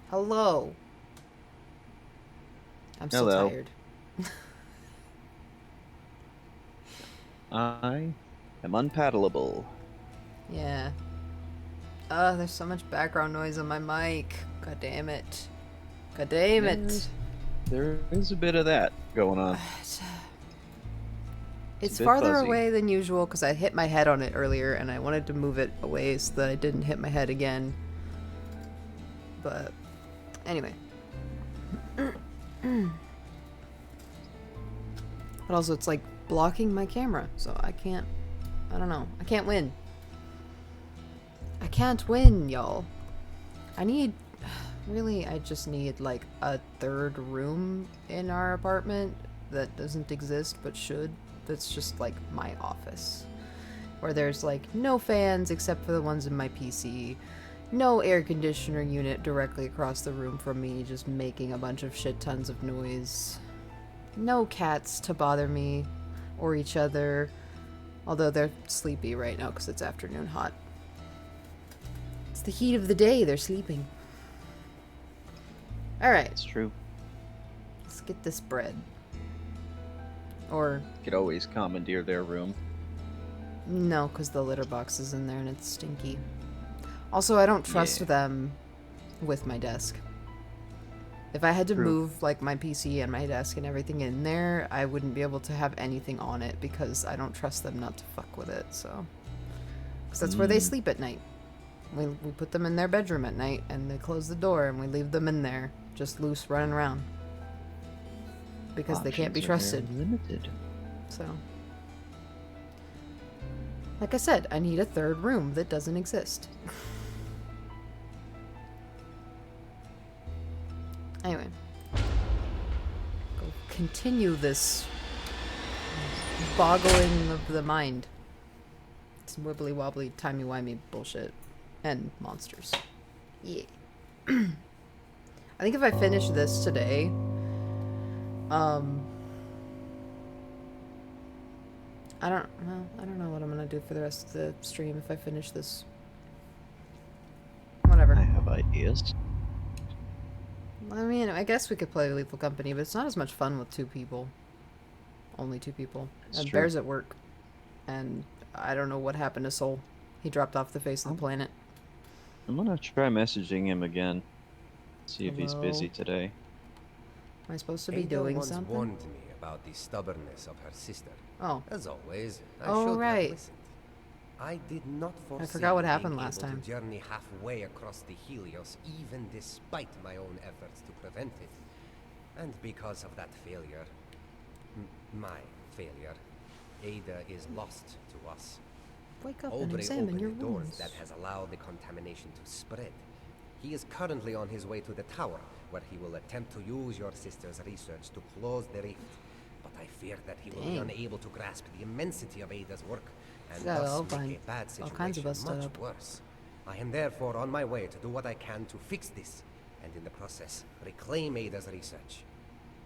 Hello. I'm so Hello. tired. I am unpaddleable. Yeah. There's so much background noise on my mic. God damn it. God damn it. There is a bit of that going on. It's a It's bit farther fuzzy. away than usual because I hit my head on it earlier and I wanted to move it away so that I didn't hit my head again. But anyway. But also, it's like blocking my camera, so I can't. I don't know. I can't win. I can't win, y'all. I need. Really, I just need like a third room in our apartment that doesn't exist but should. That's just like my office. Where there's like no fans except for the ones in my PC. No air conditioner unit directly across the room from me, just making a bunch of shit tons of noise. No cats to bother me or each other. Although they're sleepy right now because it's afternoon hot. It's the heat of the day, they're sleeping. Alright, It's true. let's get this bread. Or, Could always commandeer their room. no, because the litter box is in there and it's stinky. Also, I don't trust Yeah, them with my desk. If I had to true. move like my PC and my desk and everything in there, I wouldn't be able to have anything on it because I don't trust them not to fuck with it, so. Because that's where they Mm. sleep at night. We put them in their bedroom at night and they close the door and we leave them in there, just loose running around. Because they can't be Options are very trusted. limited. So. Like I said, I need a third room that doesn't exist. Anyway. Go continue this boggling of the mind. Some wibbly wobbly, timey wimey bullshit. And monsters. Yeah. I think if I finish this today, um, I don't know what I'm gonna do for the rest of the stream if I finish this. Whatever. I have ideas. I mean, I guess we could play Lethal Company, but it's not as much fun with two people. Only two people. It's And true. Bear's at work. And I don't know what happened to Soul. He dropped off the face of the I'm, planet. I'm gonna try messaging him again. See if he's Hello? busy today. Am I supposed to be Ada doing once something? warned me about the stubbornness of her sister. Oh. As always, I Oh, should have right. listened. I did not foresee forgot what being happened last able time. to journey halfway across the Helios, even despite my own efforts to prevent it. And because of that failure, my failure, Ada is lost to us. Wake up and Aubrey examine opened your the doors wounds. that has allowed the contamination to spread. He is currently on his way to the tower, where he will attempt to use your sister's research to close the rift. But I fear that he will be Dang. unable to grasp the immensity of Ada's work, and Yeah, thus all make fine. a bad All kinds of situation us stood much up. worse. I am therefore on my way to do what I can to fix this, and in the process, reclaim Ada's research.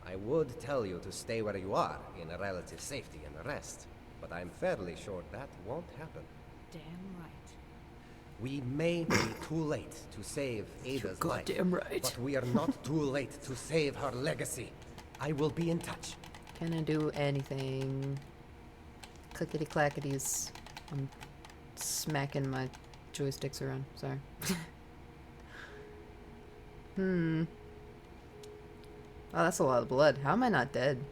I would tell you to stay where you are, in relative safety and rest, but I'm fairly sure that won't happen. Damn right. We may be too late to save Ada's life, goddamn right. but we are not too late to save her legacy. I will be in touch. Can I do anything? Clickety clackities. I'm smacking my joysticks around. Sorry. Hmm. Oh, that's a lot of blood. How am I not dead?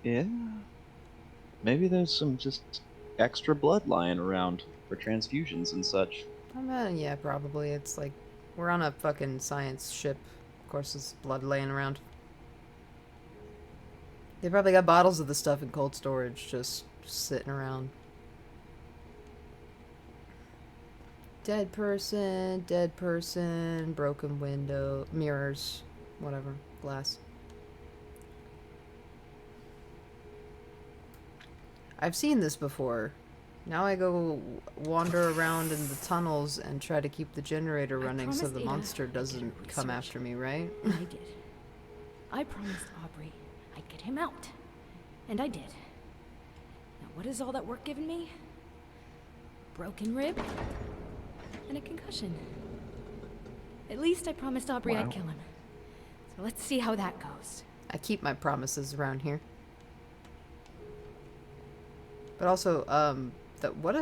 Yeah. Maybe there's some just extra blood lying around for transfusions and such. Yeah, probably. It's like we're on a fucking science ship. Of course, there's blood laying around. They probably got bottles of the stuff in cold storage just sitting around. Dead person, broken window, mirrors, whatever, glass. I've seen this before. Now I go wander around in the tunnels and try to keep the generator I running so promised the Ada monster I'd get doesn't her come research. after me, right? And I did. I promised Aubrey I'd get him out. And I did. Now what has all that work given me? Broken rib? And a concussion. At least I promised Aubrey Wow. I'd kill him. So let's see how that goes. I keep my promises around here. But also, what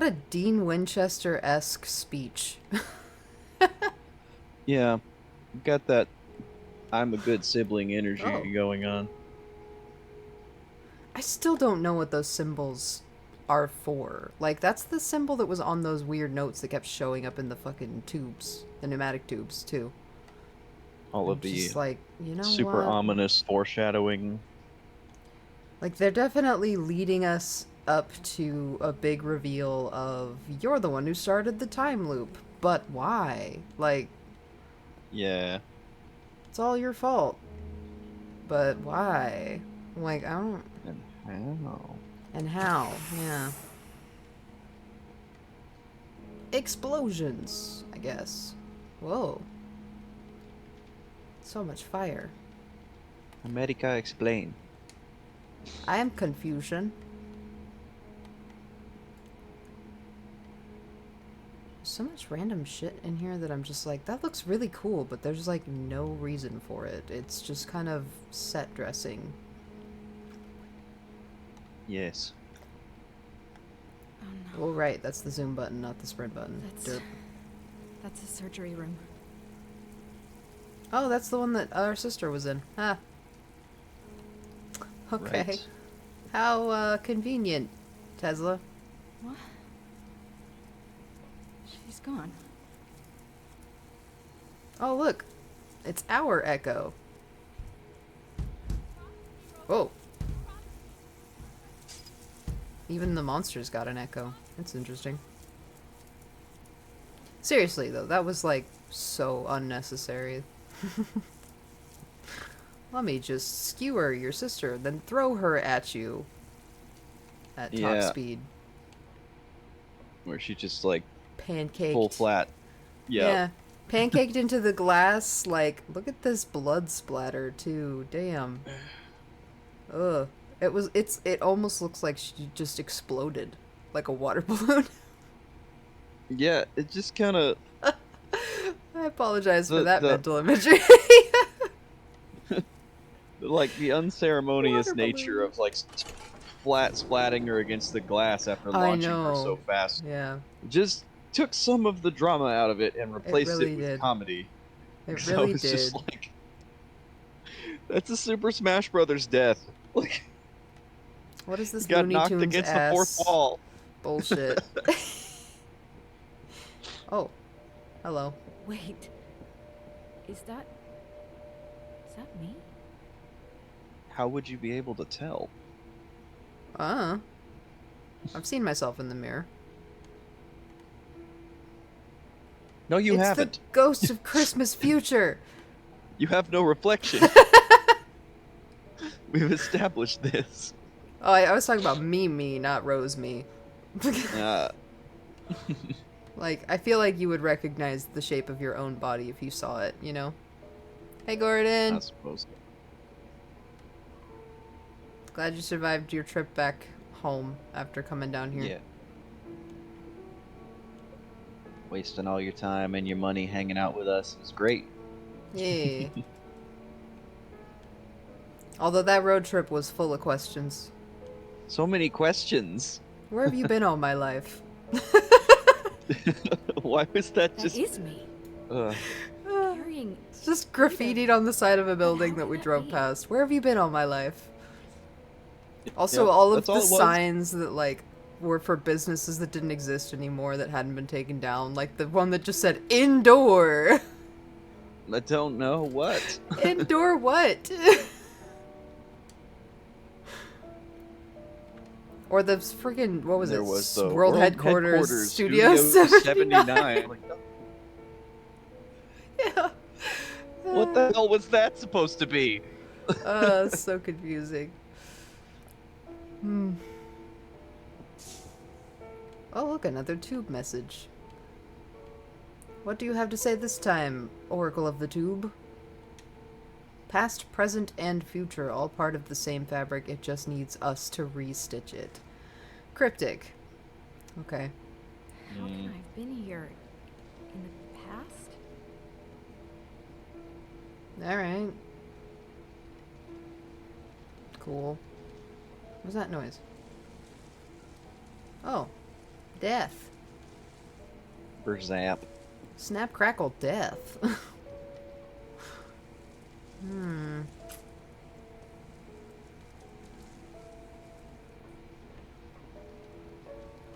a Dean Winchester-esque speech. Yeah, got that I'm a good sibling energy Oh. going on. I still don't know what those symbols are for. Like, that's the symbol that was on those weird notes that kept showing up in the fucking tubes, the pneumatic tubes, too. All of I'm the just like, you know super what? ominous foreshadowing. Like, they're definitely leading us up to a big reveal of, you're the one who started the time loop. But why? Like, Yeah. it's all your fault. But why? Like, I don't... And how? And how? Yeah. Explosions, I guess. Whoa. So much fire. America explain. I am confusion. So much random shit in here that I'm just like, that looks really cool, but there's like no reason for it. It's just kind of set dressing. Yes. Oh no. Oh, right, that's the zoom button, not the sprint button. Derp. That's a surgery room. Oh, that's the one that our sister was in. Ah. Okay. Right. How convenient, Tesla. What? She's gone. Oh, look. It's our Echo. Whoa. Even the monsters got an Echo. That's interesting. Seriously, though, that was, like, so unnecessary. Let me just skewer your sister, then throw her at you. At top Yeah. speed. Where she just like Pancaked. full flat. Yeah. Pancaked into the glass, like, look at this blood splatter, too. Damn. Ugh. It almost looks like she just exploded. Like a water balloon. Yeah, it just kind of I apologize for The- that the- mental imagery. like the unceremonious Water nature balloon. of like flat splatting her against the glass after I launching her so know. fast. Yeah, Just took some of the drama out of it and replaced really it with did. comedy. it So really it's did. just like that's a Super Smash Brothers death. Like What is this got Looney knocked Tunes against the ass fourth wall. bullshit? Oh, hello. Wait. Is that me? How would you be able to tell? I've seen myself in the mirror. No, you it's haven't. the ghost of Christmas future. You have no reflection. We've established this. Oh, I was talking about me, not Rose me. Uh, Like, I feel like you would recognize the shape of your own body if you saw it, you know? Hey, Gordon. I suppose. Glad you survived your trip back home after coming down here. Yeah. Wasting all your time and your money hanging out with us is great. Yeah. Although that road trip was full of questions. So many questions. Where have you been all my life? Why was that That just? is me. Carrying. It's just graffitied on the side of a building how that we could that drove be? past. Where have you been all my life? Also, Yep, all of that's all the it was. signs that, like, were for businesses that didn't exist anymore that hadn't been taken down. Like the one that just said, indoor! I don't know what. Indoor what? Or the friggin', what was There it? was the World Headquarters Studio 79. 79. Like, Yeah. what the hell was that supposed to be? So confusing. Hmm. Oh, look, another tube message. What do you have to say this time, Oracle of the Tube? Past, present, and future, all part of the same fabric. It just needs us to restitch it. Cryptic. Okay. How can I have been here in the past? Alright. Cool. What's that noise? Oh. Death. Berzap. Snap, crackle, death. Hmm.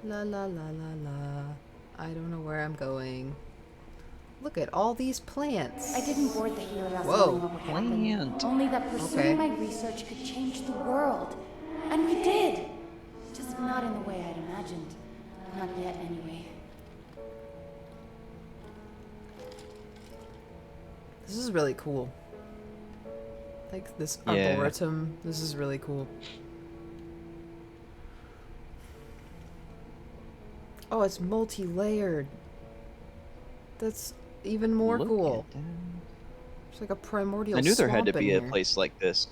La la la la la. I don't know where I'm going. Look at all these plants. I didn't board the Helios Whoa. knowing what would happen. Plant. Only that pursuing Okay. my research could change the world. And we did! Just not in the way I'd imagined. Not yet, anyway. This is really cool. Like this Yeah. arboretum. This is really cool. Oh, it's multi-layered. That's even more Look cool. at that. It's like a primordial I knew there had to swamp be in a here. place like this.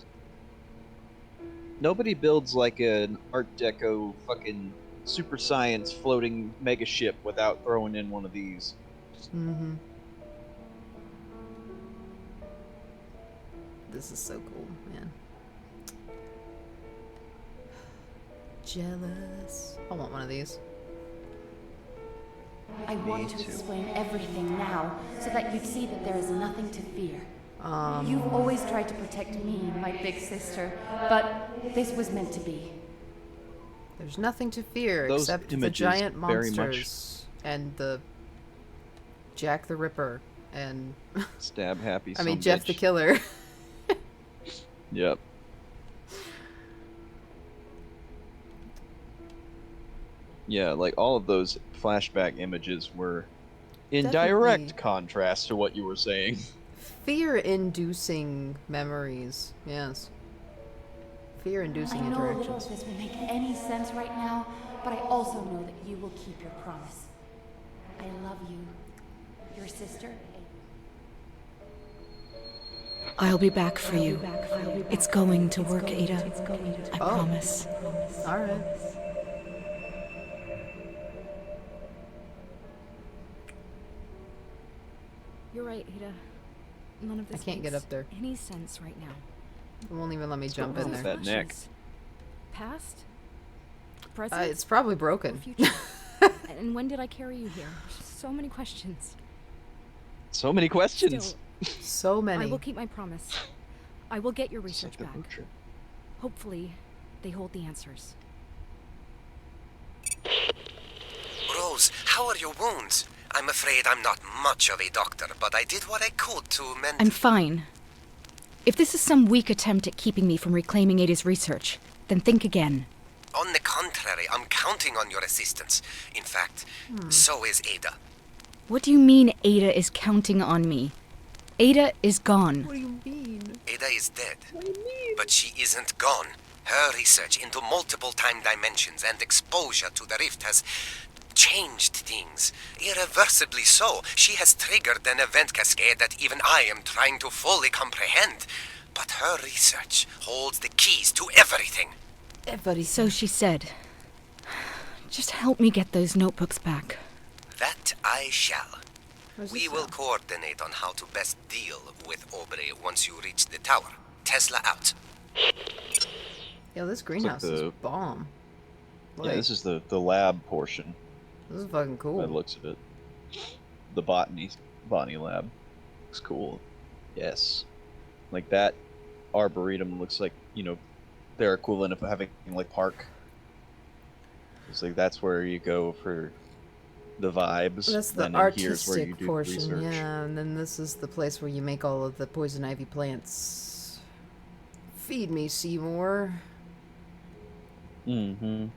Nobody builds like an Art Deco fucking super science floating mega ship without throwing in one of these. Mm-hmm. This is so cool, man. Jealous. I want one of these. I want to too. explain everything now, so that you'd see that there is nothing to fear. Um, You've always tried to protect me, my big sister, but this was meant to be. there's nothing to fear Those except the images giant very much- monsters and the Jack the Ripper and Stab happy. I mean son Jeff bitch. the Killer. Yep. Yeah, like all of those flashback images were in direct Definitely. contrast to what you were saying. Fear-inducing memories. Yes. I Fear-inducing know little interactions. of this will make any sense right now, but I also know that you will keep your promise. I love you. Your sister. I'll be back for you. It's going to work, Ada. I Oh. promise. All right. You're right, Ada. None of this can't get makes up there. any sense right now. It won't even let me jump going in on there. with that neck? Flashes. Past? Present? It's probably or broken. future? And when did I carry you here? So many questions. So many questions. Still, So many. I will keep my promise. I will get your It's like research the back. book trip. Hopefully, they hold the answers. Rose, how are your wounds? I'm afraid I'm not much of a doctor, but I did what I could to mend... I'm fine. If this is some weak attempt at keeping me from reclaiming Ada's research, then think again. On the contrary, I'm counting on your assistance. In fact, so is Ada. What do you mean Ada is counting on me? Ada is gone. What do you mean? Ada is dead. What do you mean? But she isn't gone. Her research into multiple time dimensions and exposure to the rift has changed things. Irreversibly so. She has triggered an event cascade that even I am trying to fully comprehend. But her research holds the keys to everything. Everybody. So she said. Just help me get those notebooks back. That I shall. Where's We this will at? coordinate on how to best deal with Aubrey once you reach the tower. Tesla out. Yo, this greenhouse is the- bomb. Yeah, Like, this is the lab portion. this is fucking By cool. the looks of it. The botany lab. Looks cool. Yes. Like that arboretum looks like, you know, their equivalent of having like park. It's like that's where you go for the vibes. That's the and then here's where you artistic do the portion, research. yeah, and then this is the place where you make all of the poison ivy plants. Feed me, Seymour. Mm-hmm.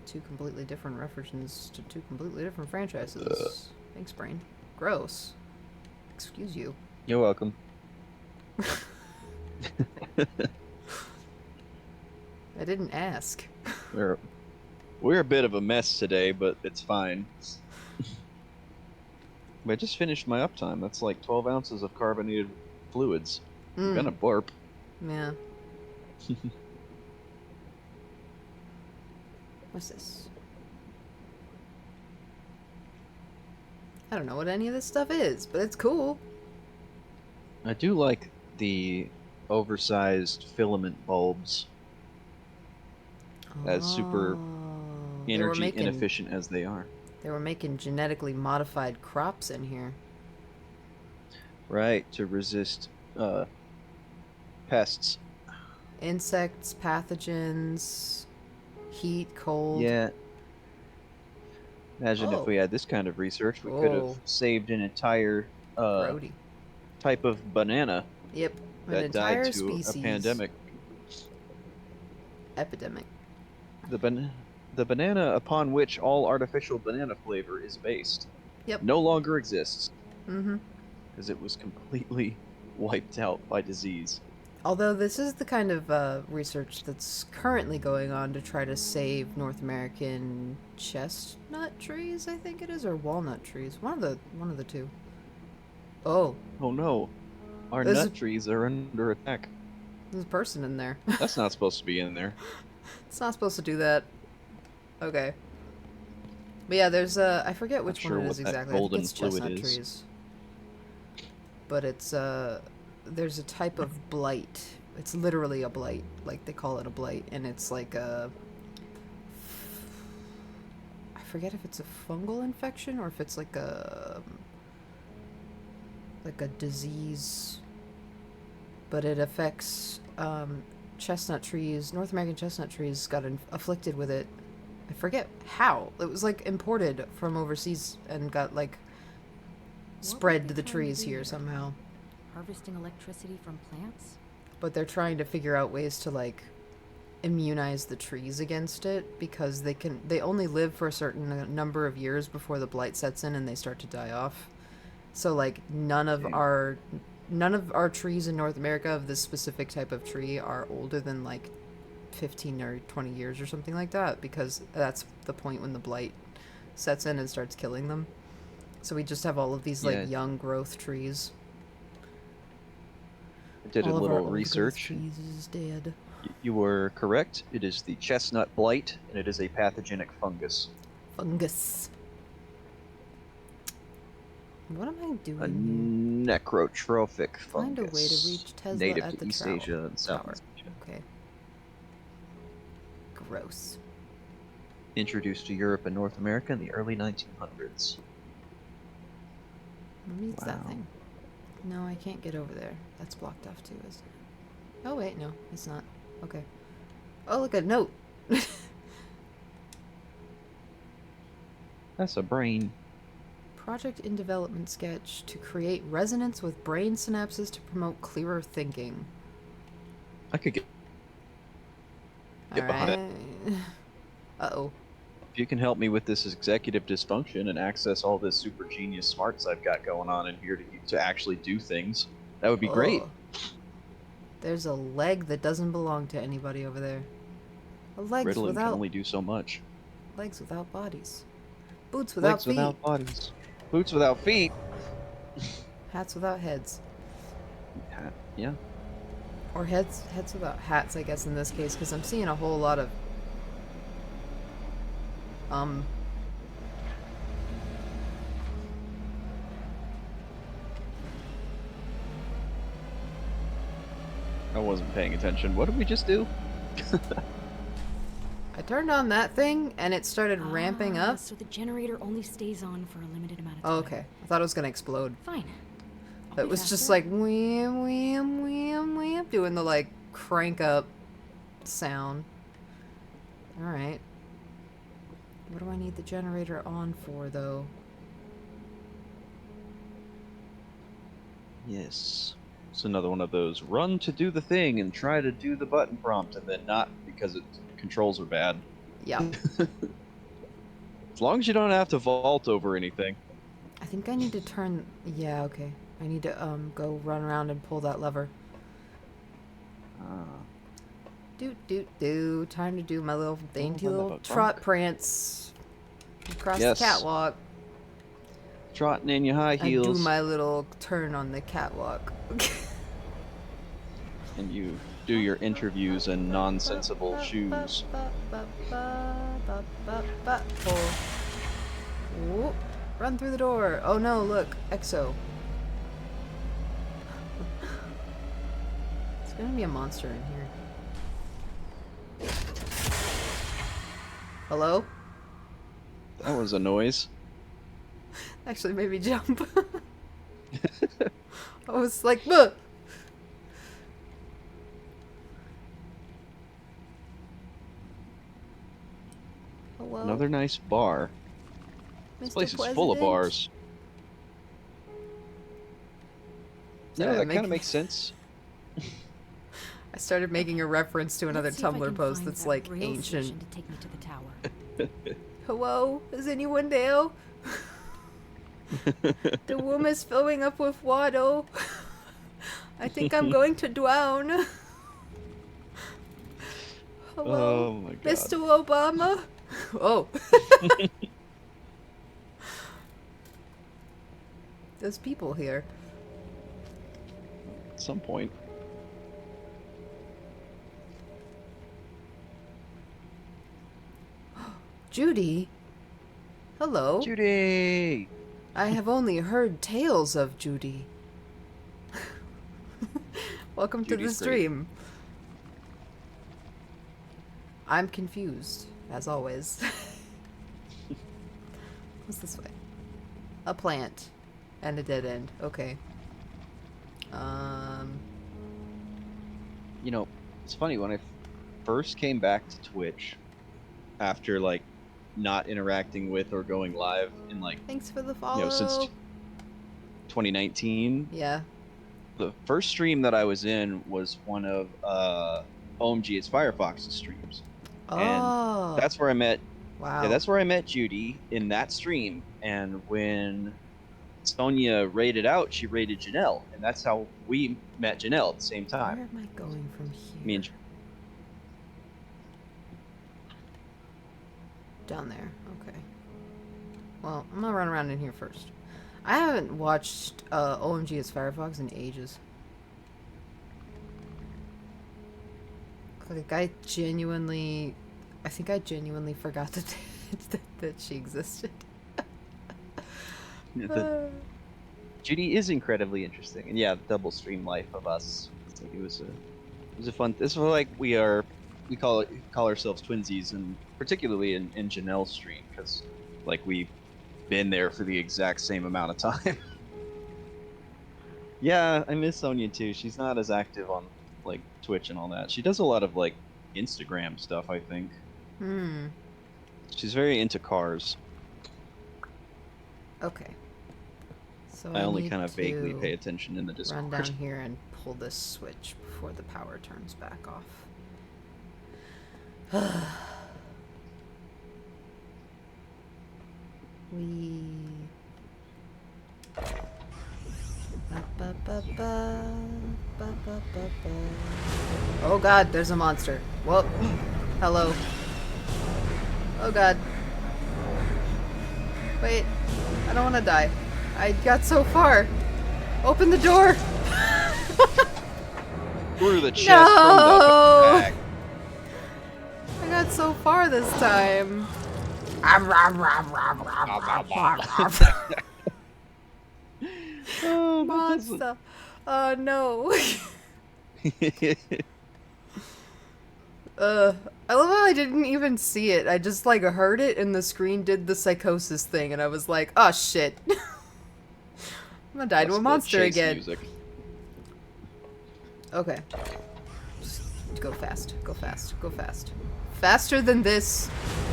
Two completely different references to two completely different franchises. Thanks, brain. Gross. Excuse you. You're welcome. I didn't ask. We're a bit of a mess today, but it's fine. I just finished my uptime. That's like 12 ounces of carbonated fluids. I'm gonna burp. Yeah. What's this? I don't know what any of this stuff is, but it's cool. I do like the oversized filament bulbs, as super They were energy making inefficient as they are. genetically modified crops in here. Right, to resist pests. Insects, pathogens, heat, cold. Yeah. Imagine if Oh. we had this kind of research, we could have Oh. saved an entire Grody. type of banana Yep. An that died entire to a species. pandemic. Epidemic. The banana upon which all artificial banana flavor is based Yep. no longer exists Mm-hmm. because it was completely wiped out by disease. Although this is the kind of research that's currently going on to try to save North American chestnut trees, I think it is, or walnut trees. One of the two. Oh, Oh no, our There's nut trees are under attack. there's a person in there. That's not supposed to be in there. It's not supposed to do that. Okay. But yeah, there's I forget which sure one it what is that exactly. I think golden it's fluid chestnut is. trees. But it's there's a type of blight. It's literally a blight. Like they call it a blight, and it's like a I forget if it's a fungal infection or if it's like a disease, but it affects chestnut trees. North American chestnut trees got afflicted with it. I forget how. It was like imported from overseas and got like spread to the trees here somehow. Harvesting electricity from plants? But they're trying to figure out ways to like immunize the trees against it because they only live for a certain number of years before the blight sets in and they start to die off. So like none of our trees in North America of this specific type of tree are older than like 15 or 20 years or something like that because that's the point when the blight sets in and starts killing them. So we just have all of these like young growth trees. I did all a of our little old growth research. trees is dead. You were correct. It is the chestnut blight, and it is a pathogenic fungus. Fungus. What am I A doing necrotrophic here? fungus. Find a way to reach Tesla native at to the East tower. Asia and Southeast Asia. Okay. Gross. Introduced to Europe and North America in the early 1900s. What needs that Wow. thing? No, I can't get over there. That's blocked off too, isn't it? Oh wait, no, it's not. Okay. Oh, look, a note. That's a brain. Project in development sketch to create resonance with brain synapses to promote clearer thinking. I could get All behind right. Uh-oh. if you can help me with this executive dysfunction and access all this super genius smarts I've got going on in here to actually do things. That would be great. Oh. There's a leg that doesn't belong to anybody over there. A legs Ritalin can without only do so much. legs without bodies. Boots without Legs feet. without bodies. Boots without feet. Hats without heads. Yeah. Or heads without hats, I guess, in this case, because I'm seeing a whole lot of I wasn't paying attention. What did we just do? I turned on that thing and it started ramping up. So the generator only stays on for a limited amount of time. Oh, okay. I thought it was gonna explode. Fine. It was just like wham, wham, wham, wham, doing the like crank up sound. Alright. What do I need the generator on for, though? Yes. It's another one of those run to do the thing and try to do the button prompt and then not because controls are bad. Yeah. As long as you don't have to vault over anything. I think I need to turn... Yeah, okay. I need to go run around and pull that lever. Do. Time to do my little dainty Oh, my little bunk. trot prance across Yes. the catwalk. Trotting in your high I heels. do my little turn on the catwalk. And you do your interviews in nonsensible shoes. Pull. Whoop. Run through the door. Oh no, look. Exo. It's gonna be a monster in here. Hello? That was a noise. Actually made me jump. I was like, "Buh!" Hello? Another nice bar. This Mr. place is full of President? bars. Sorry, Yeah, that I'm kind of making- makes sense. I started making a reference to another Let's see if I Tumblr can post find that's that like real ancient. solution to take me to the tower. Hello? Is anyone there? The room is filling up with water. I think I'm going to drown. Hello? Oh my god. Mr. Obama? Oh. There's people here. At some point. Judy? Hello? Judy! I have only heard tales of Judy. Welcome to the Judy's great. stream. I'm confused, as always. What's this way? A plant. And a dead end. Okay. You know, it's funny, when I first came back to Twitch, after, like, not interacting with or going live in, like, Thanks for the follow. you know, since 2019, Yeah. the first stream that I was in was one of OMG It's Firefox's streams. Oh. That's where I met wow. Yeah, that's where I met Judy, in that stream. And when Sonia raided out, she raided Janelle, and that's how we met Janelle at the same Where time. am I going from here? Me and Down there. Okay. Well, I'm gonna run around in here first. I haven't watched OMG It's Firefox in ages. Like, I think I genuinely forgot that she existed. Judy is incredibly interesting, and yeah, the double stream life of us. It's like, it was a fun. This was like we call ourselves twinsies, and particularly in Janelle's stream, because like we've been there for the exact same amount of time. Yeah, I miss Sonia too. She's not as active on like Twitch and all that. She does a lot of like Instagram stuff, I think. Hmm. She's very into cars. Okay. So I only need kind of vaguely to pay attention in the run Discord. down here and pull this switch before the power turns back off. We. Oh god, there's a monster. Whoa. Hello. Oh god. Wait. I don't want to die. I got so far. Open the door. Through the chest No! from the back. I got so far this time. Oh, Monster. Oh no. I love how I didn't even see it. I just like heard it and the screen did the psychosis thing and I was like, oh shit. I'm gonna die to That's a the monster chase again. music. Okay. Just go fast. Go fast. Go fast. Faster than this,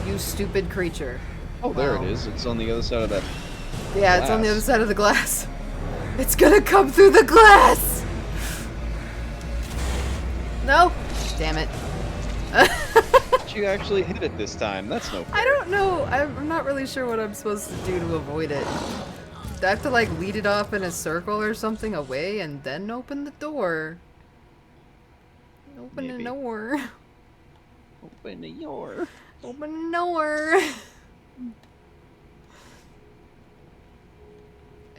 you stupid creature. Oh, there Wow. it is. It's on the other side of that. Yeah, it's on the Glass. other side of the glass. It's gonna come through the glass! No! Damn it. But you actually hit it this time. That's no fair. I don't know. I'm not really sure what I'm supposed to do to avoid it. Do I have to like lead it off in a circle or something away and then open the door? Open the Maybe. door. Open the door. Open the door.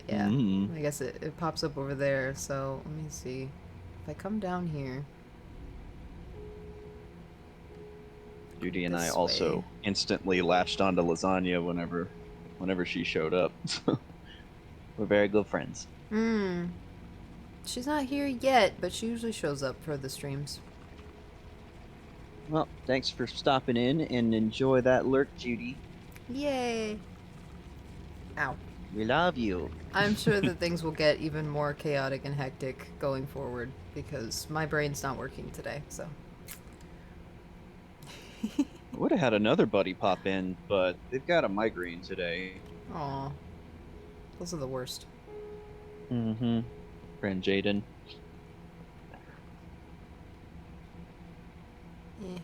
Yeah, Mhm. I guess it pops up over there, so let me see. If I come down here... Judy and I This also way. instantly latched onto lasagna whenever whenever she showed up. We're very good friends. Hmm. She's not here yet, but she usually shows up for the streams. Well, thanks for stopping in and enjoy that lurk, Judy. Yay! Ow. We love you. I'm sure that things will get even more chaotic and hectic going forward because my brain's not working today, so. I would have had another buddy pop in, but they've got a migraine today. Aw. Those are the worst. Mm-hmm. Friend Jaden. Eh.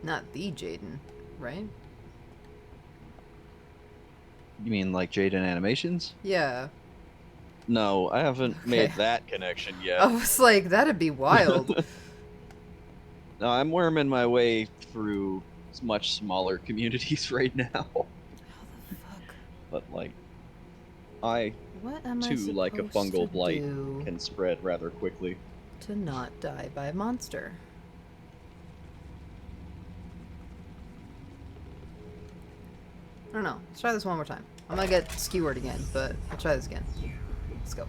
Not the Jaden, right? You mean like Jaden Animations? Yeah. No, I haven't made that connection yet. I was like, that'd be wild. No, I'm worming my way through much smaller communities right now. How the fuck? But like, I What am I too, supposed like a fungal to blight, do can spread rather quickly. to not die by a monster? I don't know. Let's try this one more time. I'm gonna get skewered again, but I'll try this again. Let's go.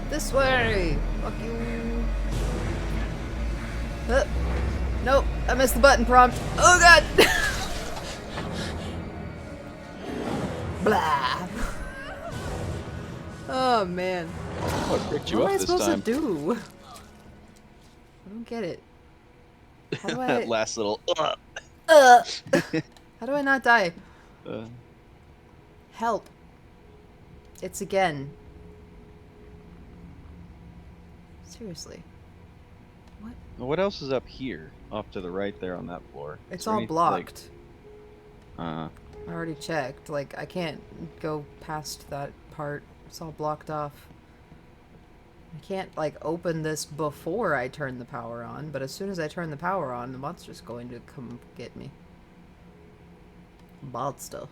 This way! Fuck you. Nope, I missed the button prompt. Oh god! Blah! Oh man. What picked you What am up I this supposed time? to do? I don't get it. How do I... That last little. How do I not die? Uh, Help. It's again. Seriously. what else is up here? Off to the right there on that floor. It's Is there all anything, blocked. Like, I already checked. Like, I can't go past that part. It's all blocked off. I can't, like, open this before I turn the power on, but as soon as I turn the power on, the monster's going to come get me. Bad stuff.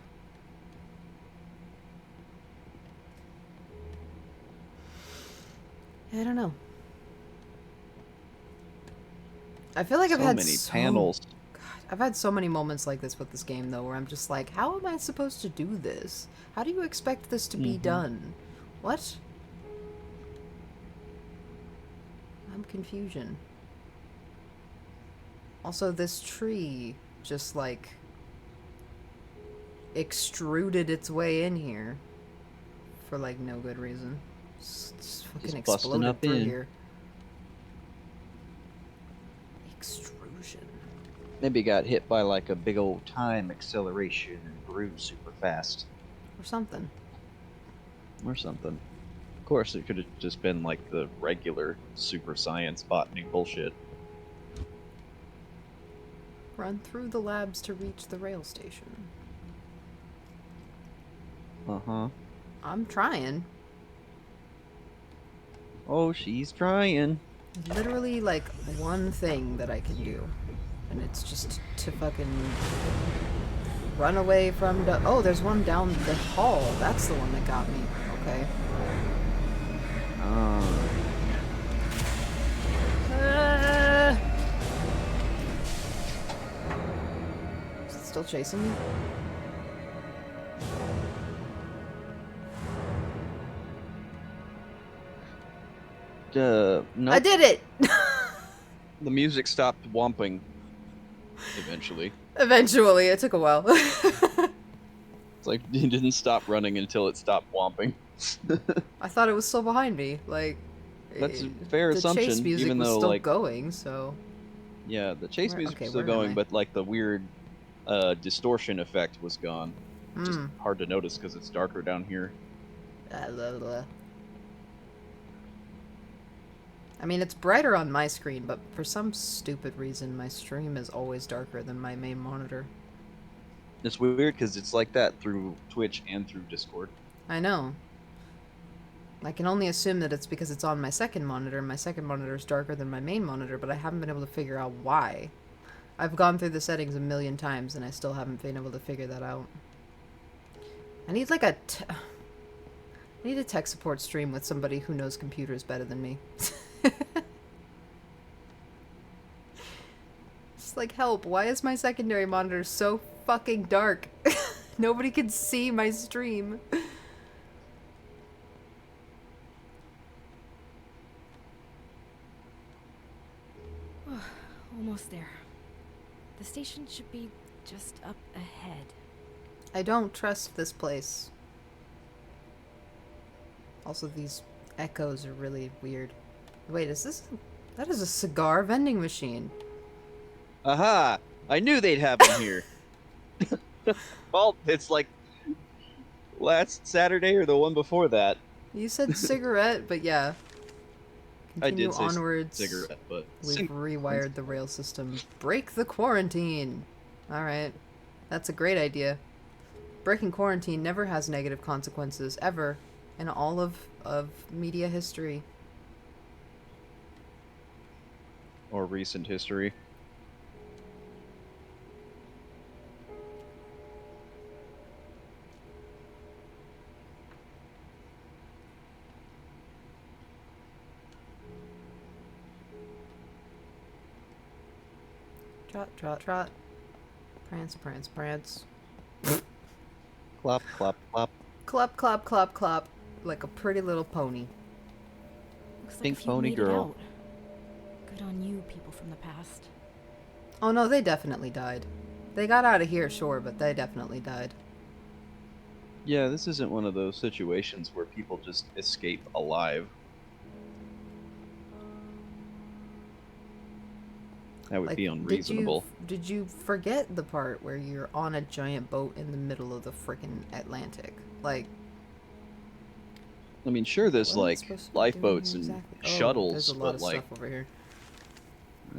I don't know. I feel like I've had many panels. God, I've had so many moments like this with this game, though, where I'm just like, how am I supposed to do this? How do you expect this to be done? What? I'm confusion. Also, this tree just, like, extruded its way in here for, like, no good reason. Just fucking Just busting exploded up through in. here. Extrusion. Maybe got hit by like a big old time acceleration and grew super fast. Or something. Or something. Of course, it could have just been like the regular super science botany bullshit. Run through the labs to reach the rail station. Uh-huh. I'm trying. Oh, she's trying. Literally, like, one thing that I can do. And it's just to fucking run away from the... Oh, there's one down the hall. That's the one that got me. Okay. Is it still chasing me? Nope. I did it! The music stopped whomping. Eventually. Eventually. It took a while. It's like it didn't stop running until it stopped whomping. I thought it was still behind me. Like... That's a fair the assumption, chase music even was though, still like... going, so... Yeah, the chase Where- music okay, was still where am going, I? but like the weird distortion effect was gone. Just Mm. hard to notice because it's darker down here. Blah, blah. I mean, it's brighter on my screen, but for some stupid reason, my stream is always darker than my main monitor. It's weird because it's like that through Twitch and through Discord. I know. I can only assume that it's because it's on my second monitor. My second monitor is darker than my main monitor, but I haven't been able to figure out why. I've gone through the settings a million times, and I still haven't been able to figure that out. I need like I need a tech support stream with somebody who knows computers better than me. like, help, why is my secondary monitor so fucking dark? Nobody can see my stream. Almost there. The station should be just up ahead. I don't trust this place. Also, these echoes are really weird. Wait, is this... That is a cigar vending machine. Aha! I knew they'd have them here. Well, it's like last Saturday or the one before that. You said cigarette, but yeah. I Continue did say onwards. cigarette, but We've rewired the rail system. Break the quarantine! Alright. That's a great idea. Breaking quarantine never has negative consequences, ever. In all of media history. or recent history. Trot, trot, trot. Prance, prance, prance. Clop, clop, clop. Clop, clop, clop, clop. Like a pretty little pony. Looks like Pink a few pony made it girl. out. Good on you, people from the past. Oh no, they definitely died. They got out of here, sure, but they definitely died. Yeah, this isn't one of those situations where people just escape alive. That would Like, be unreasonable. Did you forget the part where you're on a giant boat in the middle of the frickin' Atlantic? Like, I mean, sure, there's what am I like supposed to be lifeboats doing and exactly? Oh, shuttles, there's a lot but of like, stuff over here. uh,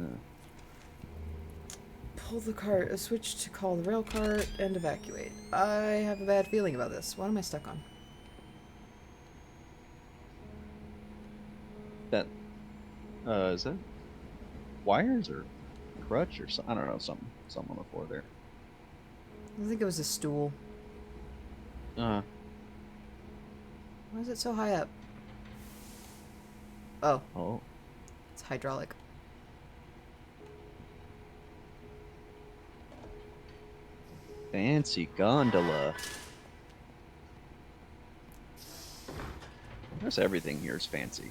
Pull the cart, a switch to call the rail cart, and evacuate. I have a bad feeling about this. What am I stuck on? that, is that wires or crutch or something? I don't know, something on the floor there. I think it was a stool. Uh, Why is it so high up? Oh, oh, it's hydraulic. fancy gondola. There's everything here is fancy.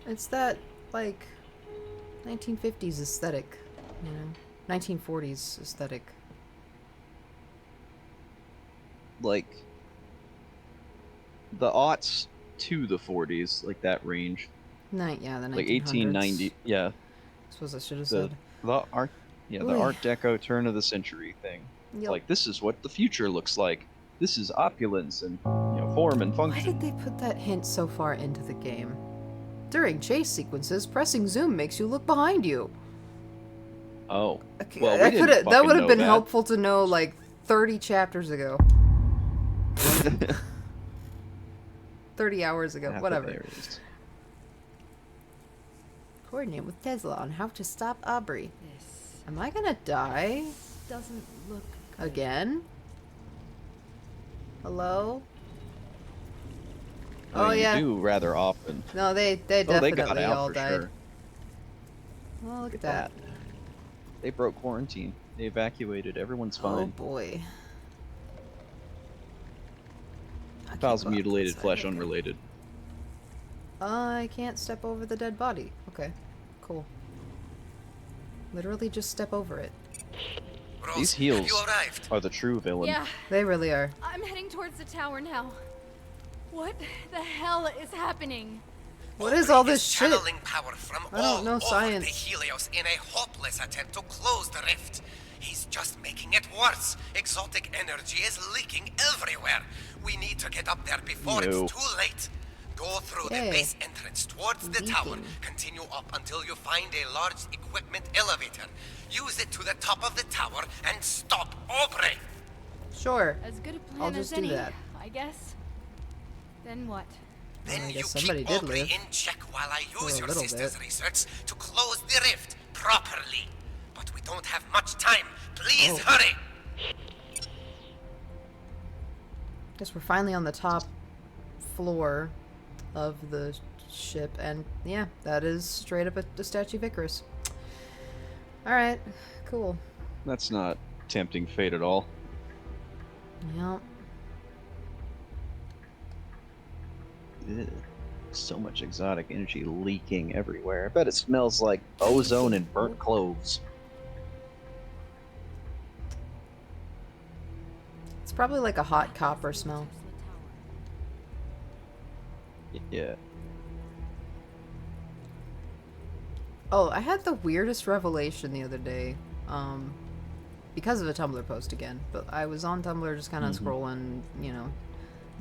It's that, like, 1950s aesthetic, you know? 1940s aesthetic. Like the aughts to the 40s, like that range. Yeah, the 1900s. Like 1890, yeah. Suppose I should have The said. the art, yeah, the Oy. Art Deco turn of the century thing. It's Yep. like, this is what the future looks like. This is opulence and, you know, form and Why function. did they put that hint so far into the game? During chase sequences, pressing zoom makes you look behind you. Oh, Okay, well, we I didn't coulda- that fucking would have know been that. helpful to know like 30 chapters ago. 30 hours ago, whatever. There it is. Coordinate with Tesla on how to stop Aubrey. This Am I gonna die doesn't look good. again? Hello? I Oh mean, yeah. You do rather often. No, they Oh, they definitely got out all for died. sure. Oh, look at Look that. They broke quarantine. They evacuated. Everyone's Oh fine. boy. I can't Files go out mutilated that flesh side. Okay. unrelated. I can't step over the dead body. Okay, cool. Literally just step over it. Rose, These have heels you arrived? are the true villain. Yeah, They really are. I'm heading towards the tower now. What the hell is happening? What is all Aubrey this shit? channeling power from I don't all know over science. the Helios in a hopeless attempt to close the rift. He's just making it worse. Exotic energy is leaking everywhere. We need to get up there before No. it's too late. Go through Yay. the base entrance towards the tower. Leaking. Continue up until you find a large equipment elevator. Use it to the top of the tower and stop Aubrey. Sure. As good a plan I'll as just do any, that. I guess. Then what? Then I you guess somebody keep did Aubrey live. in check while I For use a your little sister's bit. research to close the rift properly. But we don't have much time. Please Oh. hurry. Guess we're finally on the top floor of the ship, and yeah, that is straight up a Statue of Icarus. Alright, cool. That's not tempting fate at all. Yep. Ugh. So much exotic energy leaking everywhere. I bet it smells like ozone and burnt cloves. It's probably like a hot copper smell. Yeah. Oh, I had the weirdest revelation the other day. Because of a Tumblr post again. But I was on Tumblr just kind of scrolling, you know,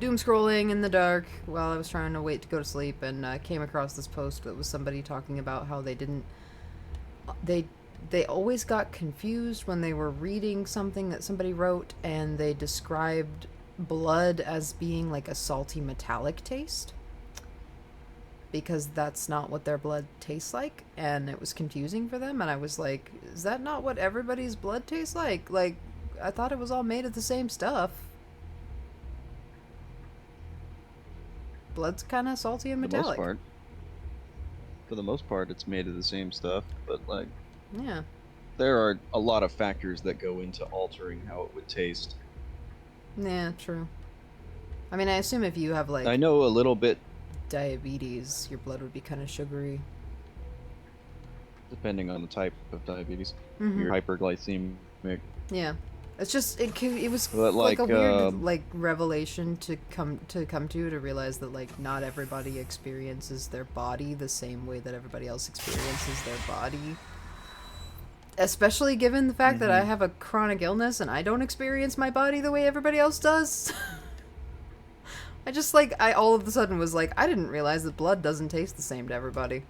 doom scrolling in the dark while I was trying to wait to go to sleep, and came across this post that was somebody talking about how they didn't... They always got confused when they were reading something that somebody wrote, and they described blood as being like a salty metallic taste. Because that's not what their blood tastes like, and it was confusing for them, and I was like, is that not what everybody's blood tastes like? Like, I thought it was all made of the same stuff. Blood's kind of salty and metallic. For the most part, it's made of the same stuff, but like, Yeah. there are a lot of factors that go into altering how it would taste. Yeah, true. I mean, I assume if you have, like, I know a little bit, diabetes, your blood would be kind of sugary. depending on the type of diabetes. Mhm. You're hyperglycemic. Yeah. It's just, it was But, like a weird, like, like, revelation to come to realize that, like, not everybody experiences their body the same way that everybody else experiences their body. Especially given the fact that I have a chronic illness and I don't experience my body the way everybody else does. I just, like, I all of a sudden was like, I didn't realize that blood doesn't taste the same to everybody.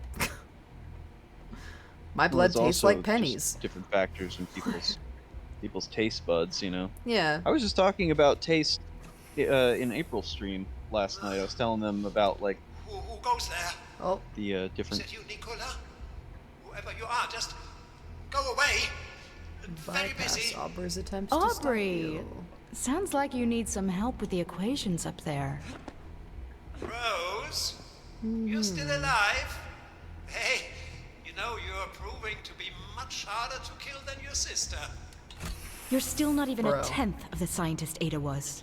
My blood Well, tastes also like pennies. just different factors in people's taste buds, you know. Yeah. I was just talking about taste in April's stream last night. I was telling them about like Who goes there? Oh, the Is different. it you, Nicola? Whoever you are, just go away. Very bypass busy. Aubrey's attempts to stop Aubrey! you. Sounds like you need some help with the equations up there. Rose? You're still alive? Hey, you know you're proving to be much harder to kill than your sister. You're still not even Bro. a tenth of the scientist Ada was.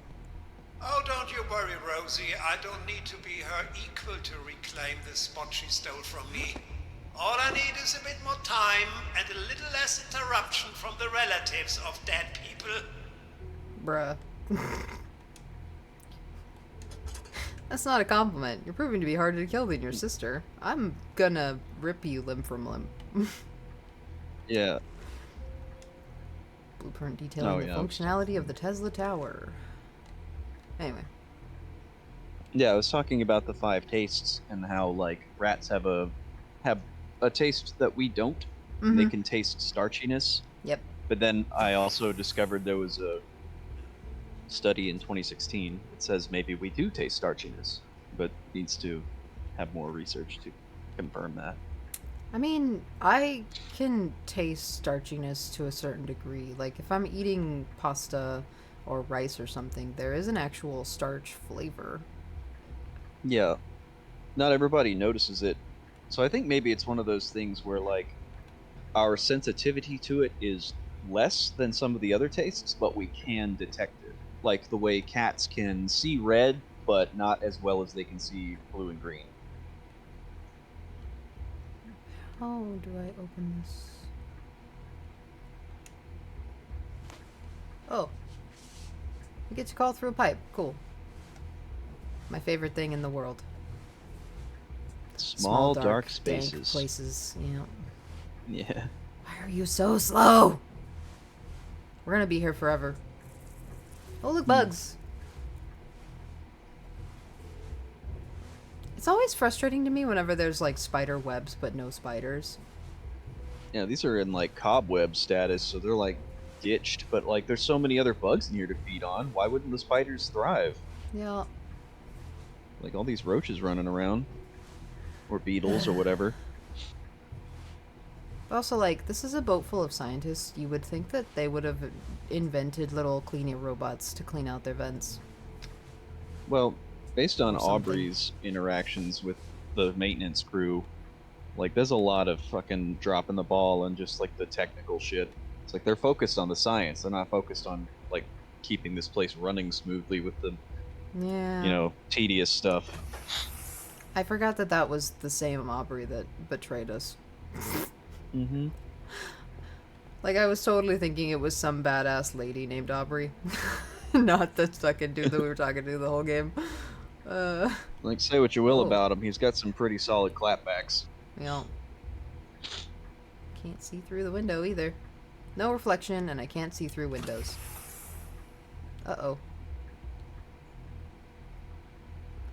Oh, don't you worry, Rosie. I don't need to be her equal to reclaim the spot she stole from me. All I need is a bit more time and a little less interruption from the relatives of dead people. Bruh. That's not a compliment. You're proving to be harder to kill than your sister. I'm gonna rip you limb from limb. Yeah. Blueprint detailing Oh, the yeah. functionality of the Tesla Tower. Anyway. Yeah, I was talking about the 5 tastes and how like rats have a taste that we don't. They can taste starchiness. Yep. But then I also discovered there was a study in 2016 that says maybe we do taste starchiness, but needs to have more research to confirm that. I mean, I can taste starchiness to a certain degree. Like, if I'm eating pasta or rice or something, there is an actual starch flavor. Yeah. Not everybody notices it. So I think maybe it's one of those things where like our sensitivity to it is less than some of the other tastes, but we can detect it. Like the way cats can see red, but not as well as they can see blue and green. How do I open this? Oh. We get to call through a pipe. Cool. My favorite thing in the world. Small dark dank spaces. places. Yeah. Yeah. Why are you so slow? We're gonna be here forever. Oh, look, bugs. It's always frustrating to me whenever there's like spider webs but no spiders. Yeah, these are in like cobweb status, so they're like ditched, but like there's so many other bugs in here to feed on. Why wouldn't the spiders thrive? Yeah. Like all these roaches running around. Or beetles or whatever. Also, like, this is a boat full of scientists. You would think that they would have invented little cleaning robots to clean out their vents. Well, based on Or something. Aubrey's interactions with the maintenance crew, Like, there's a lot of fucking dropping the ball and just like the technical shit. It's like they're focused on the science. They're not focused on like keeping this place running smoothly with the, Yeah. you know, tedious stuff. I forgot that that was the same Aubrey that betrayed us. Mm-hmm. Like, I was totally thinking it was some badass lady named Aubrey. Not the fucking dude that we were talking to the whole game. Like, say what you will Oh. about him, he's got some pretty solid clapbacks. You know. Can't see through the window either. No reflection, and I can't see through windows. Uh-oh.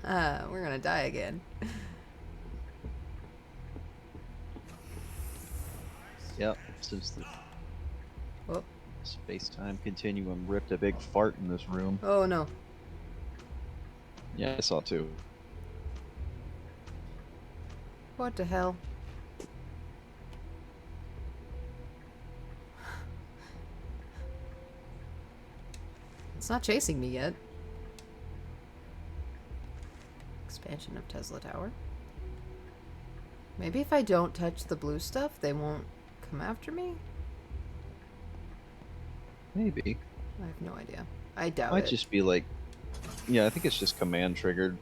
We're gonna die again. Yep, since the Oh. space-time continuum ripped a big fart in this room. Oh no. Yeah, I saw too. What the hell? It's not chasing me yet. Expansion of Tesla Tower. Maybe if I don't touch the blue stuff, they won't come after me? Maybe. I have no idea. I doubt Might it. just be like, yeah, I think it's just command triggered.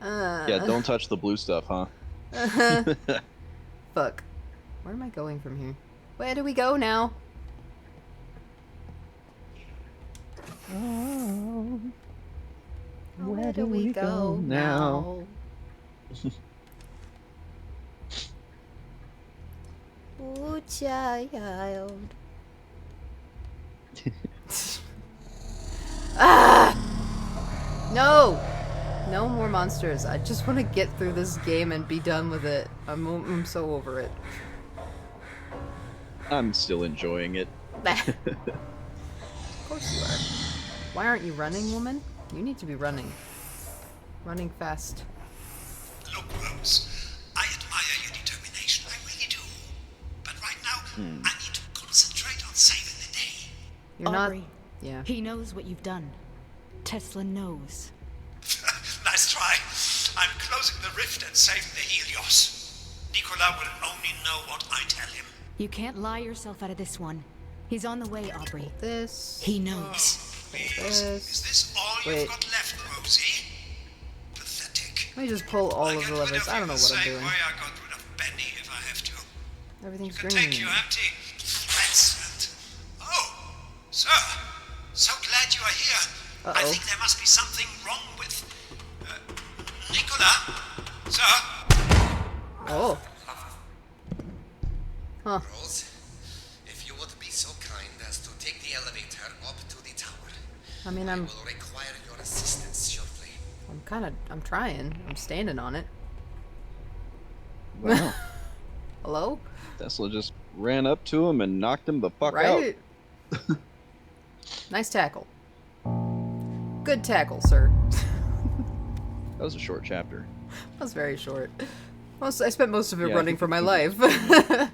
Yeah, don't touch the blue stuff, huh? Fuck. Where am I going from here? Where do we go now? Where do we go now? Ooh, child. Ah! No! No more monsters. I just want to get through this game and be done with it. I'm so over it. I'm still enjoying it. Of course you are. Why aren't you running, woman? You need to be running. Running fast. Look, Rose, I admire your determination, I really do. But right now, I need to concentrate on saving the day. You're Aubrey, not... Yeah. he knows what you've done. Tesla knows. Nice try. I'm closing the rift and saving the Helios. Nicola will only know what I tell him. You can't lie yourself out of this one. He's on the way, Aubrey. This... He knows. Please. Is this all Wait. you've got left, Rosie? Pathetic. Let me just pull all of I'll the get rid levers. of I don't you know the what I'm same doing. way I got rid of Benny if I have to. Everything's You can green. take your empty threats and... Oh, sir. So glad you are here. I Uh-oh. think there must be something wrong with... Nicola? Sir? Oh. Huh. Rose, if you would be so kind as to take the elevator up to the tower. I mean, I I'm will require your assistance shortly. I'm trying. I'm standing on it. Wow. Hello? Tesla just ran up to him and knocked him the fuck out. Right? Nice tackle. Good tackle, sir. That was a short chapter. That was very short. I spent most of it Yeah, I running think for my it- life.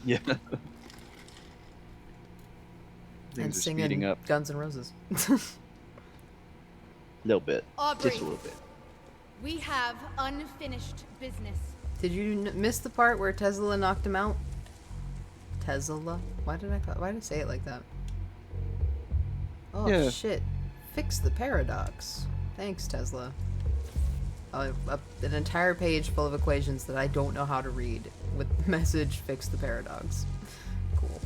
Yeah. And Things are singing speeding up Guns N' Roses. a little bit. Aubrey. Just a little bit. We have unfinished business. Did you miss the part where Tesla knocked him out? Tesla? Why did I say it like that? Oh Yeah. shit. Fix the paradox. Thanks, Tesla. An entire page full of equations that I don't know how to read with the message fix the paradox. Cool.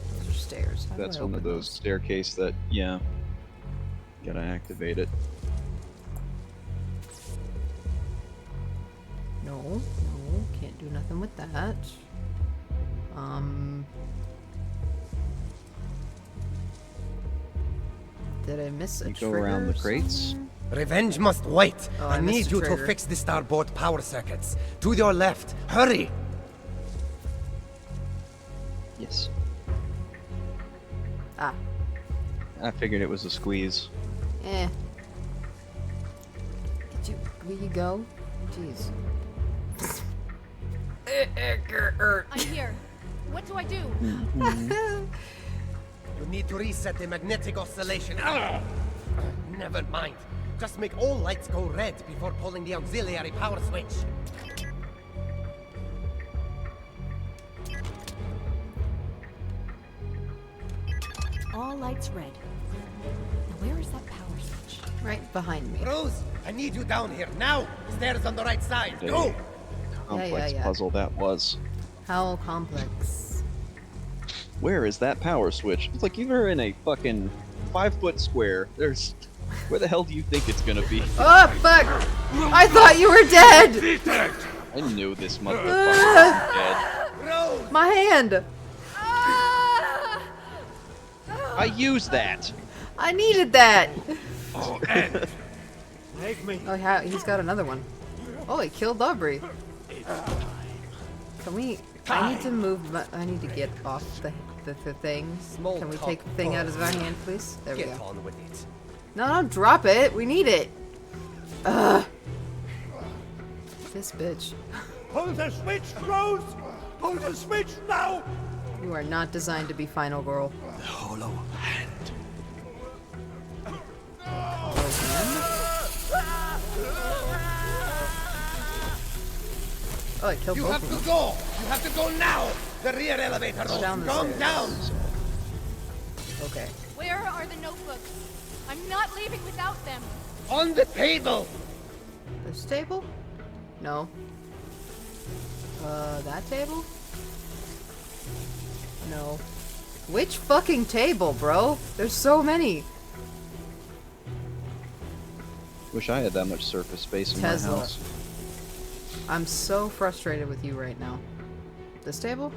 Those are stairs. How do That's I one of open those staircase that, yeah. Gotta activate it. No, can't do nothing with that. Did I miss a You go trigger around the crates. somewhere? Revenge must wait. Oh, I I missed need a you to trigger. fix the starboard power circuits. To your left. Hurry! Yes. Ah, I figured it was a squeeze. eh. Will you go? Jeez. I'm here. What do I do? You need to reset the magnetic oscillation. Never mind. Just make all lights go red before pulling the auxiliary power switch. All lights red. Now where is that power switch? Right behind me. Rose, I need you down here now. Stairs on the right side. Dang. Go. Complex yeah. puzzle that was. How complex. Where is that power switch? It's like you're in a fucking 5-foot square. There's... Where the hell do you think it's gonna be? Oh, fuck! I thought you were dead! I knew this motherfucker was dead. Rose. My hand! I used that! I needed that! Oh, Ed. Take me. Oh, he's got another one. Oh, he killed Aubrey. Can we... I need to move... I need to get off the thing. Small Can we talk, take the thing out of our boys. hand, please? There we Get go. on with it. No, don't drop it. We need it. Ugh. This bitch. Pull the switch, Rose! Pull the switch now! You are not designed to be final girl. The hollow hand. Hollow hand? Oh, it killed You both have of to them. go. You have to go now. The rear elevator. Go down the Come stairs. down. Okay. Where are the notebooks? I'm not leaving without them. On the table. This table? No. That table? No. Which fucking table, bro? There's so many. Wish I had that much surface space in Tesla. my house. I'm so frustrated with you right now. This table?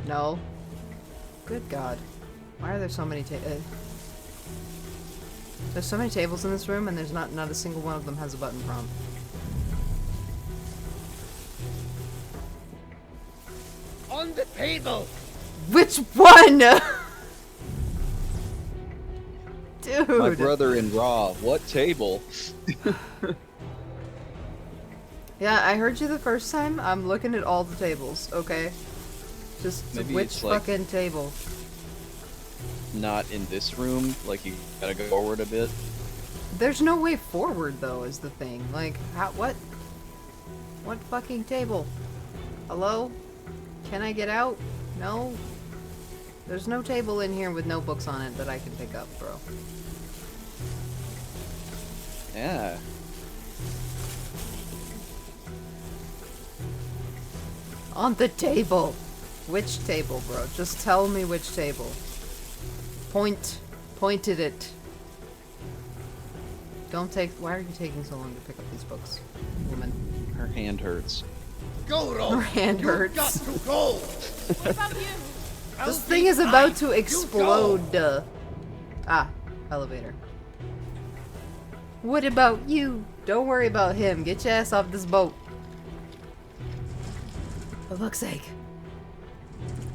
No. Good God. Why are there so many There's so many tables in this room and there's not a single one of them has a button prompt. On the table. Which one? Dude. My brother in Raw, what table? Yeah, I heard you the first time. I'm looking at all the tables, okay? Just Maybe which it's like- fucking table? Not in this room, like you gotta go forward a bit. There's no way forward though, is the thing. Like, what? What fucking table? Hello? Can I get out? No? There's no table in here with no books on it that I can pick up, bro. Yeah. On the table! Which table, bro? Just tell me which table. Pointed it. Don't take- why are you taking so long to pick up these books, woman? Her hand hurts. Go, Rose. Her hand hurts. Got to go. What about you? This I'll thing be is about fine. to You explode. go. Ah, elevator. What about you? Don't worry about him. Get your ass off this boat. For fuck's sake.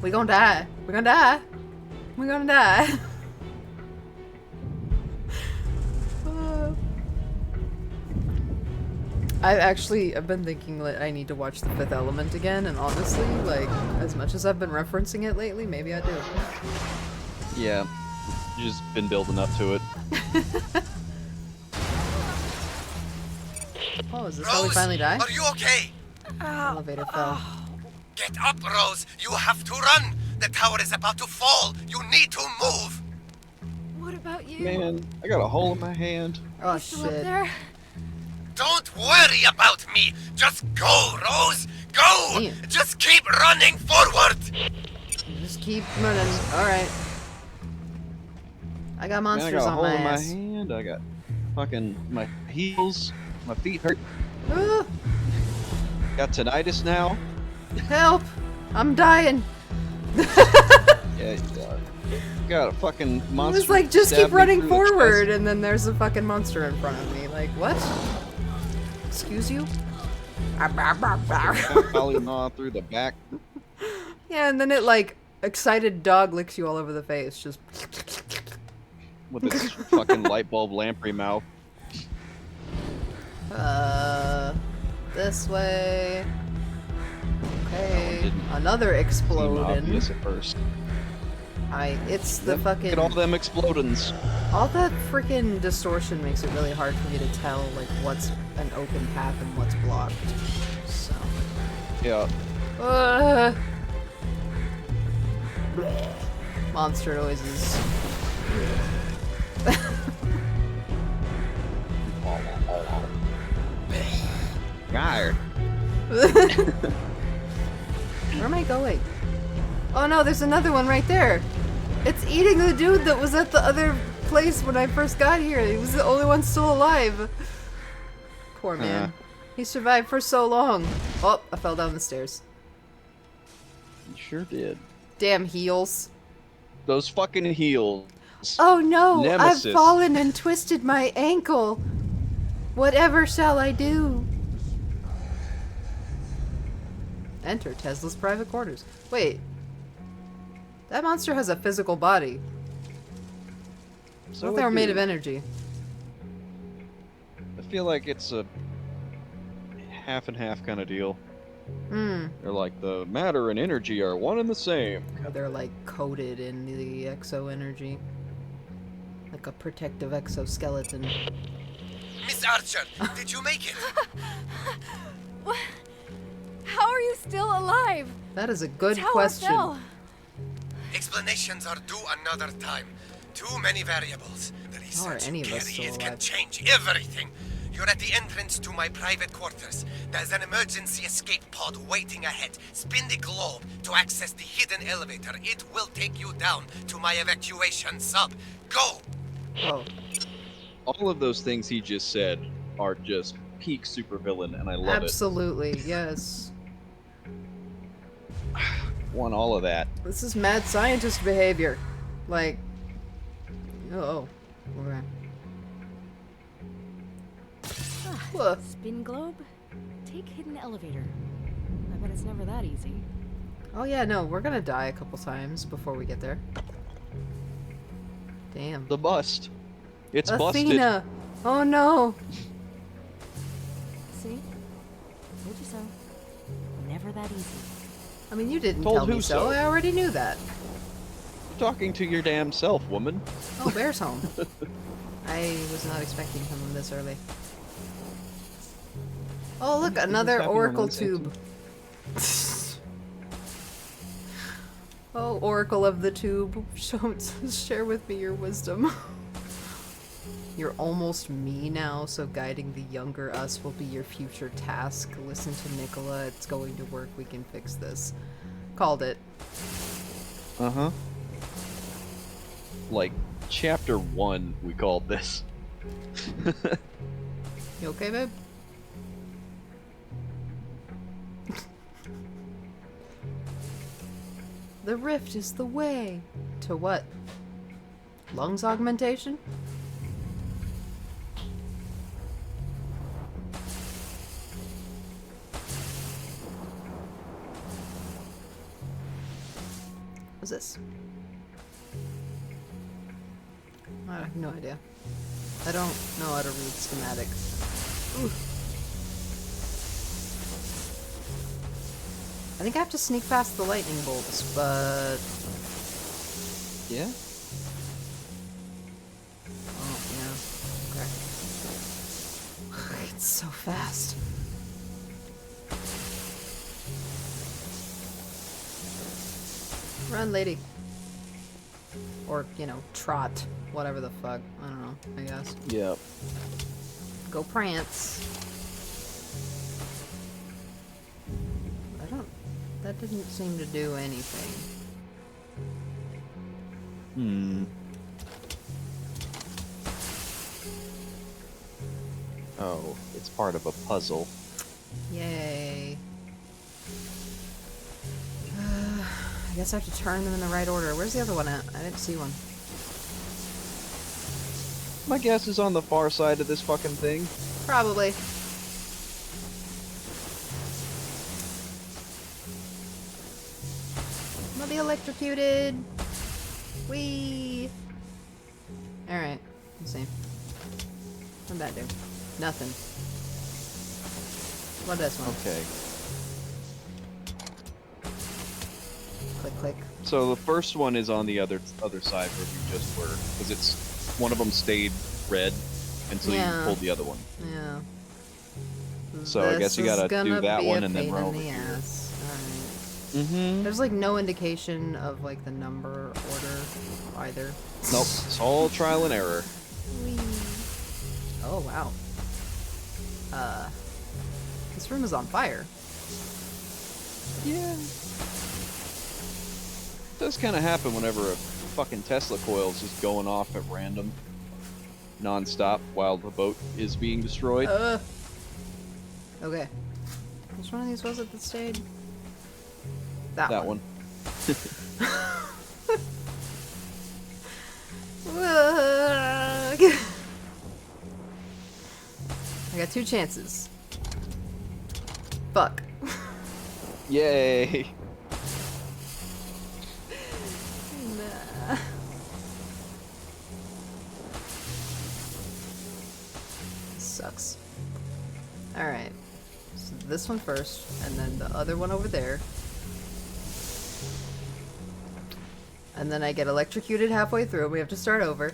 We gonna die. We're gonna die. We're gonna die. I've been thinking like I need to watch The Fifth Element again, and honestly, like, as much as I've been referencing it lately, maybe I do. Yeah. You've just been building up to it. Oh, is this how we finally die? Are you okay? Elevator fell. Get up, Rose. You have to run. The tower is about to fall. You need to move. What about you? Man, I got a hole in my hand. Oh Still up shit. there? Don't worry about me. Just go, Rose. Go. Damn. Just keep running forward. Just keep running. Alright. I got Man, I monsters got a on hole my in my ass. hand. I got fucking my heels. My feet hurt. Ah, Got tinnitus now. help! I'm dying. Yeah, got a fucking It monster. was like, just stabbed keep me running through the forward, chest. and then there's a fucking monster in front of me. Like, what? Excuse you? Gnaw through the back. Yeah, and then it, like, excited dog licks you all over the face. Just. With its fucking light bulb lamprey mouth. This way. Okay. didn't Another Seemed exploding. obvious at first. It's the Look fucking. at all them explodins. All that freaking distortion makes it really hard for me to tell, like, what's an open path and what's blocked. So. Yeah. Bleh. Monster noises. Tired. Where am I going? Oh no, there's another one right there. It's eating the dude that was at the other place when I first got here. He was the only one still alive. Poor man. He survived for so long. Oh, I fell down the stairs. You sure did. Damn heels. Those fucking heels. Oh no, Nemesis. I've fallen and twisted my ankle. Whatever shall I do? Enter Tesla's private quarters. Wait. That monster has a physical body. I So thought they were made of do. energy. I feel like it's a half and half kind of deal. Hmm. They're like the matter and energy are one and the same. They're like coated in the exo energy. Like a protective exoskeleton. Miss Archer, did you make it? What? How are you still alive? That is a good Tower question. fell. Explanations are due another time. Too many variables. The How are research any you of us carry, still it can alive? change everything. You're at the entrance to my private quarters. There's an emergency escape pod waiting ahead. Spin the globe to access the hidden elevator. It will take you down to my evacuation sub. Go! Oh. All of those things he just said are just peak supervillain, and I love Absolutely, yes. it. Want all of that. This is mad scientist behavior. Like, oh, okay. Whoa. Spin globe? Take hidden elevator. I bet it's never that easy. Oh yeah, no, we're gonna die a couple times before we get there. Damn. The bust. It's busted. Athena! Oh no! See? Told you so. Never that easy. I mean, you didn't Told tell me who so. so? I already knew that. Talking to your damn self, woman. Oh, Bear's home. I was not expecting him this early. Oh, look, another happy oracle on tube. Oh, Oracle of the Tube, share with me your wisdom. You're almost me now, so guiding the younger us will be your future task. Listen to Nicola, it's going to work, we can fix this. Called it. Uh-huh. Like, chapter 1, we called this. You okay, babe? The rift is the way. To what? Lungs augmentation? What's this? I have no idea. I don't know how to read schematics. Ooh. I think I have to sneak past the lightning bolts, but... Yeah? Oh, yeah. Okay. It's so fast. Run, lady. Or, you know, trot. Whatever the fuck. I don't know, I guess. Yeah. Go prance. I don't... That didn't seem to do anything. Hmm. Oh, it's part of a puzzle. Yay. I guess I have to turn them in the right order. Where's the other one at? I didn't see one. My guess is on the far side of this fucking thing. Probably. I'm gonna be electrocuted. Whee! Alright, let's see. What'd that do? Nothing. What this one? Okay. Click, click. So the first one is on the other side where we just were, because it's one of them stayed red until Yeah. you pulled the other one. Yeah. So I guess you This is gotta do gonna that be one a and then pain run in over the here. ass. Mm-hmm. There's like no indication of like the number order either. Nope, it's all trial and error. Oh wow. This room is on fire. Yeah. It does kind of happen whenever a fucking Tesla coil is just going off at random, non-stop, while the boat is being destroyed. Okay. Which one of these was it that stayed? That one. I got 2 chances. Fuck. Yay! Nah. Sucks. Alright. So this one first, and then the other one over there. And then I get electrocuted halfway through, and we have to start over.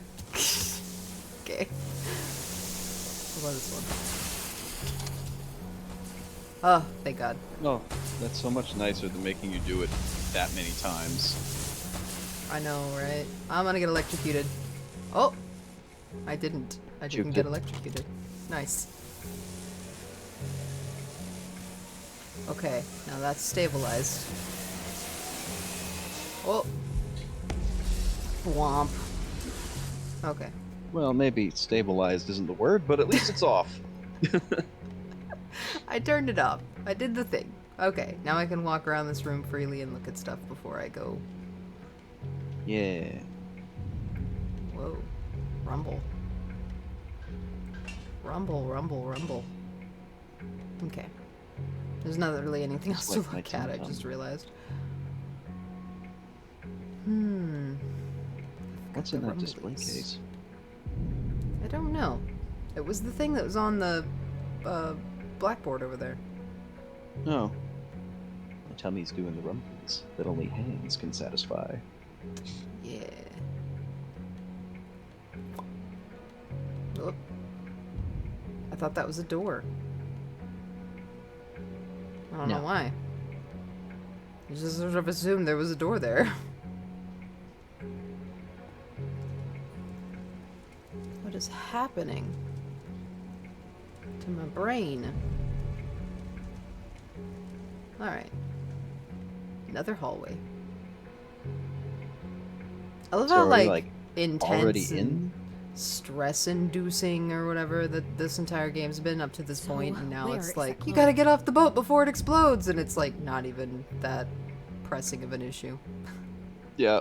Okay. What about this one? Oh, thank God. Oh, that's so much nicer than making you do it that many times. I know, right? I'm gonna get electrocuted. Oh! I didn't. I didn't Juked get it. electrocuted. Nice. Okay, now that's stabilized. Oh! Womp. Okay. Well, maybe stabilized isn't the word, but at least it's off. I turned it off. I did the thing. Okay, now I can walk around this room freely and look at stuff before I go. Yeah. Whoa. Rumble. Rumble, rumble, rumble. Okay. There's not really anything else It's to like my look at, I tum-tum. just realized. What's the in that display rumblies. case? I don't know. It was the thing that was on the blackboard over there. No. My tummy's doing the rumbles that only hands can satisfy. Yeah. Oh. I thought that was a door. I don't know No. why. I just sort of assumed there was a door there. What is happening to my brain? Alright. Another hallway. I love So how, are we, like, intense already and in? stress-inducing or whatever that this entire game's been up to this point, and now where it's is like, that you globe? gotta get off the boat before it explodes, and it's like not even that pressing of an issue. Yeah.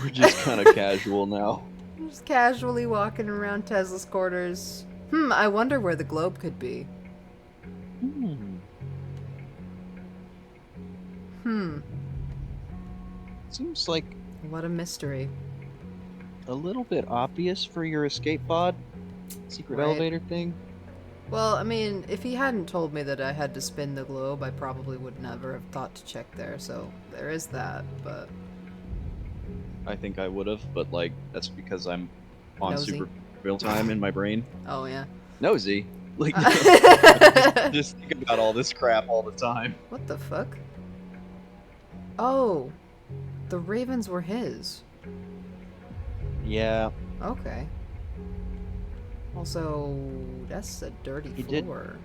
We're just kind of casual now. Just casually walking around Tesla's quarters. I wonder where the globe could be. Seems like What a mystery. a little bit obvious for your escape pod. Secret Right. elevator thing. Well, I mean, if he hadn't told me that I had to spin the globe, I probably would never have thought to check there, so there is that, but... I think I would have, but like that's because I'm on Nosy. super real time in my brain. Oh, yeah. Nosy. Like just think about all this crap all the time. What the fuck? Oh, the ravens were his. Yeah. Okay. Also, that's a dirty He did- floor.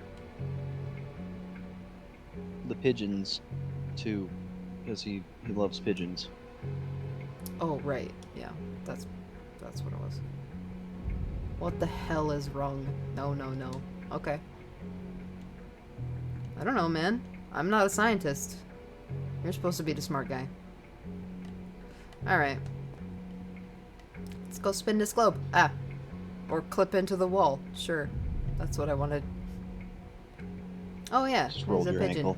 The pigeons too. Because he loves pigeons. Oh, right. Yeah, that's what it was. What the hell is wrong? No, no, no. Okay. I don't know, man. I'm not a scientist. You're supposed to be the smart guy. Alright. Let's go spin this globe. Ah. Or clip into the wall. Sure. That's what I wanted. Oh yeah, Just there's rolled a your pigeon. ankle.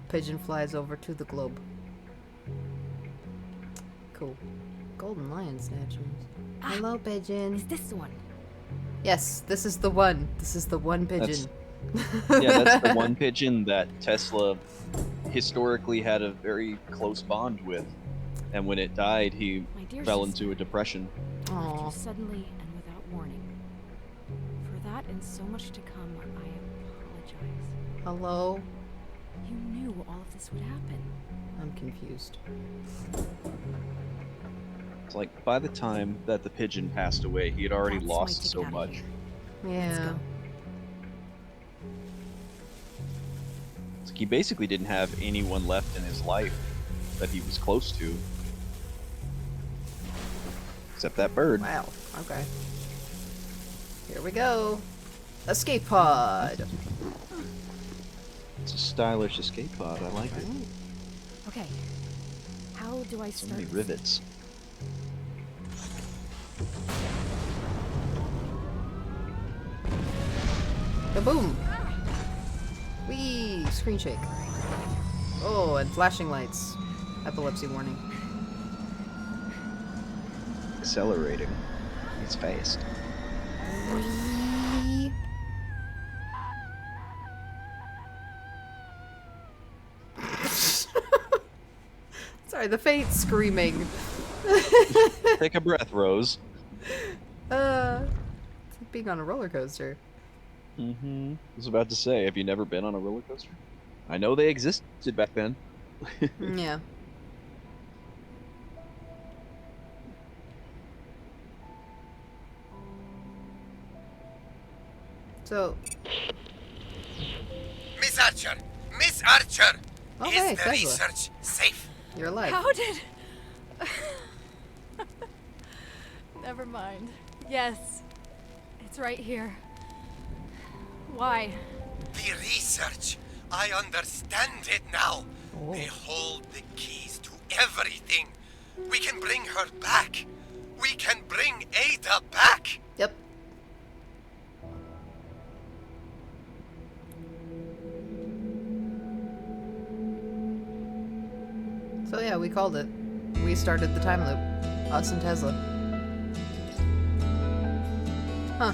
Pigeon flies over to the globe. Cool. Golden lion statues. Hello, pigeon. Is this the one? Yes, this is the one. This is the one pigeon. Yeah, that's the one pigeon that Tesla historically had a very close bond with. And when it died, he My dear fell sister, into a depression. I left Aw. you suddenly and without warning. For that and so much to come, I apologize. Hello? You knew all of this would happen. I'm confused. It's like by the time that the pigeon passed away, he had already That's my lost ticket so outta much. here. Yeah. go. It's like he basically didn't have anyone left in his life that he was close to. Except that bird. Wow. Okay. Here we go. Escape pod. It's a stylish escape pod. I like it. Okay. How do I So start? many this? rivets. Kaboom! Whee! Screen shake. Oh, and flashing lights. Epilepsy warning. Accelerating. It's fast. Whee! Sorry, the faint screaming. Take a breath, Rose. It's like being on a roller coaster. Mm-hmm. I was about to say, have you never been on a roller coaster? I know they existed back then. Yeah. So, Miss Archer! Miss Archer! oh Is hey, the Tesla, research safe? you're alive. How did... Never mind. Yes. It's right here. Why? The research. I understand it now. Oh. They hold the keys to everything. We can bring her back. We can bring Ada back. Yep. So yeah, we called it. We started the time loop. Us and Tesla. Huh.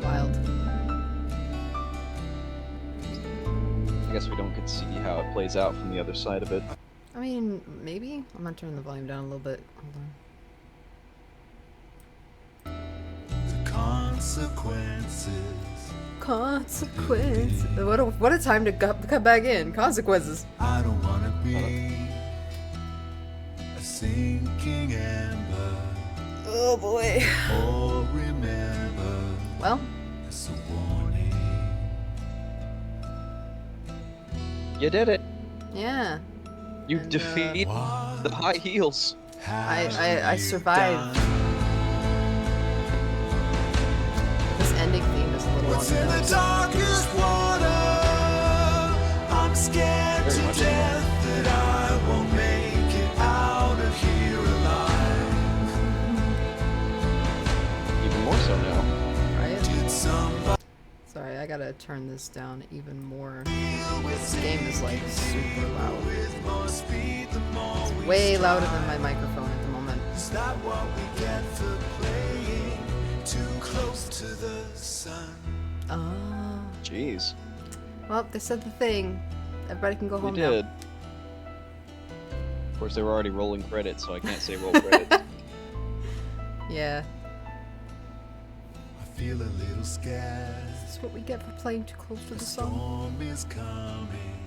Wild. I guess we don't get to see how it plays out from the other side of it. I mean, maybe? I'm gonna turn the volume down a little bit. Hold on. Consequences. Consequences. What a time to come back in. Consequences. I don't wanna be a sinking ember Oh boy. or remember Well, as a warning. You did it! yeah. You And, defeat What the high heels! I you survived. done? This ending theme is a little What's on in the the nose. darkest water? I'm scared Very to much so. death that I won't make it out of here alive. Even more so now. Right? Did somebody Sorry, I gotta turn this down even more. feel with This game is like super loud. with more speed the more we Way louder strive? than my microphone at the moment. Is that what we get for playing too close to the sun? Oh. Jeez. Well, they said the thing. Everybody can go They home did. now. Of course, they were already rolling credits, so I can't say roll credits. Yeah. I feel a little scared. This is what we get for playing too close to The the sun. storm is coming.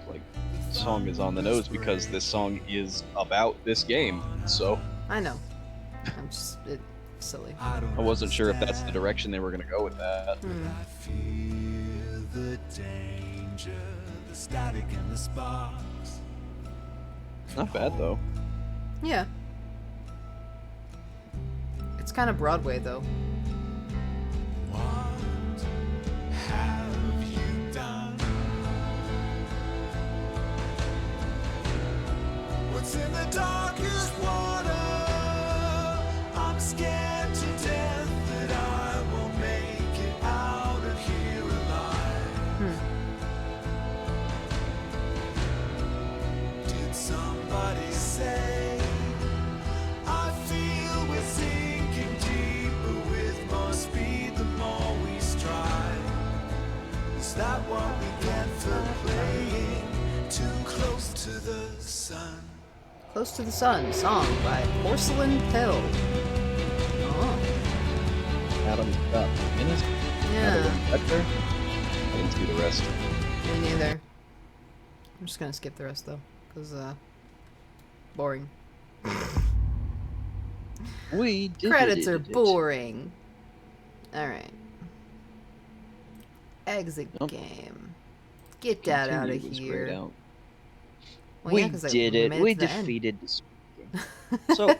Like, the song is on the nose because this song is about this game, so I know. I'm just silly. I don't I wasn't sure if that's the understand, direction they were gonna go with that. Hmm. I feel the danger, the static and the sparks. Not bad though. Yeah. It's kind of Broadway though. What have you done? What's in the darkest water? I'm scared to death that I won't make it out of here alive. Did somebody say? I feel we're sinking deeper with more speed the more we strive. Is that what we get for playing too close to the sun? Close to the Sun, song by Porcelain Pill. Oh. Adam Minutes? Yeah. Lecter? I didn't see the rest. Me neither. I'm just gonna skip the rest though, because boring. We did Credits are it. boring. Alright. Exit Nope. game. Get that out of Continue was grayed here. out. Well, We yeah, 'cause did it. made We to the end. defeated the game. So,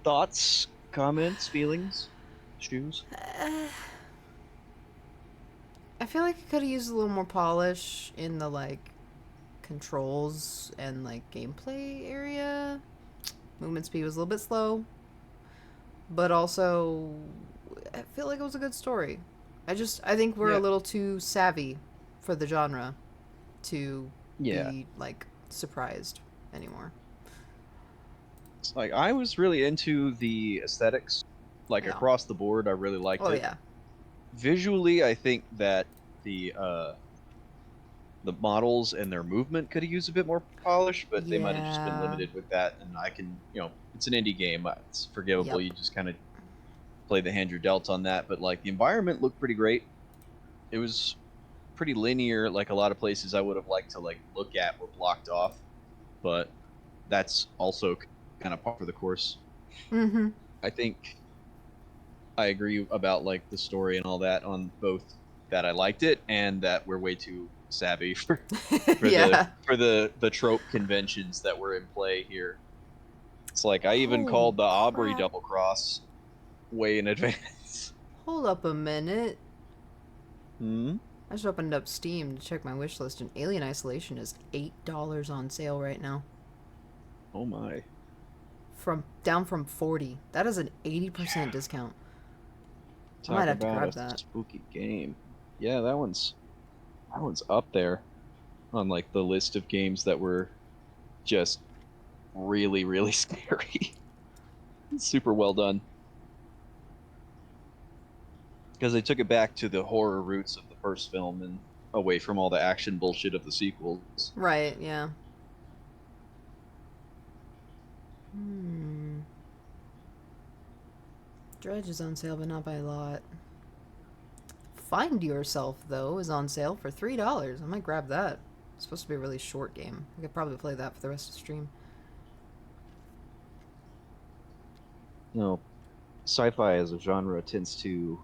thoughts, comments, feelings, shoes? I feel like it could have used a little more polish in the like controls and like gameplay area. Movement speed was a little bit slow, but also I feel like it was a good story. I think we're a little too savvy for the genre to be like surprised anymore. It's like, I was really into the aesthetics, like across the board. I really liked it. Oh yeah. Visually, I think that the models and their movement could have used a bit more polish, but they might have just been limited with that. And I can, it's an indie game. It's forgivable. Yep. You just kind of play the hand you're dealt on that. But like the environment looked pretty great. It was pretty linear. Like a lot of places I would have liked to like look at were blocked off, but that's also kind of par for the course. Mm-hmm. I think I agree about like the story and all that on both that I liked it and that we're way too savvy for the trope conventions that were in play here. It's like I even called the Aubrey double cross way in advance. Hold up a minute. Hmm? I just opened up Steam to check my wish list, and Alien Isolation is $8 on sale right now. Oh my. Down from 40. That is an 80% discount. I might have to grab that. Spooky game. Yeah, that one's up there on like the list of games that were just really, really scary. Super well done. Because they took it back to the horror roots of the first film and away from all the action bullshit of the sequels. Right, yeah. Dredge is on sale, but not by a lot. Find Yourself, though, is on sale for $3. I might grab that. It's supposed to be a really short game. I could probably play that for the rest of the stream. No, sci-fi as a genre tends to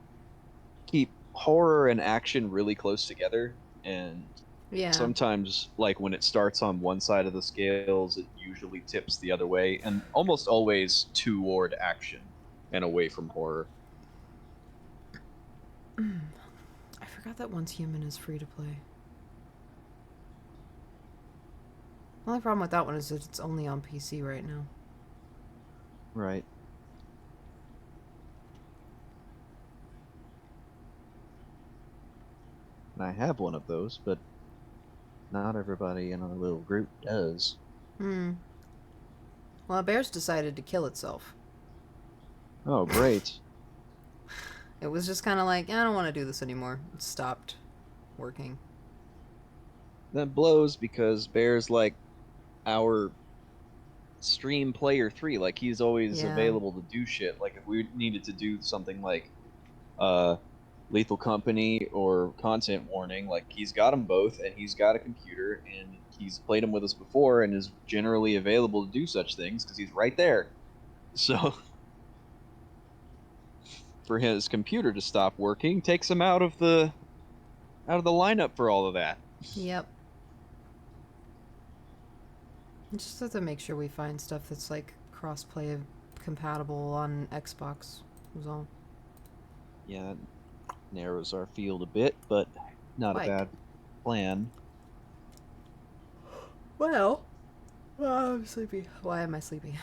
keep horror and action really close together, and sometimes, like when it starts on one side of the scales, it usually tips the other way, and almost always toward action and away from horror. I forgot that Once Human is free to play. The only problem with that one is that it's only on PC right now. Right. And I have one of those, but not everybody in our little group does. Well, Bear's decided to kill itself. Oh, great. It was just kind of like, I don't want to do this anymore. It stopped working. That blows because Bear's like our stream player 3. Like he's always available to do shit. Like if we needed to do something like Lethal Company or Content Warning, like he's got them both and he's got a computer and he's played them with us before and is generally available to do such things because he's right there. So for his computer to stop working takes him out of the lineup for all of that. Yep. Just have to make sure we find stuff that's like cross-play compatible on Xbox. Was all. Yeah, it narrows our field a bit, but not a bad plan. Well, I'm sleepy. Why am I sleepy?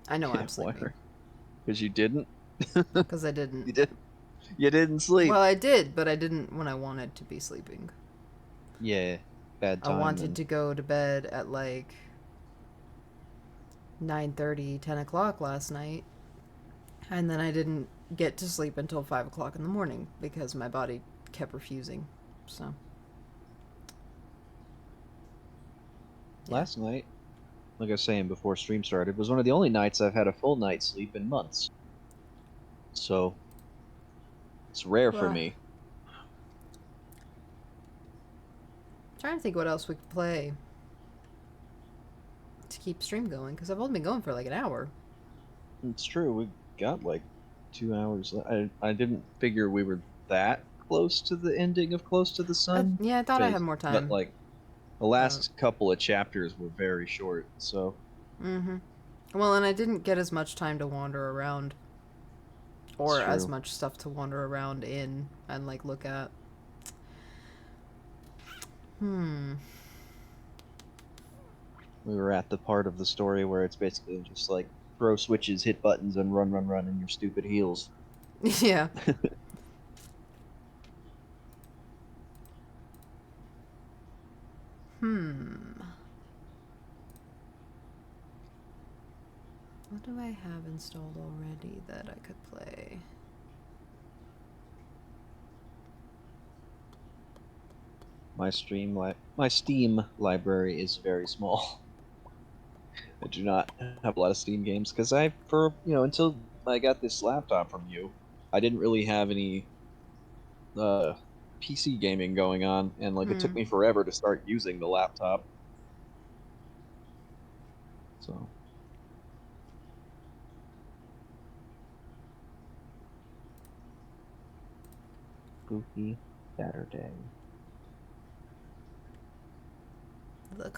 I know I'm sleepy. Because you didn't? Because I didn't. You didn't sleep. Well, I did, but I didn't when I wanted to be sleeping. Yeah, bad time. I wanted to go to bed at like 9:30, 10 o'clock last night, and then I didn't get to sleep until 5 o'clock in the morning because my body kept refusing. So last night like I was saying before stream started, was one of the only nights I've had a full night's sleep in months. So it's rare for Wow. me. Trying to think what else we could play to keep stream going, because I've only been going for like an hour. It's true. We got like 2 hours. I didn't figure we were that close to the ending of Close to the Sun. Yeah, I thought I had more time. But like the last couple of chapters were very short. So Mm-hmm. Well, and I didn't get as much time to wander around, or It's as true. much stuff to wander around in and like look at. we were at the part of the story where it's basically just like throw switches, hit buttons, and run, run, run in your stupid heels. Yeah. What do I have installed already that I could play? My Steam library is very small. I do not have a lot of Steam games because until I got this laptop from you, I didn't really have any PC gaming going on, and like it took me forever to start using the laptop. So spooky Saturday.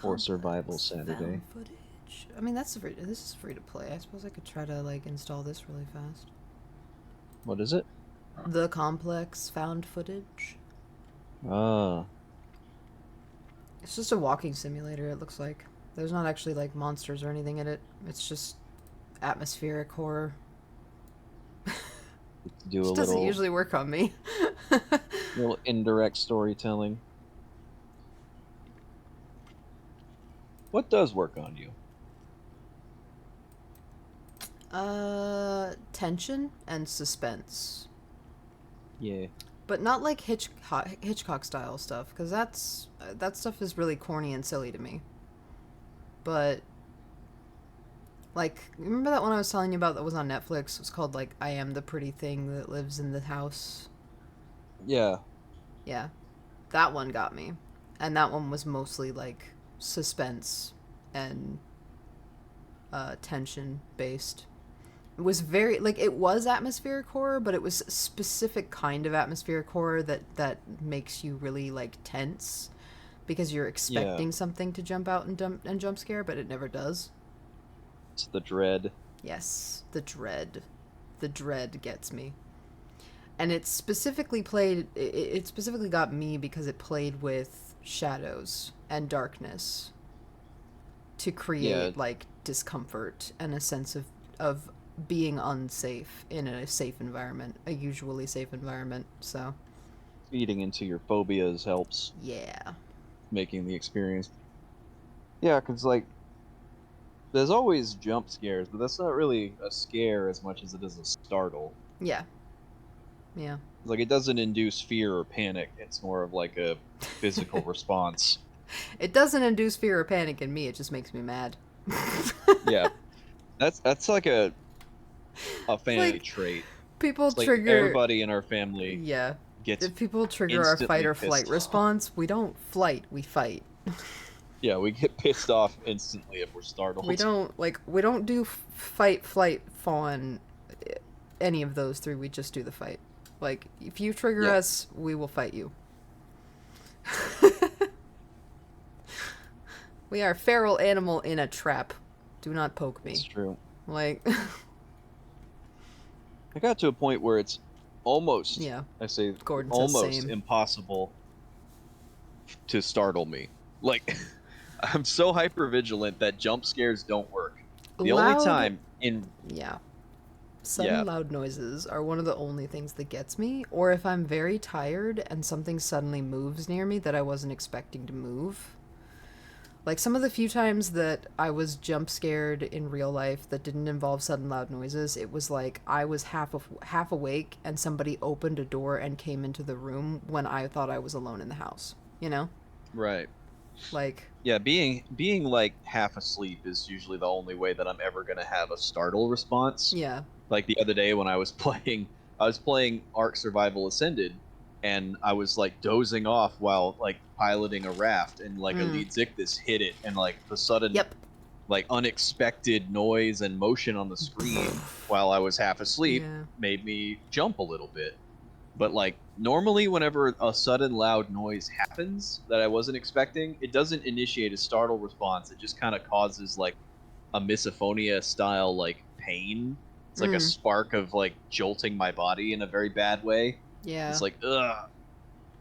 Or Survival Saturday. Footage. I mean, this is free to play. I suppose I could try to like install this really fast. What is it? The Complex found footage. Ah. It's just a walking simulator, it looks like. There's not actually like monsters or anything in it. It's just atmospheric horror. Do a Which doesn't little, usually work on me. little indirect storytelling. What does work on you? Tension and suspense. Yeah. But not like Hitchcock style stuff, because that stuff is really corny and silly to me. But like, remember that one I was telling you about that was on Netflix? It was called like I Am the Pretty Thing That Lives in the House. Yeah. Yeah, that one got me, and that one was mostly like suspense and tension based. It was very like it was atmospheric horror, but it was a specific kind of atmospheric horror that makes you really like tense because you're expecting something to jump out and jump scare, but it never does. It's the dread. Yes, the dread. The dread gets me. And it specifically got me because it played with shadows and darkness to create like discomfort and a sense of being unsafe in a safe environment, a usually safe environment. So Feeding into your phobias helps. Yeah. Making the experience. Yeah, because like there's always jump scares, but that's not really a scare as much as it is a startle. Yeah. Yeah. Like it doesn't induce fear or panic. It's more of like a physical response. It doesn't induce fear or panic in me. It just makes me mad. Yeah. That's like a family like, trait. People It's like trigger everybody in our family Yeah. gets If people trigger our fight or flight response, we don't flight, we fight. Yeah, we get pissed off instantly if we're startled. We don't do fight, flight, fawn, any of those three. We just do the fight. Like, if you trigger us, we will fight you. We are a feral animal in a trap. Do not poke me. It's true. Like, I got to a point where it's almost, I say, Gordon says almost same. impossible to startle me. Like, I'm so hyper-vigilant that jump scares don't work. The only time in... Sudden loud noises are one of the only things that gets me, or if I'm very tired and something suddenly moves near me that I wasn't expecting to move. Like, some of the few times that I was jump scared in real life that didn't involve sudden loud noises, it was like I was half awake and somebody opened a door and came into the room when I thought I was alone in the house, you know? Right. Like, Yeah, being like half asleep is usually the only way that I'm ever gonna have a startle response. yeah. Like the other day when I was playing Ark Survival Ascended, and I was like dozing off while like piloting a raft, and like a Mm. lead Zictus hit it, and like the sudden Yep. like unexpected noise and motion on the screen while I was half asleep Yeah. made me jump a little bit. But like normally whenever a sudden loud noise happens that I wasn't expecting, it doesn't initiate a startle response. It just kind of causes like a misophonia style like pain. It's like a Mm. spark of like jolting my body in a very bad way. Yeah. It's like ugh.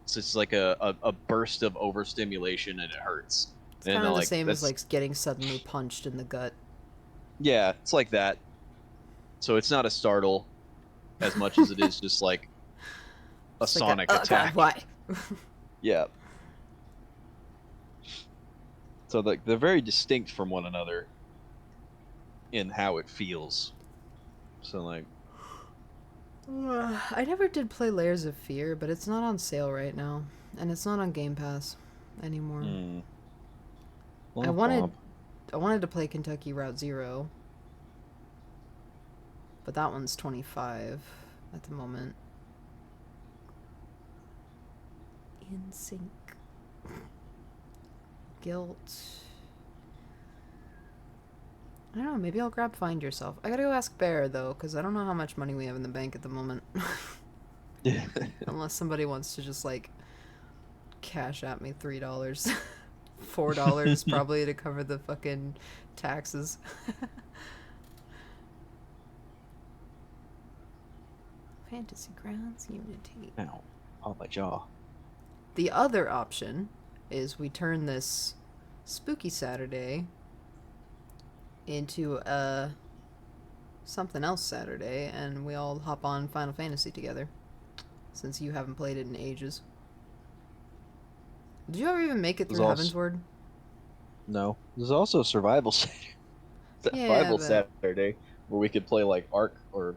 It's just like a burst of overstimulation and it hurts. It's And kind of the like same as that's like getting suddenly punched in the gut. yeah, it's like that. So it's not a startle as much as it is just like a It's like sonic oh god, attack. why? Yeah. So like they're very distinct from one another in how it feels. So like I never did play Layers of Fear, but it's not on sale right now, and it's not on Game Pass anymore. mm, I womp wanted womp. to play Kentucky Route Zero, but that one's 25 at the moment. In Sync. Guilt. I don't know, maybe I'll grab Find Yourself. I gotta go ask Bear, though, because I don't know how much money we have in the bank at the moment. Unless somebody wants to just, like, cash at me $3. $4 probably to cover the fucking taxes. Fantasy Grounds Unity. Ow. Oh my jaw. The other option is we turn this Spooky Saturday into a something else Saturday, and we all hop on Final Fantasy together, since you haven't played it in ages. Did you ever even make it through Heavensward? No. There's also Survival Yeah, but Saturday where we could play like Ark or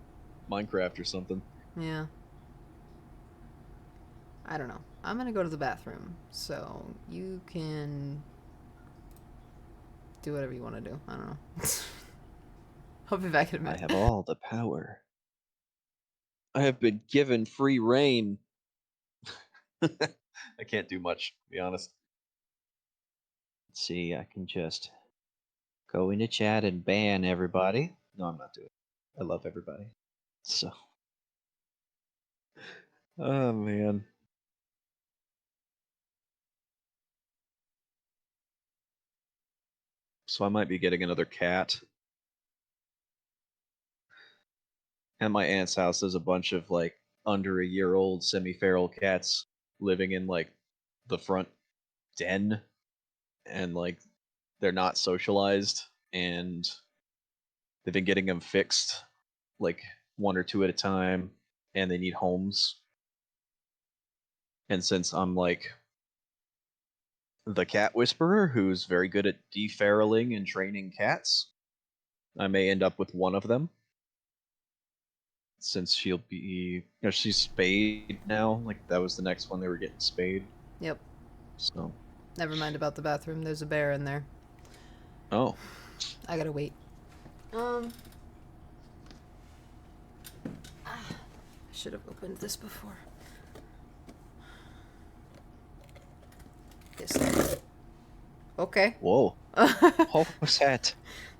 Minecraft or something. yeah. I don't know. I'm gonna go to the bathroom, so you can do whatever you want to do. I don't know. I'll be back in a I minute. have all the power. I have been given free reign. I can't do much, to be honest. Let's see, I can just go into chat and ban everybody. No, I'm not doing it. I love everybody. So, oh man. So I might be getting another cat. At my aunt's house, there's a bunch of like under a year old semi-feral cats living in like the front den, and like they're not socialized, and they've been getting them fixed like one or two at a time, and they need homes. And since I'm like the cat whisperer who's very good at deferaling and training cats, I may end up with one of them. Since she'll be, she's spayed now. Like that was the next one, they were getting spayed. Yep. So. Never mind about the bathroom. There's a bear in there. Oh. I gotta wait. I should have opened this before. Yes. Okay. Whoa. What was that?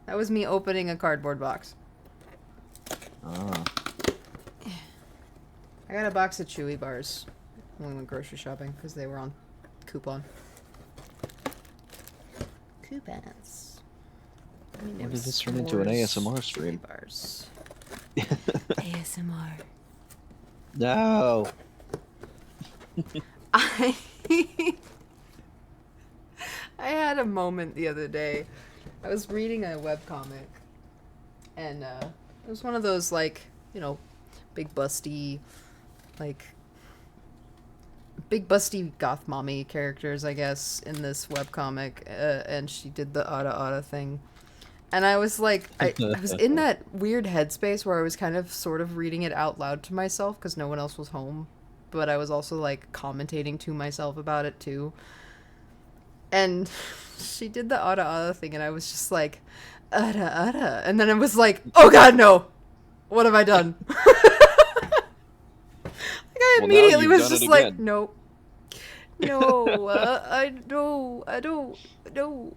That was me opening a cardboard box. Ah. I got a box of Chewy bars when we went grocery shopping because they were on coupon. Coupons. When did this turn into an ASMR stream? Chewy bars. ASMR. No. I had a moment the other day. I was reading a webcomic, and it was one of those, like, you know, big busty goth mommy characters, I guess, in this webcomic, and she did the Ada thing. And I was like, I was in that weird headspace where I was kind of sort of reading it out loud to myself because no one else was home, but I was also like commentating to myself about it too. And she did the ara ara thing, and I was just like, ara ara. And then I was like, oh god, no! What have I done? Like, I Well, now immediately you've was done it just like, again. nope. No, I don't, no.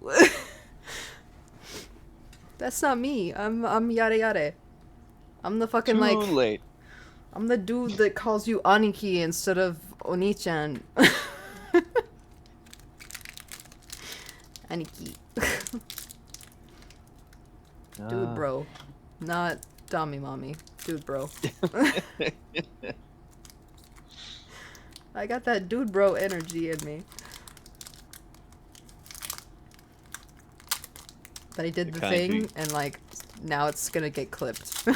That's not me. I'm yare yare. I'm the fucking, Too like, late. I'm the dude that calls you Aniki instead of Oni-chan. Aniki. Dude, bro. Not Dami Mommy. Dude, bro. I got that dude, bro energy in me. But I did the thing, and, like, now it's gonna get clipped.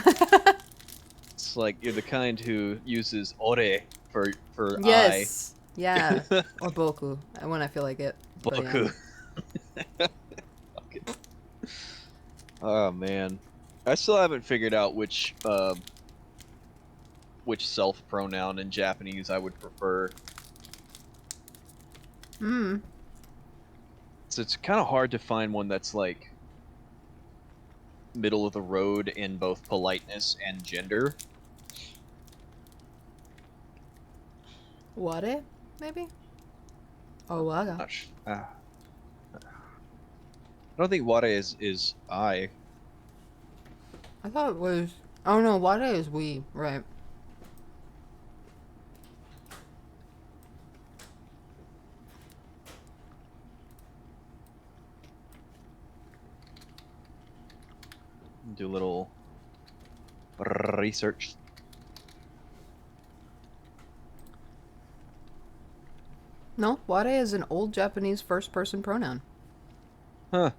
It's like you're the kind who uses ore for Yes. Yeah. Or boku. When I feel like it. I. But yeah. Boku. Oh man, I still haven't figured out which self pronoun in Japanese I would prefer. Hmm. So it's kind of hard to find one that's like middle of the road in both politeness and gender. Ware? Maybe? Or waga? I don't think ware is I. I thought it was... Oh no, ware is we. Right. Do a little research. No, ware is an old Japanese first-person pronoun. Huh.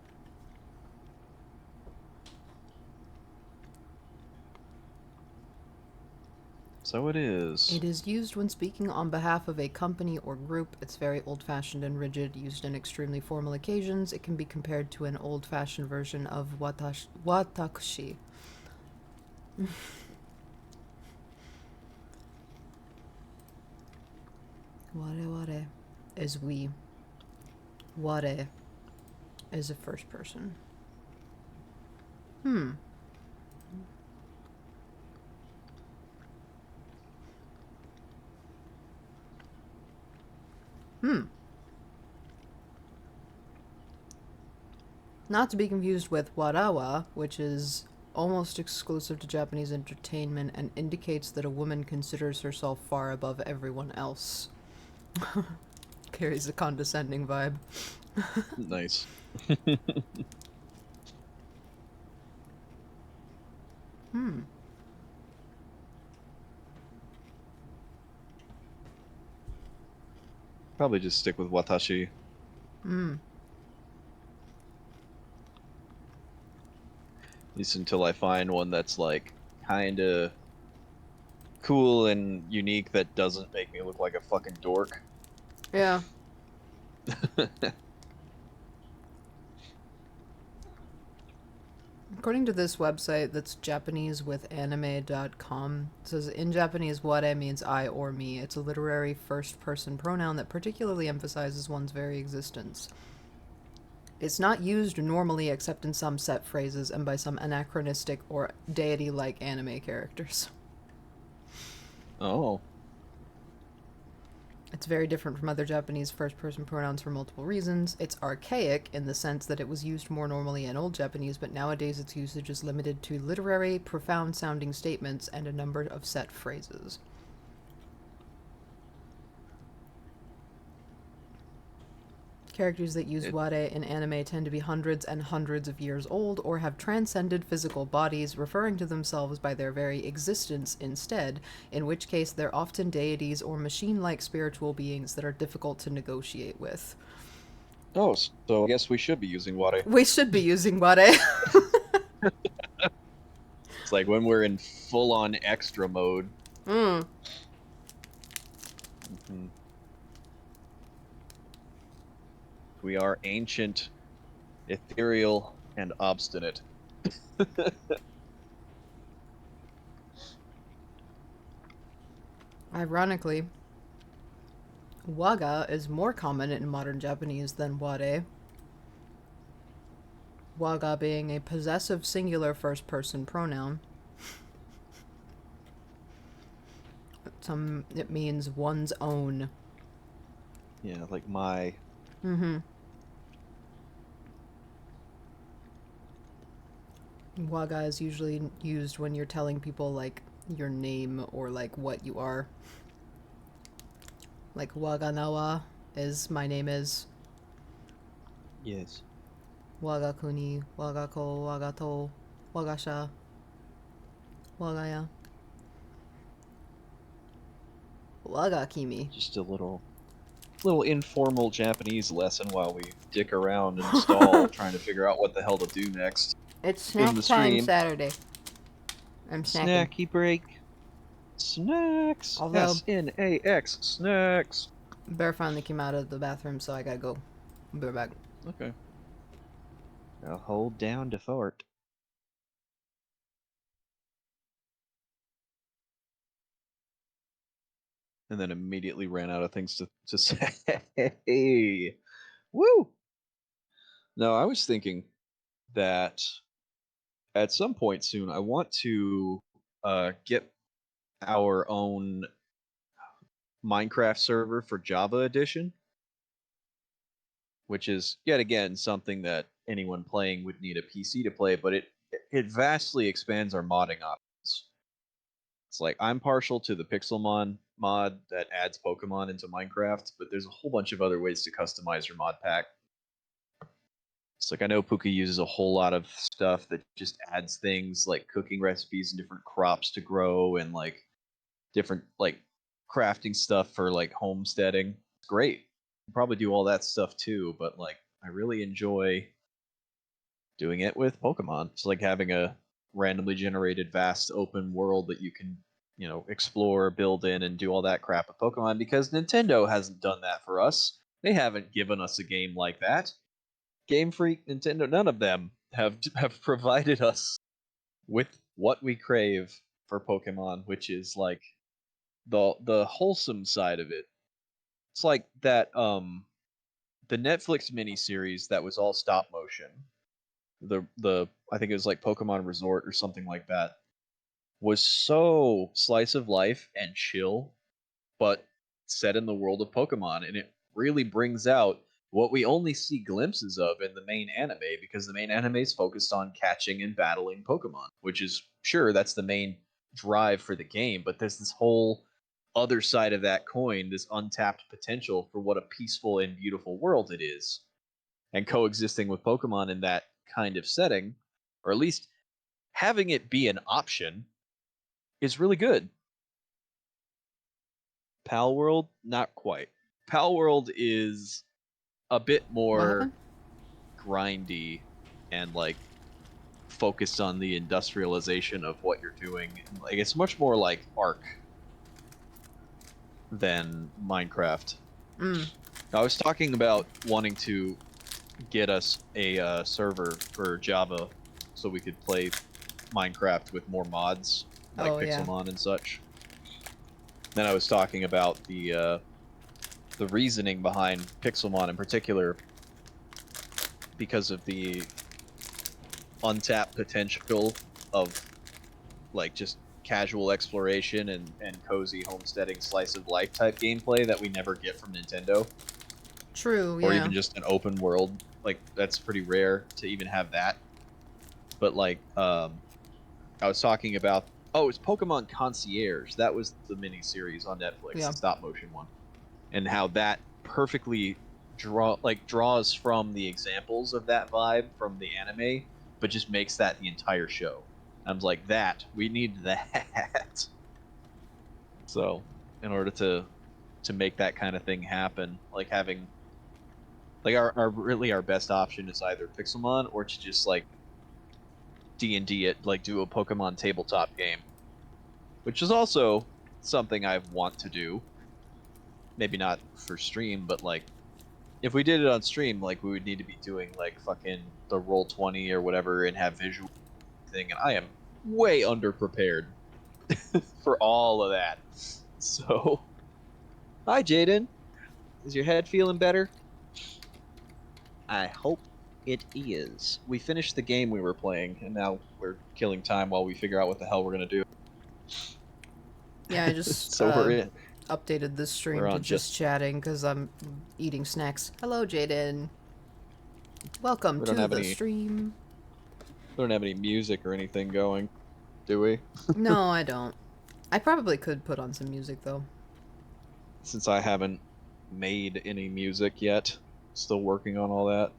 So it is. It is used when speaking on behalf of a company or group. It's very old-fashioned and rigid, used in extremely formal occasions. It can be compared to an old-fashioned version of watakushi. Ware is we. Ware is a first person. Hmm. Not to be confused with warawa, which is almost exclusive to Japanese entertainment and indicates that a woman considers herself far above everyone else. Carries a condescending vibe. Nice. Probably just stick with watashi. At least until I find one that's like kinda cool and unique that doesn't make me look like a fucking dork. Yeah. According to this website that's japanesewithanime.com, it says in Japanese, ware means I or me. It's a literary first-person pronoun that particularly emphasizes one's very existence. It's not used normally except in some set phrases and by some anachronistic or deity-like anime characters. Oh. It's very different from other Japanese first-person pronouns for multiple reasons. It's archaic in the sense that it was used more normally in Old Japanese, but nowadays its usage is limited to literary, profound-sounding statements and a number of set phrases. Characters that use ware in anime tend to be hundreds and hundreds of years old or have transcended physical bodies, referring to themselves by their very existence instead, in which case they're often deities or machine-like spiritual beings that are difficult to negotiate with. Oh, so I guess we should be using ware. We should be using ware. It's like when we're in full-on extra mode. Mm. Mm-hmm. We are ancient, ethereal, and obstinate. Ironically, Waga is more common in modern Japanese than ware. Waga being a possessive singular first-person pronoun. It means one's own. Yeah, like my. Mm-hmm. Waga is usually used when you're telling people, like, your name or, like, what you are. Like, Waganawa is my name is. Yes. Wagakuni, Wagako, Wagato, Wagasha, Wagaya. Wagakimi. Just a little informal Japanese lesson while we dick around and stall trying to figure out what the hell to do next. It's snack In the time stream. Saturday. I'm snacking. Snacky break. Snacks. Although- SNAX. Snacks. Bear finally came out of the bathroom, so I gotta go. I'll be right back. Okay. I'll hold down to fart. And then immediately ran out of things to say. Woo! No, I was thinking that at some point soon, I want to get our own Minecraft server for Java Edition, which is yet again something that anyone playing would need a PC to play, but it vastly expands our modding options. It's like I'm partial to the Pixelmon mod that adds Pokemon into Minecraft, but there's a whole bunch of other ways to customize your mod pack. It's like I know Pooka uses a whole lot of stuff that just adds things like cooking recipes and different crops to grow and like different like crafting stuff for like homesteading. It's great. You probably do all that stuff too, but like I really enjoy doing it with Pokemon. It's like having a randomly generated vast open world that you can, explore, build in, and do all that crap with Pokemon because Nintendo hasn't done that for us. They haven't given us a game like that. Game Freak, Nintendo, none of them have provided us with what we crave for Pokemon, which is like the wholesome side of it. It's like that the Netflix miniseries that was all stop motion. The I think it was like Pokemon Resort or something like that was so slice of life and chill, but set in the world of Pokemon, and it really brings out what we only see glimpses of in the main anime because the main anime is focused on catching and battling Pokemon, which is sure that's the main drive for the game, but there's this whole other side of that coin, this untapped potential for what a peaceful and beautiful world it is. And coexisting with Pokemon in that kind of setting, or at least having it be an option, is really good. Pal World, not quite. Pal World is a bit more grindy and like focused on the industrialization of what you're doing. Like it's much more like Ark than Minecraft. I was talking about wanting to get us a server for Java so we could play Minecraft with more mods like Pixelmon and such. Then I was talking about the reasoning behind Pixelmon in particular because of the untapped potential of like just casual exploration and cozy homesteading slice of life type gameplay that we never get from Nintendo. True, or even just an open world. Like that's pretty rare to even have that. But like, I was talking about. Oh, it's Pokemon Concierge. That was the mini series on Netflix, the stop motion one, and how that perfectly draws from the examples of that vibe from the anime, but just makes that the entire show. I'm like, that we need that. So, in order to make that kind of thing happen, like having like our best option is either Pixelmon or to just like D&D it, like do a Pokemon tabletop game, which is also something I want to do. Maybe not for stream, but like if we did it on stream, like we would need to be doing like fucking the Roll20 or whatever and have visual thing, and I am way underprepared for all of that. So, hi Jaden. Is your head feeling better? I hope it is. We finished the game we were playing, and now we're killing time while we figure out what the hell we're gonna do. Yeah, I just So we're in. updated this stream We're to on just chatting because I'm eating snacks. Hello, Jaden. Welcome We to don't have the any- stream. We don't have any music or anything going, do we? No, I don't. I probably could put on some music though. Since I haven't made any music yet, still working on all that.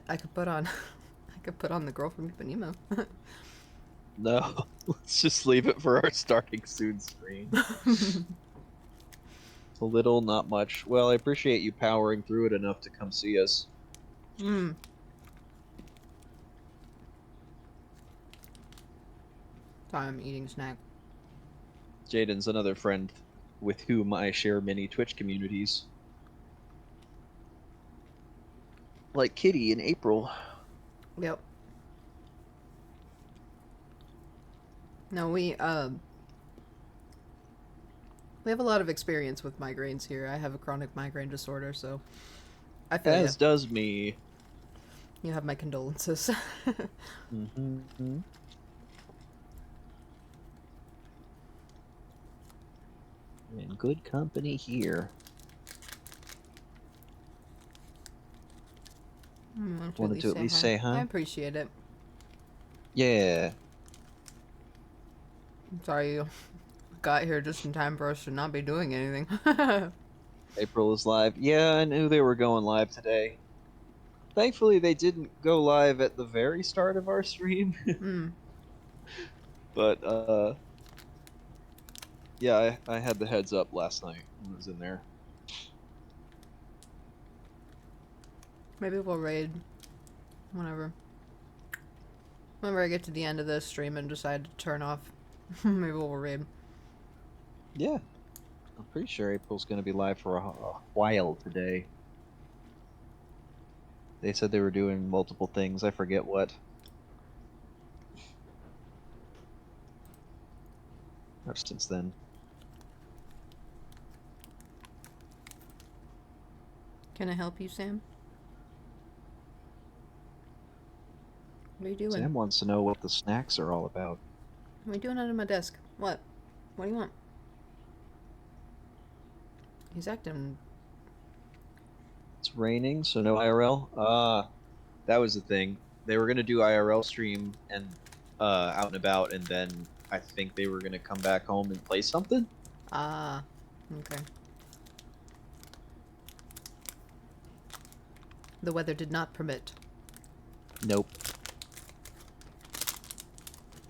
I could put on. I could put on the girl from Ipanema. No, let's just leave it for our starting soon screen. A little, not much. Well, I appreciate you powering through it enough to come see us. Hmm. Sorry, I'm eating snack. Jaden's another friend with whom I share many Twitch communities. Like Kitty in April. Yep. No, we have a lot of experience with migraines here. I have a chronic migraine disorder, so I feel As does me. you have my condolences. Mm-hmm. In good company here. Wanted to at least say hi. I appreciate it. Yeah. I'm sorry you got here just in time for us to not be doing anything. April is live. Yeah, I knew they were going live today. Thankfully, they didn't go live at the very start of our stream. Hmm. But, yeah, I had the heads up last night when I was in there. Maybe we'll raid whenever. Whenever I get to the end of this stream and decide to turn off, maybe we'll raid. Yeah. I'm pretty sure April's going to be live for a while today. They said they were doing multiple things. I forget what. Ever since then. Can I help you, Sam? What are you doing? Sam wants to know what the snacks are all about. What are you doing under my desk? What? What do you want? He's acting... It's raining, so no IRL. That was the thing. They were gonna do IRL stream and out and about, and then I think they were gonna come back home and play something. Ah, okay. The weather did not permit. Nope.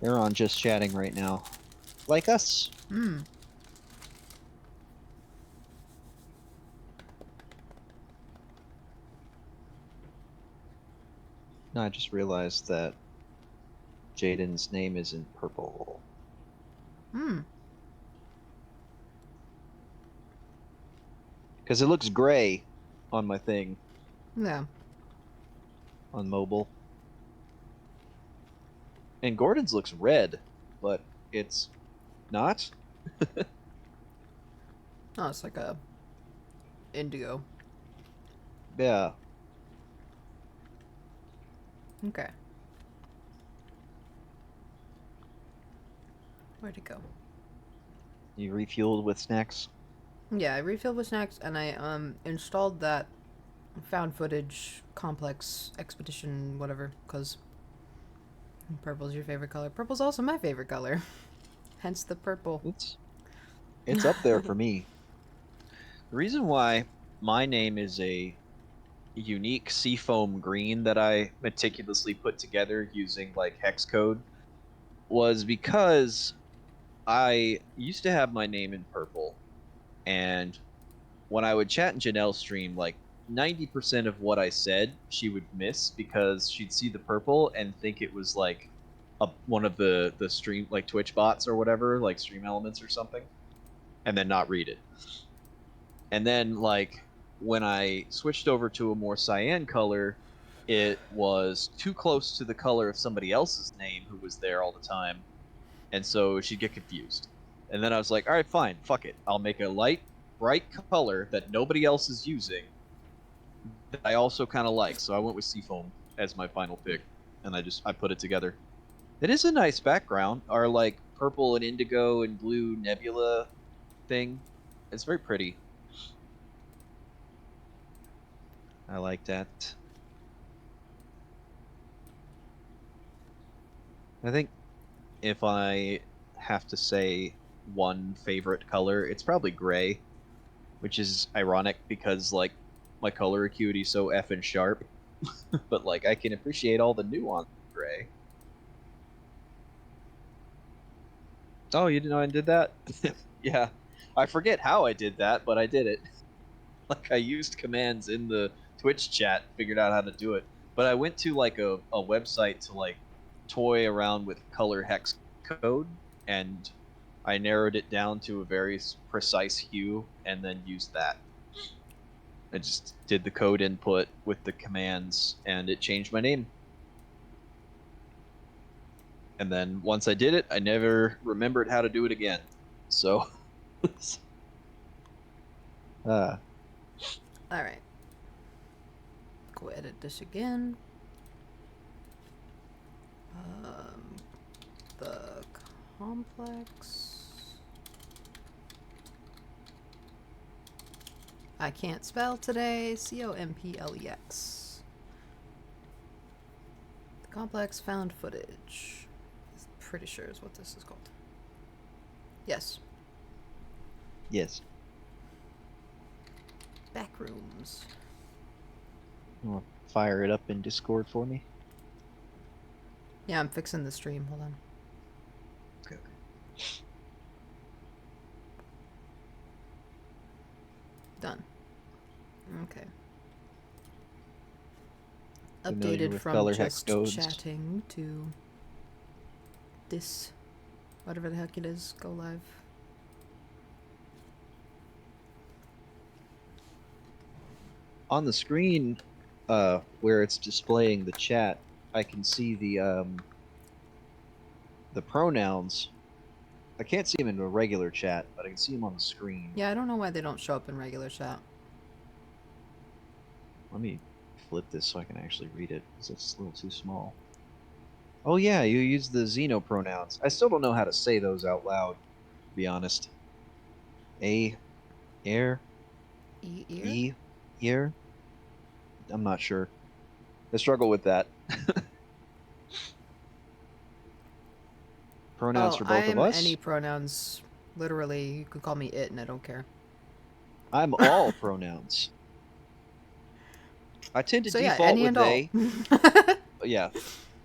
They're on just chatting right now, like us. Hmm. No, I just realized that Jaden's name isn't purple. Hmm. Because it looks gray on my thing, Yeah. on mobile. And Gordon's looks red, but it's not. Oh, it's like a indigo. Yeah. Okay. Where'd it go? You refueled with snacks? Yeah, I refilled with snacks and I installed that found footage complex expedition whatever, because purple's your favorite color. Purple's also my favorite color. Hence the purple. It's up there for me. The reason why my name is a unique seafoam green that I meticulously put together using like hex code was because I used to have my name in purple, and when I would chat in Janelle's stream, like 90% of what I said she would miss because she'd see the purple and think it was like one of the stream, like Twitch bots or whatever, like Stream Elements or something, and then not read it. And then like when I switched over to a more cyan color, it was too close to the color of somebody else's name who was there all the time, and so she'd get confused. And then I was like, all right, fine, fuck it, I'll make a light bright color that nobody else is using that I also kind of like. So I went with Seafoam as my final pick, and I put it together. It is a nice background. Our like purple and indigo and blue nebula thing. It's very pretty. I like that. I think if I have to say one favorite color, it's probably gray, which is ironic because like my color acuity is so effing sharp, but like I can appreciate all the nuance of gray. Oh, you didn't know I did that? Yeah, I forget how I did that, but I did it. Like I used commands in the Twitch chat, figured out how to do it. But I went to like a website to like toy around with color hex code, and I narrowed it down to a very precise hue, and then used that. I just did the code input with the commands, and it changed my name. And then once I did it, I never remembered how to do it again. So, All right. Go edit this again. The complex. I can't spell today. Complex. The complex found footage. I'm pretty sure is what this is called. Yes. yes. Backrooms. You want to fire it up in Discord for me? Yeah, I'm fixing the stream. Hold on. Okay. Done. Okay. Familiar Updated with from color hex just codes? chatting to this, whatever the heck it is, go live. On the screen, where it's displaying the chat, I can see the pronouns. I can't see them in a regular chat, but I can see them on the screen. Yeah, I don't know why they don't show up in regular chat. Let me flip this so I can actually read it, because it's a little too small. Oh yeah, you use the Xeno pronouns. I still don't know how to say those out loud, to be honest. Air, Ear? ear? I'm not sure. I struggle with that. Pronouns for both of us? Any pronouns. Literally, you can call me it and I don't care. I'm all pronouns. I tend to So yeah, default any with and all. they. Yeah,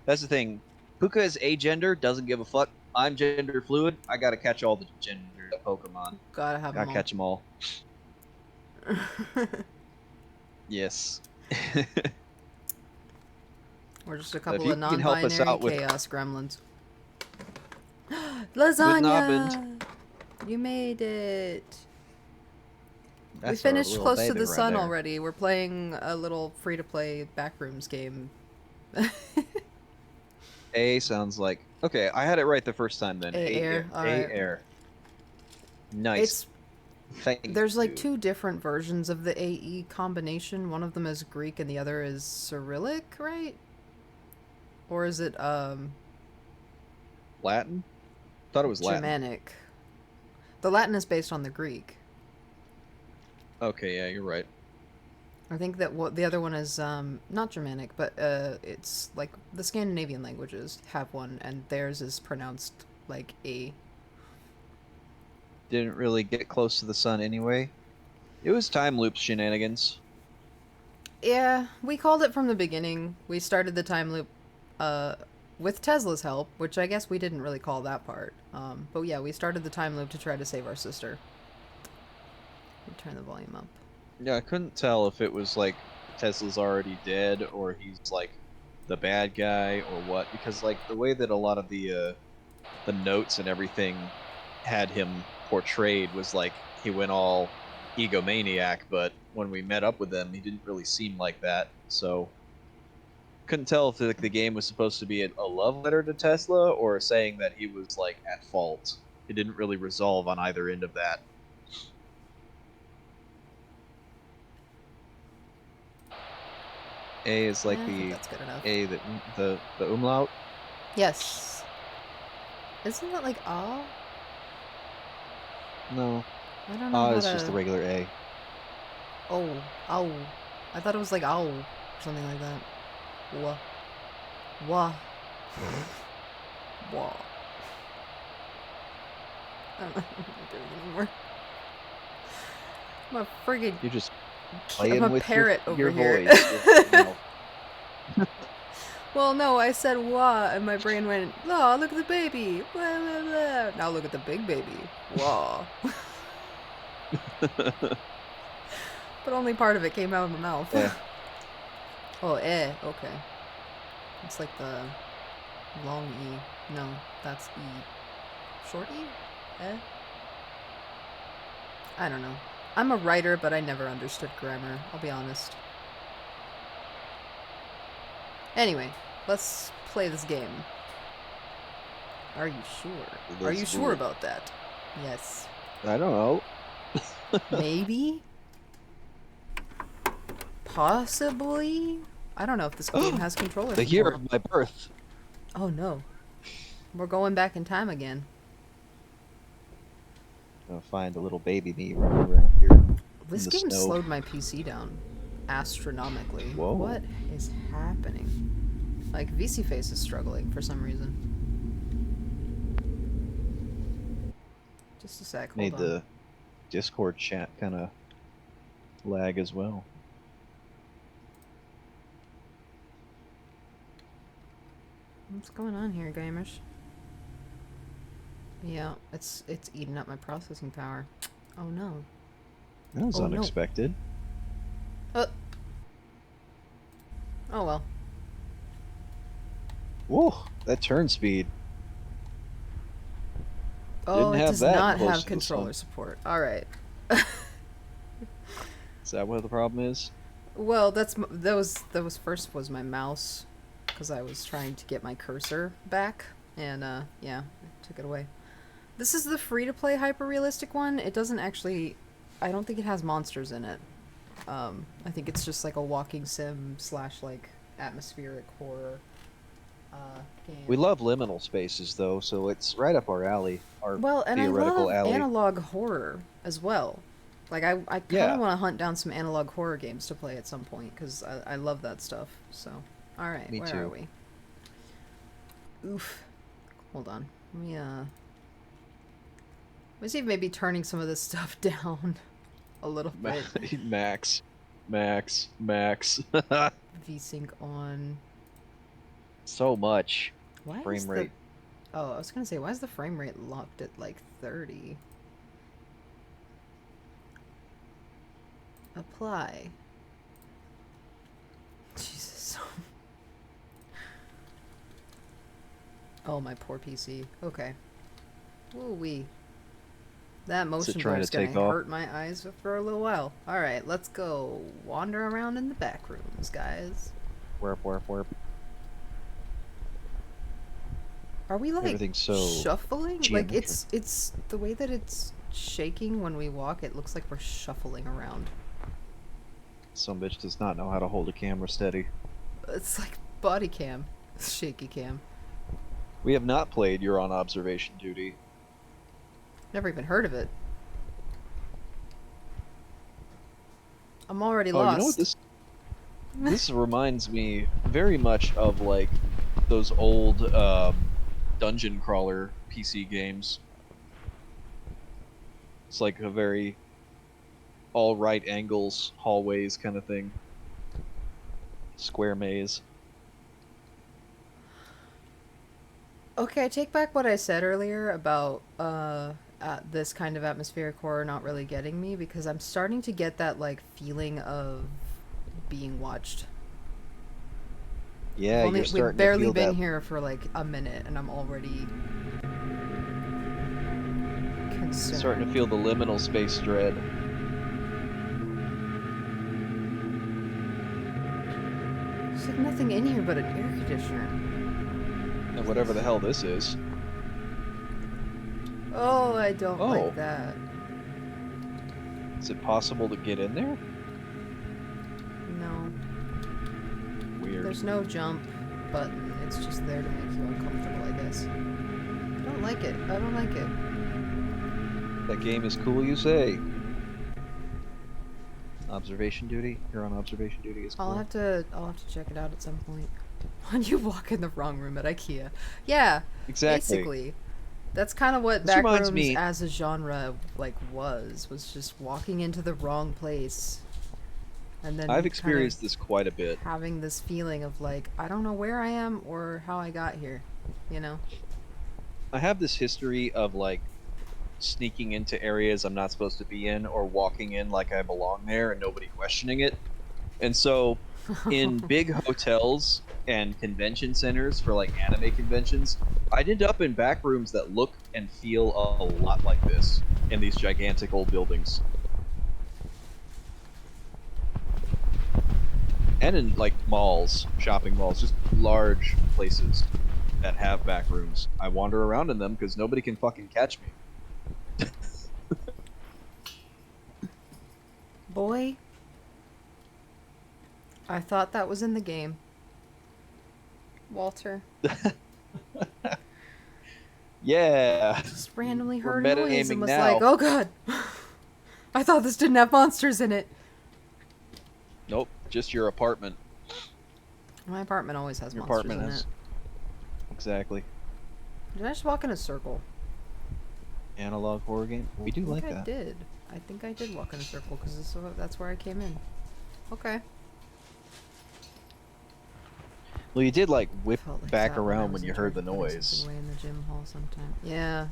that's the thing. Pooka is agender, doesn't give a fuck. I'm gender fluid. I gotta catch all the gender Pokemon. Gotta have Gotta them catch them all. all. Yes. We're just a If couple you of can help us non-binary out with- chaos gremlins. Good Lasagna! You made it. We That's our finished little Close to baby the right Sun there. already. We're playing a little free-to-play Backrooms game. A sounds like okay. I had it right the first time. Then Air, alright. air. Nice. Thank There's like you. 2 different versions of the AE combination. One of them is Greek and the other is Cyrillic, right? Or is it Latin. Thought it was Latin. Germanic? The Latin is based on the Greek. Okay, yeah, you're right. I think that what the other one is not Germanic, but it's like the Scandinavian languages have one, and theirs is pronounced like A. Didn't really get close to the sun anyway. It was time loop shenanigans. Yeah, we called it from the beginning. We started the time loop with Tesla's help, which I guess we didn't really call that part. But yeah, we started the time loop to try to save our sister. Let me turn the volume up. Yeah, I couldn't tell if it was like Tesla's already dead or he's like the bad guy or what, because like the way that a lot of the notes and everything had him portrayed was like he went all egomaniac, but when we met up with him, he didn't really seem like that. So couldn't tell if the game was supposed to be a love letter to Tesla or saying that he was like at fault. It didn't really resolve on either end of that. A is like Yeah, I think the that's good enough. A that the umlaut. Yes. Isn't that like ah? No, I don't know A how is just the to. regular A. Oh, ow. I thought it was like ow or something like that. Wah. Wah. Wah. I don't know what I'm doing anymore. I'm a friggin' You're just I'm playing a with parrot your over here. voice. With your mouth. Well, no, I said wah, and my brain went, oh, look at the baby. Blah, blah, blah. Now look at the big baby. Wah. But only part of it came out of my mouth. Eh. Oh, okay. It's like the long E. No, that's E. Short E? I don't know. I'm a writer, but I never understood grammar, I'll be honest. Anyway, let's play this game. Are you sure? Are you sure about that? Yes. I don't know. Maybe? Possibly? I don't know if this game has controller The year support. of my birth. Oh no. We're going back in time again. Gonna find a little baby me running around here. This in the game snow. slowed my PC down astronomically. Whoa. What is happening? Like, VC Face is struggling for some reason. Just a sec, hold Made on. the Discord chat kind of lag as well. What's going on here, gamers? Yeah, it's eating up my processing power. Oh no. That was Oh, no. unexpected. Oh well. Whoa, that turn speed. Oh, Didn't it have does that not close have to the controller sun. support. Alright. Is that what the problem is? Well, that was first was my mouse, because I was trying to get my cursor back, and yeah, I took it away. This is the free-to-play hyper-realistic one. It doesn't actually, I don't think it has monsters in it. I think it's just like a walking sim / like atmospheric horror game. We love liminal spaces though, so it's right up our alley. Our Well, and I theoretical love alley. analog horror as well. Like, I kind Yeah. of want to hunt down some analog horror games to play at some point, because I love that stuff, so. Alright, Me where too. are we? Oof. Hold on. Let me see if maybe turning some of this stuff down a little bit. Max. VSync on. So much Why frame is rate. Oh, I was gonna say, why is the frame rate locked at like 30? Apply. Jesus. Oh, my poor PC. Okay. Woo-wee. That motion blur trying is to gonna take off? hurt my eyes for a little while. Alright, let's go wander around in the back rooms, guys. Warp. Are we like Everything's so shuffling? Like geometric. it's the way that it's shaking when we walk, it looks like we're shuffling around. Some bitch does not know how to hold a camera steady. It's like body cam. Shaky cam. We have not played You're on Observation Duty. Never even heard of it. I'm already Oh, lost. you know what this reminds me very much of like those old dungeon crawler PC games. It's like a very all right angles, hallways kind of thing. Square maze. Okay, I take back what I said earlier about this kind of atmospheric horror not really getting me, because I'm starting to get that like feeling of being watched. Yeah, you're starting We've barely to feel been that. here for like a minute, and I'm already concerned. Starting to feel the liminal space dread. There's like nothing in here but an air conditioner. And whatever the hell this is. Oh, I don't Oh. like that. Is it possible to get in there? No. There's no jump button. It's just there to make you uncomfortable, I guess. I don't like it. I don't like it. That game is cool, you say? Observation duty? You're on observation duty is cool. I'll have to check it out at some point. When you walk in the wrong room at IKEA. Yeah. Exactly. Basically. That's kind of what This reminds Backrooms me- as a genre was just walking into the wrong place. And then I've kind experienced of this quite a bit. having this feeling of like, I don't know where I am or how I got here, you know? I have this history of like sneaking into areas I'm not supposed to be in, or walking in like I belong there and nobody questioning it. And so in big hotels and convention centers for like anime conventions, I'd end up in back rooms that look and feel a lot like this in these gigantic old buildings. And in like malls, shopping malls, just large places that have back rooms. I wander around in them because nobody can fucking catch me. Boy, I thought that was in the game. Walter. Yeah. Just randomly We're heard a noise metagaming and was now. like, oh god. I thought this didn't have monsters in it. Nope, just your apartment. My apartment always has Your monsters apartment in has. it. Exactly. Did I just walk in a circle? Analog horror game. We do I like think I that. did. I think I did walk in a circle because that's where I came in. Okay. Well, you did like whip Felt like back that I around was when in you charge heard the of putting noise. something away in the gym hall sometime. Yeah.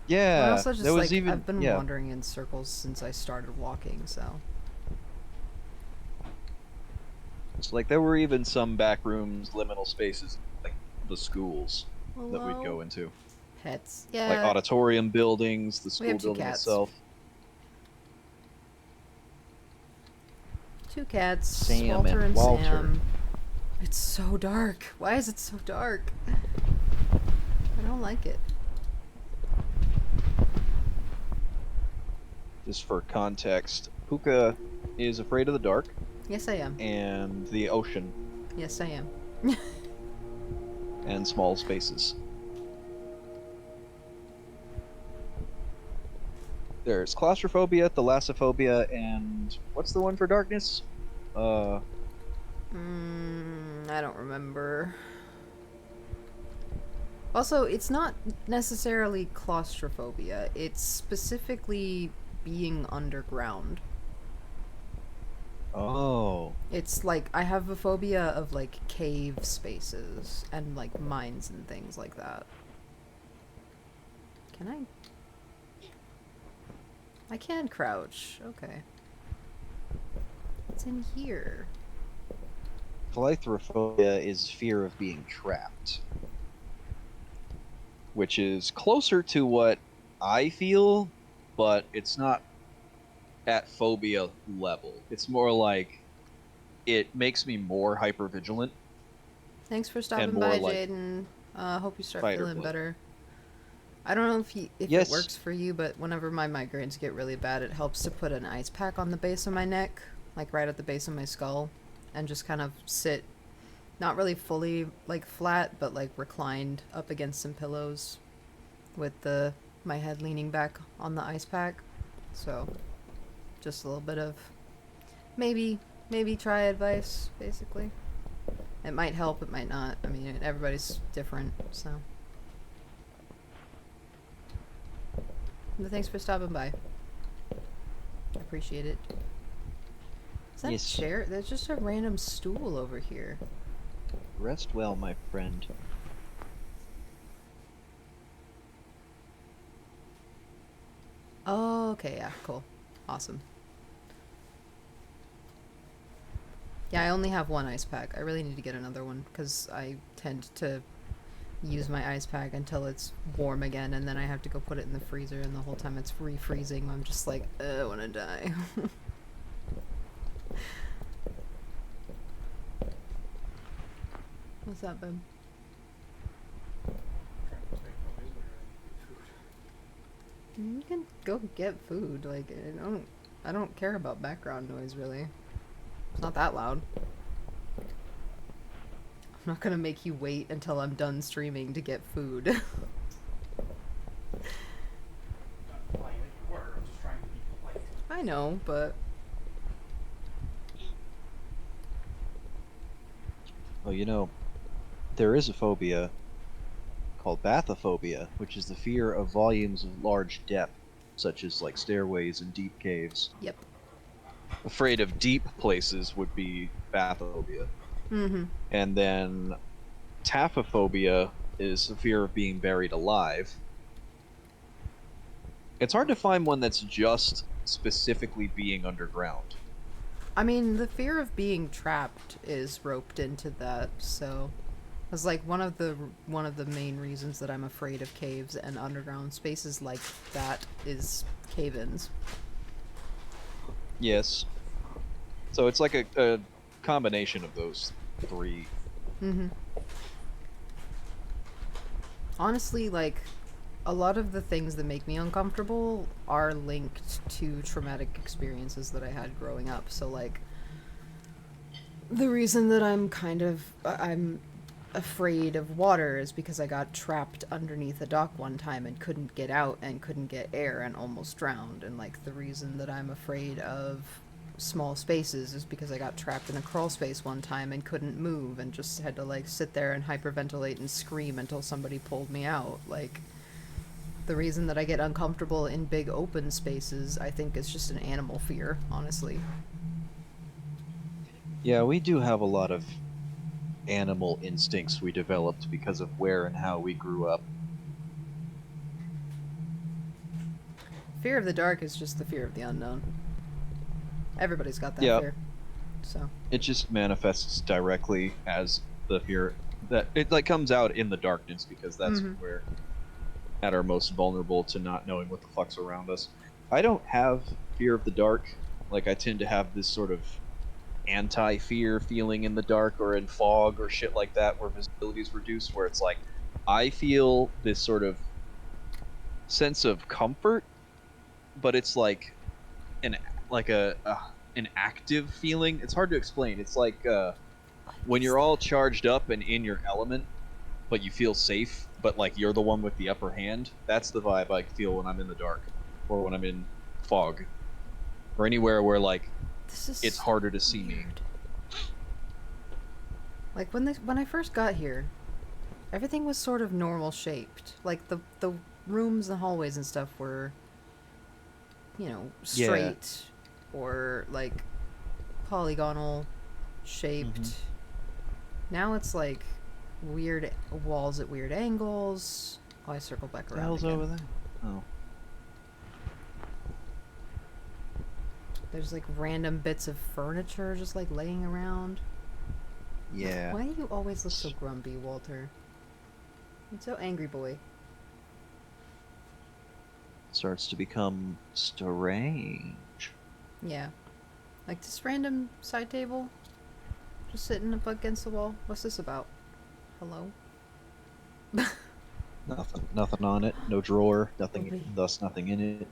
Yeah. I also just there was like even I've been yeah. wandering in circles since I started walking, so. So, like there were even some back rooms, liminal spaces, like the schools that we'd go into, Pets. Yeah. like auditorium buildings, the We school have 2 building cats. itself. 2 cats. Sam Walter and and Walter. Sam. It's so dark. Why is it so dark? I don't like it. Just for context, Pooka is afraid of the dark Yes, I am. and the ocean Yes, I am. and small spaces. There's claustrophobia, thalassophobia, and what's the one for darkness? I don't remember. Also, it's not necessarily claustrophobia. It's specifically being underground. Oh. It's like, I have a phobia of, like, cave spaces and, like, mines and things like that. Can I? I can crouch. Okay. What's in here? Thalassophobia is fear of being trapped, which is closer to what I feel, but it's not at phobia level. It's more like it makes me more hypervigilant. Thanks for stopping more by, like Jaden. Hope you start fight or feeling flight. better. I don't know if Yes. it works for you, but whenever my migraines get really bad, it helps to put an ice pack on the base of my neck, like right at the base of my skull, and just kind of sit, not really fully like flat, but like reclined up against some pillows, with my head leaning back on the ice pack. So, just a little bit of maybe try advice, basically. It might help, it might not. I mean, everybody's different, so. But thanks for stopping by. I appreciate it. Is that Yes. chair? There's just a random stool over here. Rest well, my friend. Oh, okay, yeah, cool. Awesome. Yeah, I only have one ice pack. I really need to get another one, because I tend to use my ice pack until it's warm again, and then I have to go put it in the freezer, and the whole time it's refreezing. I'm just like, I want to die. What's that, babe? You can go get food. Like, I don't care about background noise, really. It's not that loud. I'm not gonna make you wait until I'm done streaming to get food. Like you were. I'm just trying to be polite. I know, but Well, you know, there is a phobia called bathyphobia, which is the fear of volumes of large depth, such as like stairways and deep caves. yep. Afraid of deep places would be bathyphobia. Mm-hmm. And then taphophobia is the fear of being buried alive. It's hard to find one that's just specifically being underground. I mean, the fear of being trapped is roped into that, so it's like one of the main reasons that I'm afraid of caves and underground spaces like that is cave-ins. Yes. So it's like a combination of those three. Mm-hmm. Honestly, like, a lot of the things that make me uncomfortable are linked to traumatic experiences that I had growing up. So, like, the reason that I'm afraid of water is because I got trapped underneath a dock one time and couldn't get out and couldn't get air and almost drowned. And, like, the reason that I'm afraid of small spaces is because I got trapped in a crawl space one time and couldn't move and just had to, like, sit there and hyperventilate and scream until somebody pulled me out. Like, the reason that I get uncomfortable in big open spaces, I think, is just an animal fear, honestly. Yeah, we do have a lot of animal instincts we developed because of where and how we grew up. Fear of the dark is just the fear of the unknown. Everybody's got that Yeah. fear. So, It just manifests directly as the fear that it like comes out in the darkness because that's Mhm. where at our most vulnerable to not knowing what the fuck's around us. I don't have fear of the dark. Like I tend to have this sort of anti-fear feeling in the dark or in fog or shit like that where visibility is reduced, where it's like I feel this sort of sense of comfort, but it's like an an active feeling. It's hard to explain. It's like when you're all charged up and in your element, but you feel safe, but like you're the one with the upper hand. That's the vibe I feel when I'm in the dark, or when I'm in fog, or anywhere where like this is it's harder to see me. weird. Like, when I first got here, everything was sort of normal shaped. Like, the rooms and hallways and stuff were, you know, Yeah. straight or, like, polygonal shaped. Mhm. Now it's, like, weird walls at weird angles. Oh, I circled back What the around hell's again. over there? Oh. There's, like, random bits of furniture just, like, laying around. Yeah. Why do you always look so grumpy, Walter? You're so angry, boy. Starts to become strange. Yeah. Like this random side table. Just sitting up against the wall. What's this about? Hello? Nothing on it. No drawer. Nothing. Okay. Thus, nothing in it.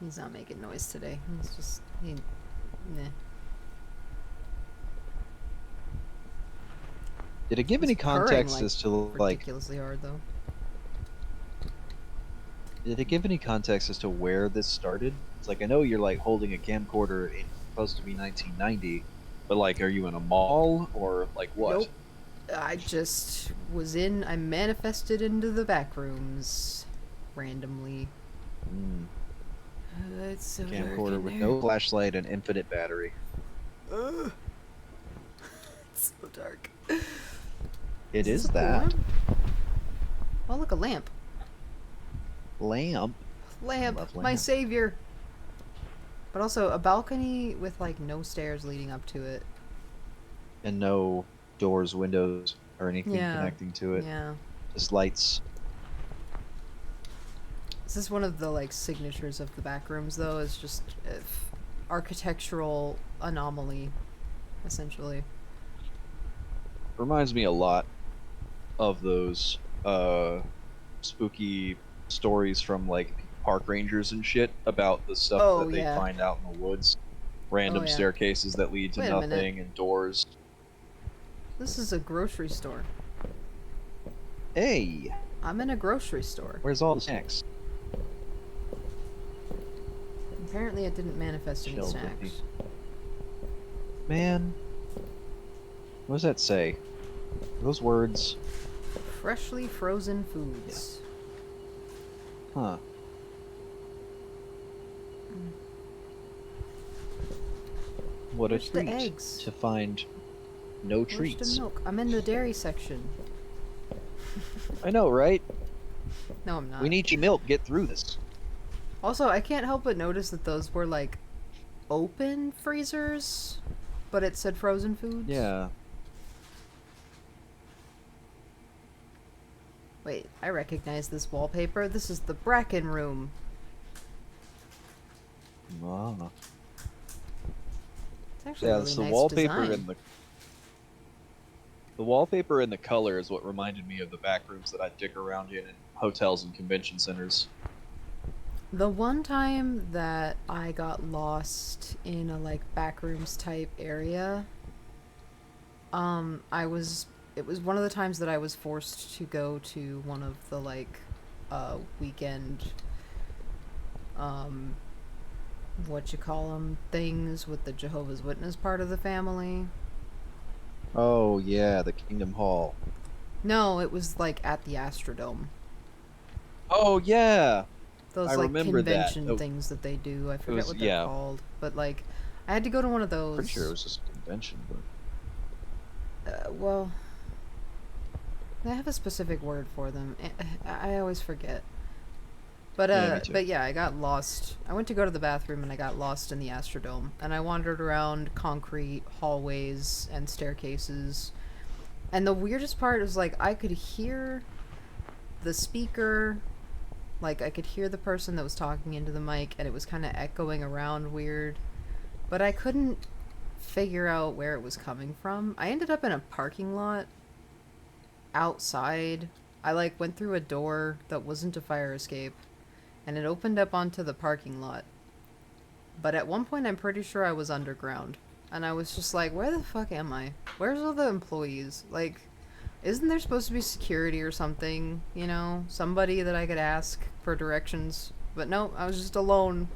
He's not making noise today. He's just... Nah. Did it give any He's purring, context like, as to like? ridiculously hard, though. Did it give any context as to where this started? It's like I know you're like holding a camcorder. It's supposed to be 1990, but like, are you in a mall or like what? Nope. I just was I manifested into the Backrooms randomly. Mm, It's so dark camcorder in with there. no flashlight and infinite battery. It's so dark. It this is a pool that room? Oh, look, a lamp. lamp. Lamp, Love my lamp. savior. But also a balcony with like no stairs leading up to it. And no doors, windows, or anything Yeah. connecting to it. Yeah. Just lights. This is one of the like signatures of the Backrooms, though. Is just architectural anomaly, essentially. Reminds me a lot of those spooky stories from like park rangers and shit about the stuff Oh, that they yeah. find out in the woods. random Oh, yeah. staircases that lead to Wait a minute. nothing and doors. This is a grocery store. Hey, I'm in a grocery store. where's all the snacks? Apparently it didn't manifest any Shelves snacks. empty. Man, what does that say? Those words. Freshly frozen foods. Huh. What Where's a the treat eggs? to find no Where's treats. the milk? I'm in the dairy section. I know, right? No, I'm not. We need your milk. Get through this. Also, I can't help but notice that those were like open freezers, but it said frozen foods. Yeah. Wait, I recognize this wallpaper. This is the Bracken room. Ah. It's actually Yeah, a it's really the nice wallpaper design. and the wallpaper and the color is what reminded me of the back rooms that I dick around in hotels and convention centers. The one time that I got lost in a like backrooms type area, it was one of the times that I was forced to go to one of the like weekend what you call them things with the Jehovah's Witness part of the family. Oh yeah, the Kingdom Hall. No, it was like at the Astrodome. Oh yeah. Those I like remember that. convention Oh, things that they do. I forget was- what they're yeah. called, but like I had to go to one of those. Pretty sure it was just a convention, but Well, they have a specific word for them. I always forget. But Yeah, me too. but yeah, I got lost. I went to go to the bathroom and I got lost in the Astrodome. And I wandered around concrete hallways and staircases. And the weirdest part was like I could hear the speaker, like I could hear the person that was talking into the mic, and it was kind of echoing around weird. But I couldn't figure out where it was coming from. I ended up in a parking lot outside. I like went through a door that wasn't a fire escape, and it opened up onto the parking lot. But at one point I'm pretty sure I was underground. And I was just like, where the fuck am I? Where's all the employees? Like, isn't there supposed to be security or something? You know, somebody that I could ask for directions. But no, I was just alone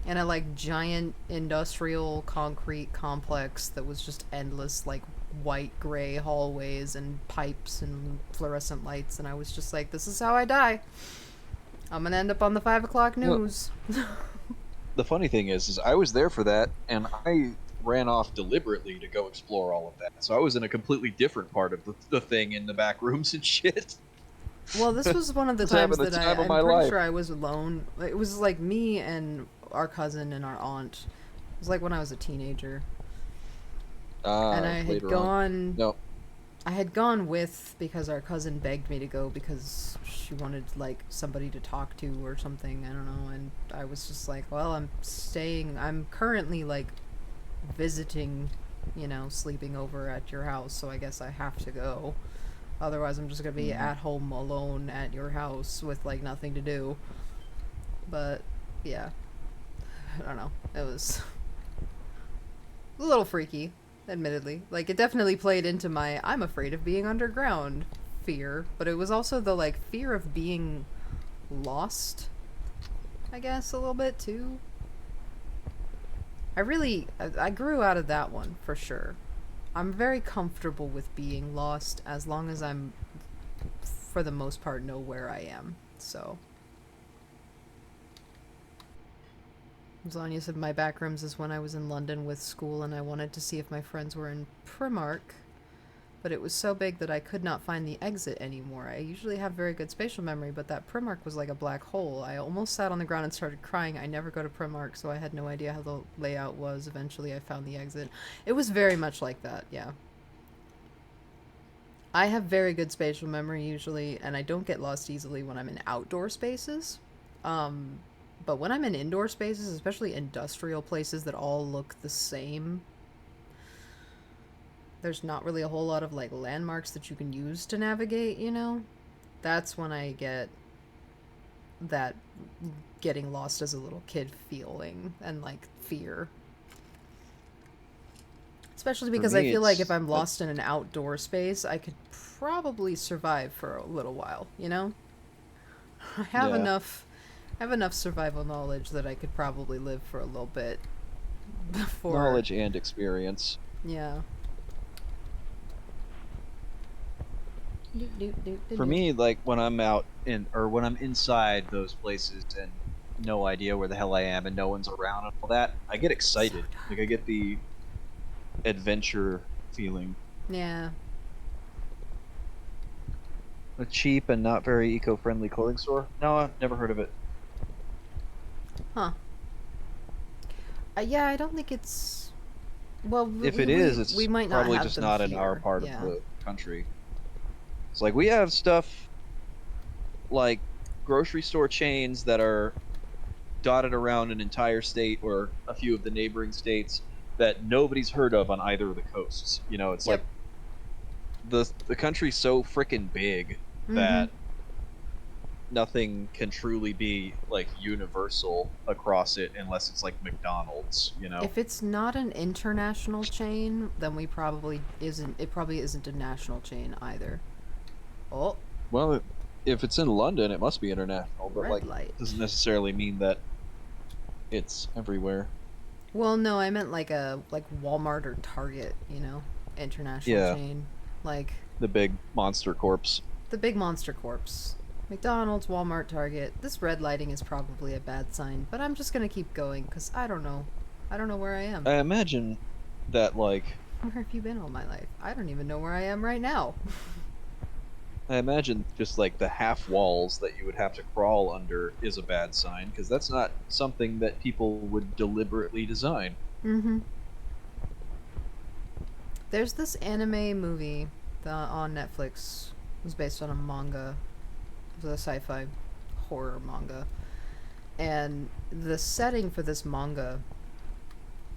in a like giant industrial concrete complex that was just endless like white gray hallways and pipes and fluorescent lights, and I was just like, this is how I die. I'm gonna end up on the 5 o'clock news. the funny thing is I was there for that, and I ran off deliberately to go explore all of that. So I was in a completely different part of the thing in the back rooms and shit. Well, this was one of the Was having times the that time of I'm my pretty life. sure I was alone. It was like me and our cousin and our aunt. It was like when I was a teenager. And I had later on. gone... No, I had gone with, because our cousin begged me to go because she wanted, like, somebody to talk to or something, I don't know, and I was just like, well, I'm currently, like, visiting, you know, sleeping over at your house, so I guess I have to go. Otherwise, I'm just gonna be at home alone at your house with, like, nothing to do. But, yeah. I don't know. It was a little freaky. Admittedly. Like, it definitely played into my I'm afraid of being underground fear, but it was also the, like, fear of being lost, I guess, a little bit, too. I grew out of that one, for sure. I'm very comfortable with being lost as long as I'm, for the most part, know where I am, so. Zanya said my backrooms is when I was in London with school and I wanted to see if my friends were in Primark, but it was so big that I could not find the exit anymore. I usually have very good spatial memory, but that Primark was like a black hole. I almost sat on the ground and started crying. I never go to Primark, so I had no idea how the layout was. Eventually I found the exit. It was very much like that, yeah. I have very good spatial memory usually, and I don't get lost easily when I'm in outdoor spaces. But when I'm in indoor spaces, especially industrial places that all look the same, there's not really a whole lot of, like, landmarks that you can use to navigate, you know? That's when I get that getting lost as a little kid feeling and, like, fear. Especially For because I me, feel like if it's I'm lost in an outdoor space, I could probably survive for a little while, you know? I have Yeah. enough survival knowledge that I could probably live for a little bit before. Knowledge and experience. Yeah. For me, like when I'm out in or when I'm inside those places and no idea where the hell I am and no one's around and all that, I get excited. Like I get the adventure feeling. Yeah. A cheap and not very eco-friendly clothing store? No, I've never heard of it. Huh. Yeah, I don't think it's. Well, If it is, it's we might not probably have just them not in here. our part Yeah. of the country. It's like we have stuff like grocery store chains that are dotted around an entire state or a few of the neighboring states that nobody's heard of on either of the coasts. You know, it's Yep. like the country's so freaking big Mm-hmm. that nothing can truly be like universal across it unless it's like McDonald's, you know. If it's not an international chain, then we probably isn't. It probably isn't a national chain either. Oh, Well, if it's in London, it must be international, but red like light. doesn't necessarily mean that it's everywhere. Well, no, I meant like Walmart or Target, you know, international Yeah. chain, like The big monster corpse. the big monster corpse. McDonald's, Walmart, Target. This red lighting is probably a bad sign, but I'm just gonna keep going because I don't know. I don't know where I am. I imagine that like Where have you been all my life? I don't even know where I am right now. I imagine just like the half walls that you would have to crawl under is a bad sign because that's not something that people would deliberately design. Mm-hmm. There's this anime movie on Netflix. It was based on a manga. It was a sci-fi horror manga. And the setting for this manga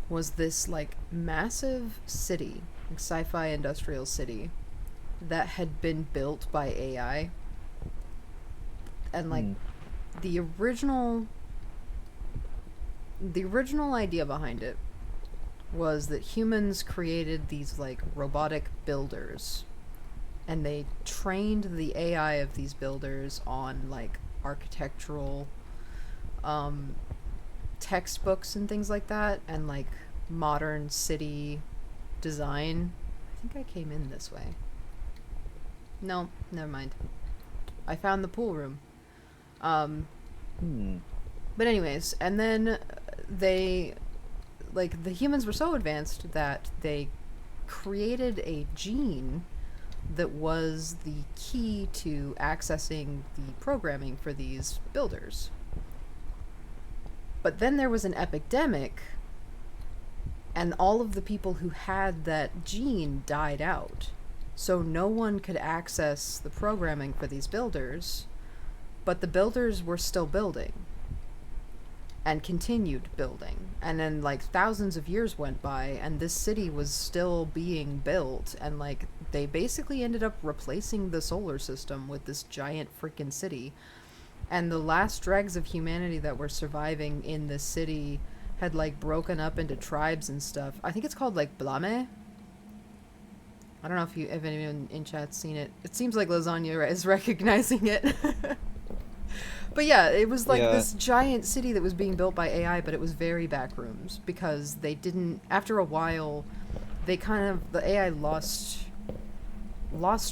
was this like massive city, like sci-fi industrial city that had been built by AI. And like the original idea behind it was that humans created these like robotic builders, and they trained the AI of these builders on like architectural textbooks and things like that, and like modern city design. I think I came in this way. No, never mind. I found the pool room. But anyways, and then they, like, the humans were so advanced that they created a gene that was the key to accessing the programming for these builders. But then there was an epidemic, and all of the people who had that gene died out. So no one could access the programming for these builders, but the builders were still building and continued building. And then like thousands of years went by and this city was still being built, and like they basically ended up replacing the solar system with this giant freaking city. And the last dregs of humanity that were surviving in this city had like broken up into tribes and stuff. I think it's called like Blame. I don't know if anyone in chat's seen it. It seems like Lasagna is recognizing it. But yeah, it was like this giant city that was being built by AI, but it was very Backrooms because they didn't. After a while, they kind of the AI lost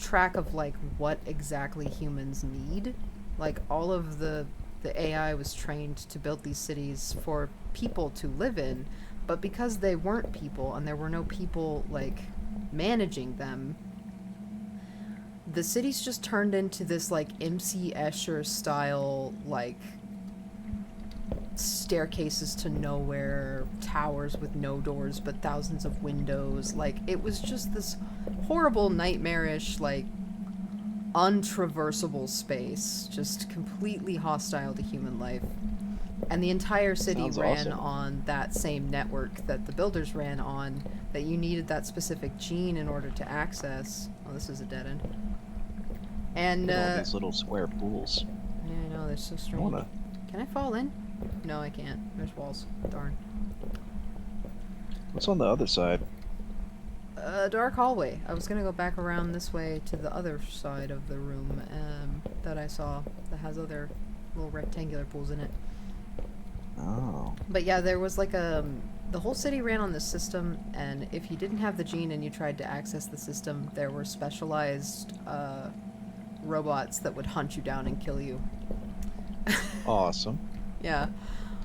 track of like what exactly humans need. Like all of the AI was trained to build these cities for people to live in, but because they weren't people and there were no people like managing them, the cities just turned into this like MC Escher style like staircases to nowhere, towers with no doors but thousands of windows. Like it was just this horrible, nightmarish, like untraversable space, just completely hostile to human life. And the entire city ran on that same network that the builders ran on, that you needed that specific gene in order to access. Oh, this is a dead end. And all these little square pools. yeah, I know, they're so strange. Can I fall in? No, I can't. There's walls. Darn. What's on the other side? a dark hallway. I was gonna go back around this way to the other side of the room that I saw that has other little rectangular pools in it. Oh. But yeah, there was like the whole city ran on this system, and if you didn't have the gene and you tried to access the system, there were specialized robots that would hunt you down and kill you. Awesome. Yeah.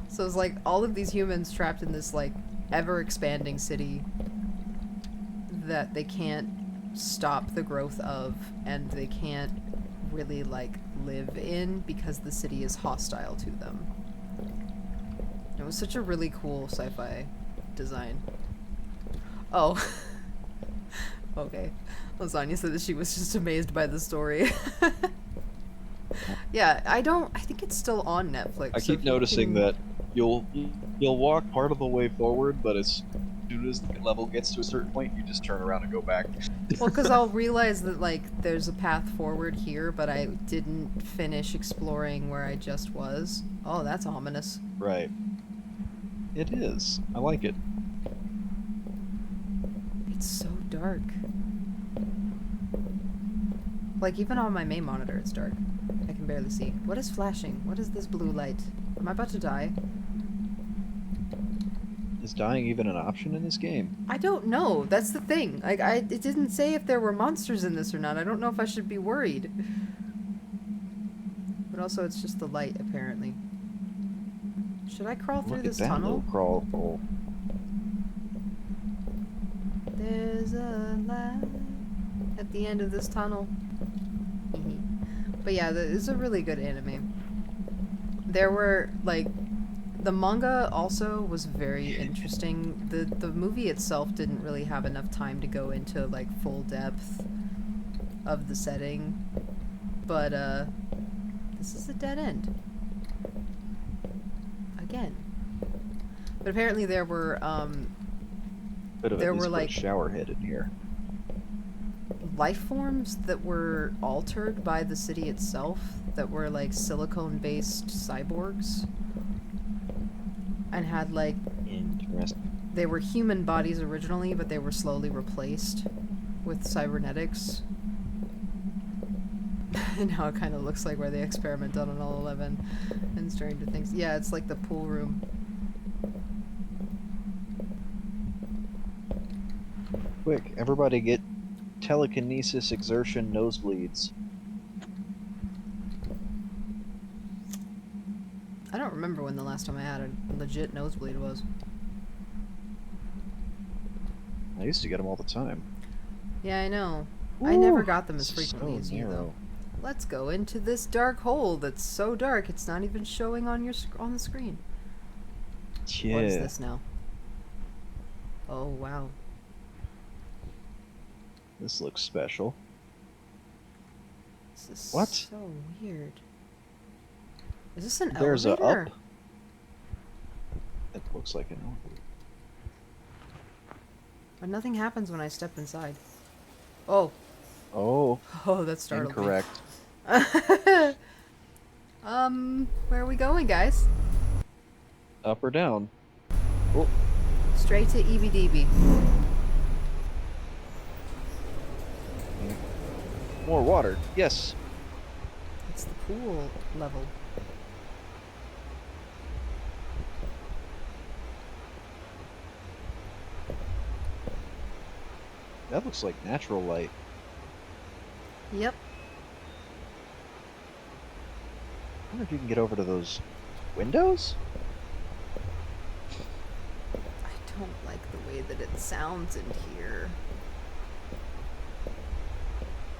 So it's like all of these humans trapped in this like ever-expanding city that they can't stop the growth of, and they can't really like live in because the city is hostile to them. It was such a really cool sci-fi design. Oh. Okay. Lasagna said that she was just amazed by the story. Yeah, I think it's still on Netflix. I so keep if you noticing can- that you'll walk part of the way forward, but as soon as the level gets to a certain point, you just turn around and go back. Well, because I'll realize that, like, there's a path forward here, but I didn't finish exploring where I just was. Oh, that's ominous. Right. It is. I like it. It's so dark. Like, even on my main monitor, it's dark. I can barely see. What is flashing? What is this blue light? Am I about to die? Is dying even an option in this game? I don't know. That's the thing. Like, it didn't say if there were monsters in this or not. I don't know if I should be worried. But also, it's just the light, apparently. Should I crawl through Look this at that tunnel? little crawl hole. There's a light at the end of this tunnel. But yeah, it's a really good anime. There were, like, the manga also was very interesting. The movie itself didn't really have enough time to go into, like, full depth of the setting. But, this is a dead end. Again. But apparently there were, Bit of there at least were, put a like, shower head in here. life forms that were altered by the city itself, that were like silicone-based cyborgs, and had like, Interesting. they were human bodies originally, but they were slowly replaced with cybernetics. And now it kind of looks like where they experimented on all 11 and Stranger Things. Yeah, it's like the pool room. Quick, everybody get telekinesis exertion nosebleeds. I don't remember when the last time I had a legit nosebleed was. I used to get them all the time. Yeah, I know. I never Ooh, got them as so frequently as you, though. narrow. Let's go into this dark hole that's so dark it's not even showing on on the screen. Yeah. What is this now? Oh, wow. This looks special. This is What? so weird. Is this an There's a elevator? up. It looks like an elevator. But nothing happens when I step inside. Oh. Oh, Oh, that startled incorrect. me. Where are we going, guys? Up or down? Oh, Straight to EBDB. more water. Yes. It's the pool level. That looks like natural light. Yep. I wonder if you can get over to those windows? I don't like the way that it sounds in here.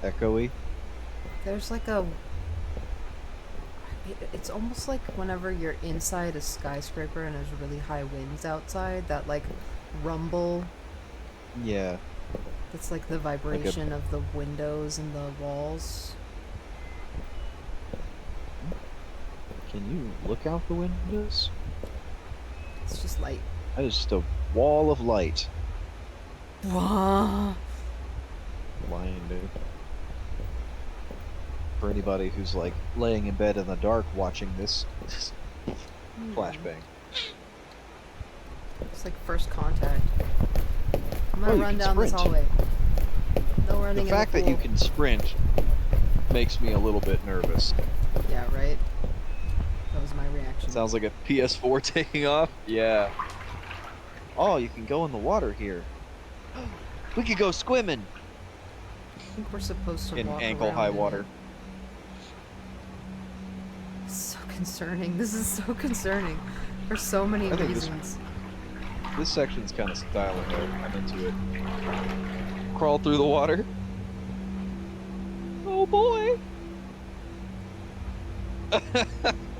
Echoey. There's like a... It's almost like whenever you're inside a skyscraper and there's really high winds outside, that like rumble, Yeah. that's like the vibration of the windows and the walls. Can you look out the windows? It's just light. That is just a wall of light. Wah. Blinded. For anybody who's like laying in bed in the dark watching this flashbang. It's like First Contact. I'm gonna you run can down this sprint. hallway. No The running fact in that the you pool. can sprint makes me a little bit nervous. Yeah, right? That was my reaction. Sounds like a PS4 taking off. Yeah. Oh, you can go in the water here. We could go swimming I think we're supposed to in walk ankle-high around in water. it. So concerning. This is so concerning. For so many I think reasons. this section's kind of styling though. I'm into it. Crawl through the water. Oh boy.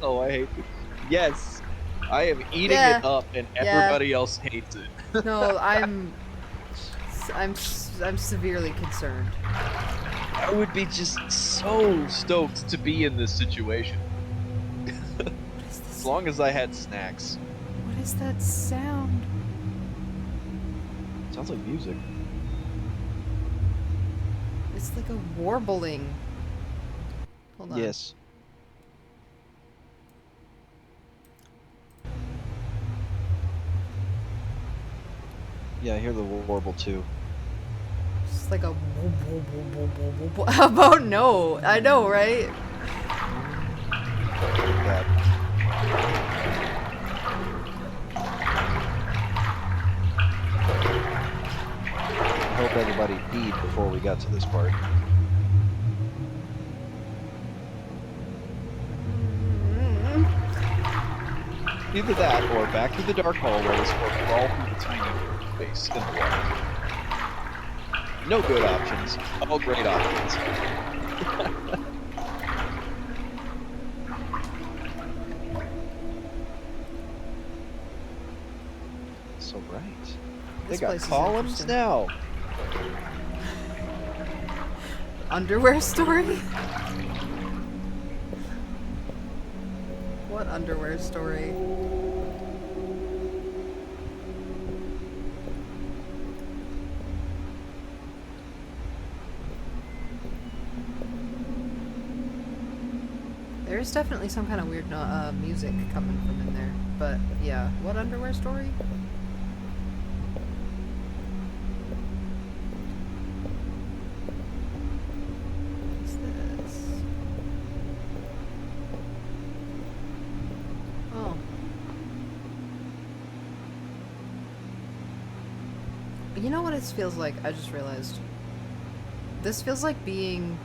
Oh, I hate this. Yes, I am eating Yeah. it up, and Yeah. everybody else hates it. No, I'm severely concerned. I would be just so stoked to be in this situation. What is this? As long as I had snacks. What is that sound? Sounds like music. It's like a warbling. Hold on. Yes. Yeah, I hear the warble too. It's like a. How about no? I know, right? That. I hope everybody peed before we got to this part. Either that, or back through the dark hallways, or crawl through the tiny space in the water. No good options. All great options. So bright. They This got place is columns interesting. now. Underwear story? What underwear story? There's definitely some kind of weird music coming from in there. But yeah, what underwear story? What's this? Oh. You know what it feels like? I just realized. This feels like being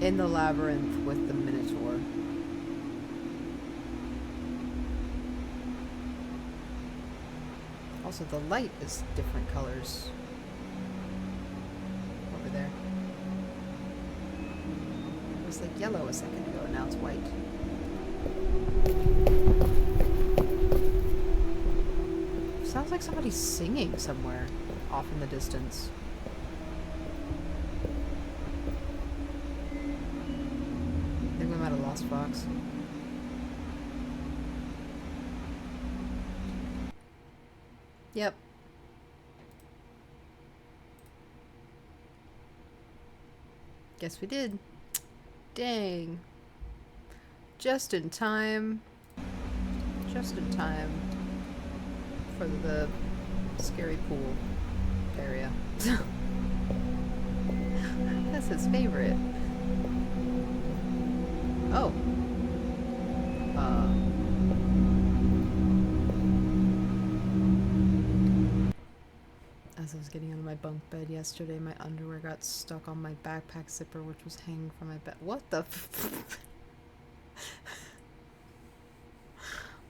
in the labyrinth with the Minotaur. Also, the light is different colors. Over there. It was like yellow a second ago, and now it's white. Sounds like somebody's singing somewhere off in the distance. I think we might have lost Fox. Yep. Guess we did. Dang. Just in time. Just in time for the scary pool area. That's his favorite. Oh. As I was getting out of my bunk bed yesterday, my underwear got stuck on my backpack zipper, which was hanging from my bed. What the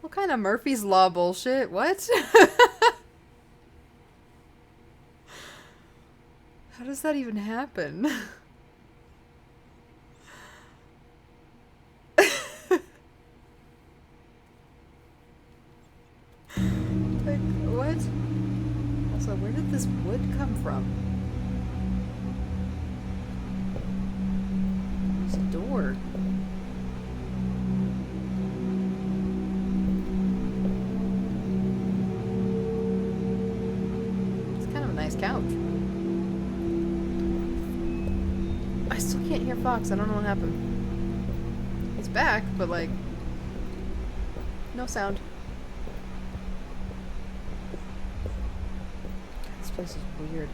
What kind of Murphy's Law bullshit? What? How does that even happen? Like, what? Also, where did this wood come from? There's a door. It's kind of a nice couch. I still can't hear Fox. I don't know what happened. He's back, but like, no sound. place is weird.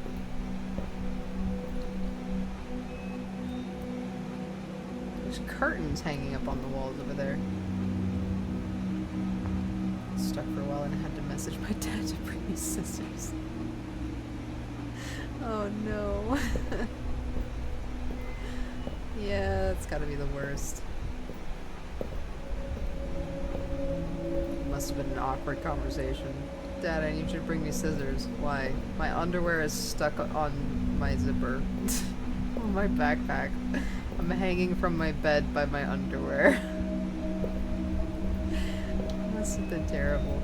There's curtains hanging up on the walls over there. Stuck for a while and I had to message my dad to bring me scissors. Oh no. Yeah, that's gotta be the worst. Must have been an awkward conversation. Dad, I need you to bring me scissors. Why? My underwear is stuck on my zipper. On my backpack. I'm hanging from my bed by my underwear. Must have been terrible.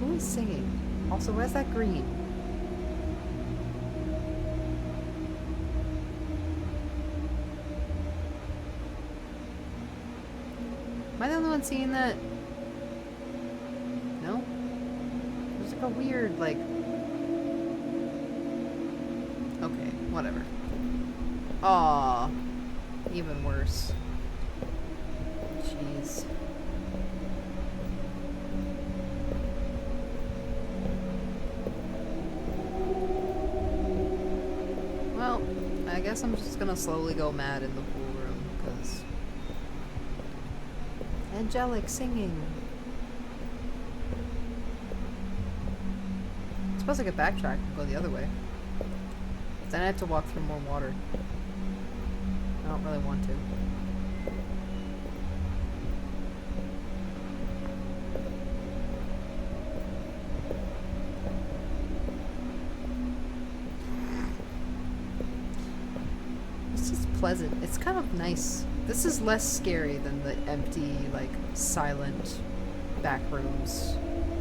Who is singing? Also, where's that green? Am I the only one seeing that? No? There's like a weird, like... Okay, whatever. Aw, even worse. Jeez. Well, I guess I'm just gonna slowly go mad in the pool room, because... Angelic singing. I suppose I could backtrack and go the other way. Then I have to walk through more water. I don't really want to. It's just pleasant. It's kind of nice. This is less scary than the empty, like, silent Backrooms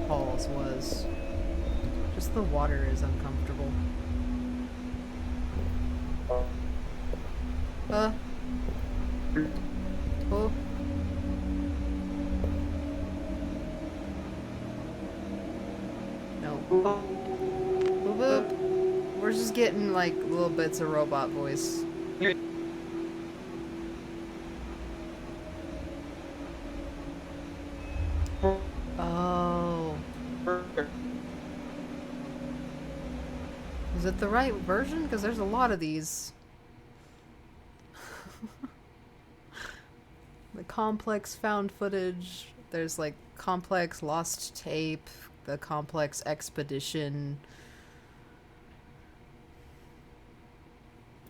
halls was. Just the water is uncomfortable. Oh. No. Boop, boop. We're just getting, like, little bits of robot voice. Oh. Is it the right version? Because there's a lot of these. The complex found footage. There's like complex lost tape. The complex expedition.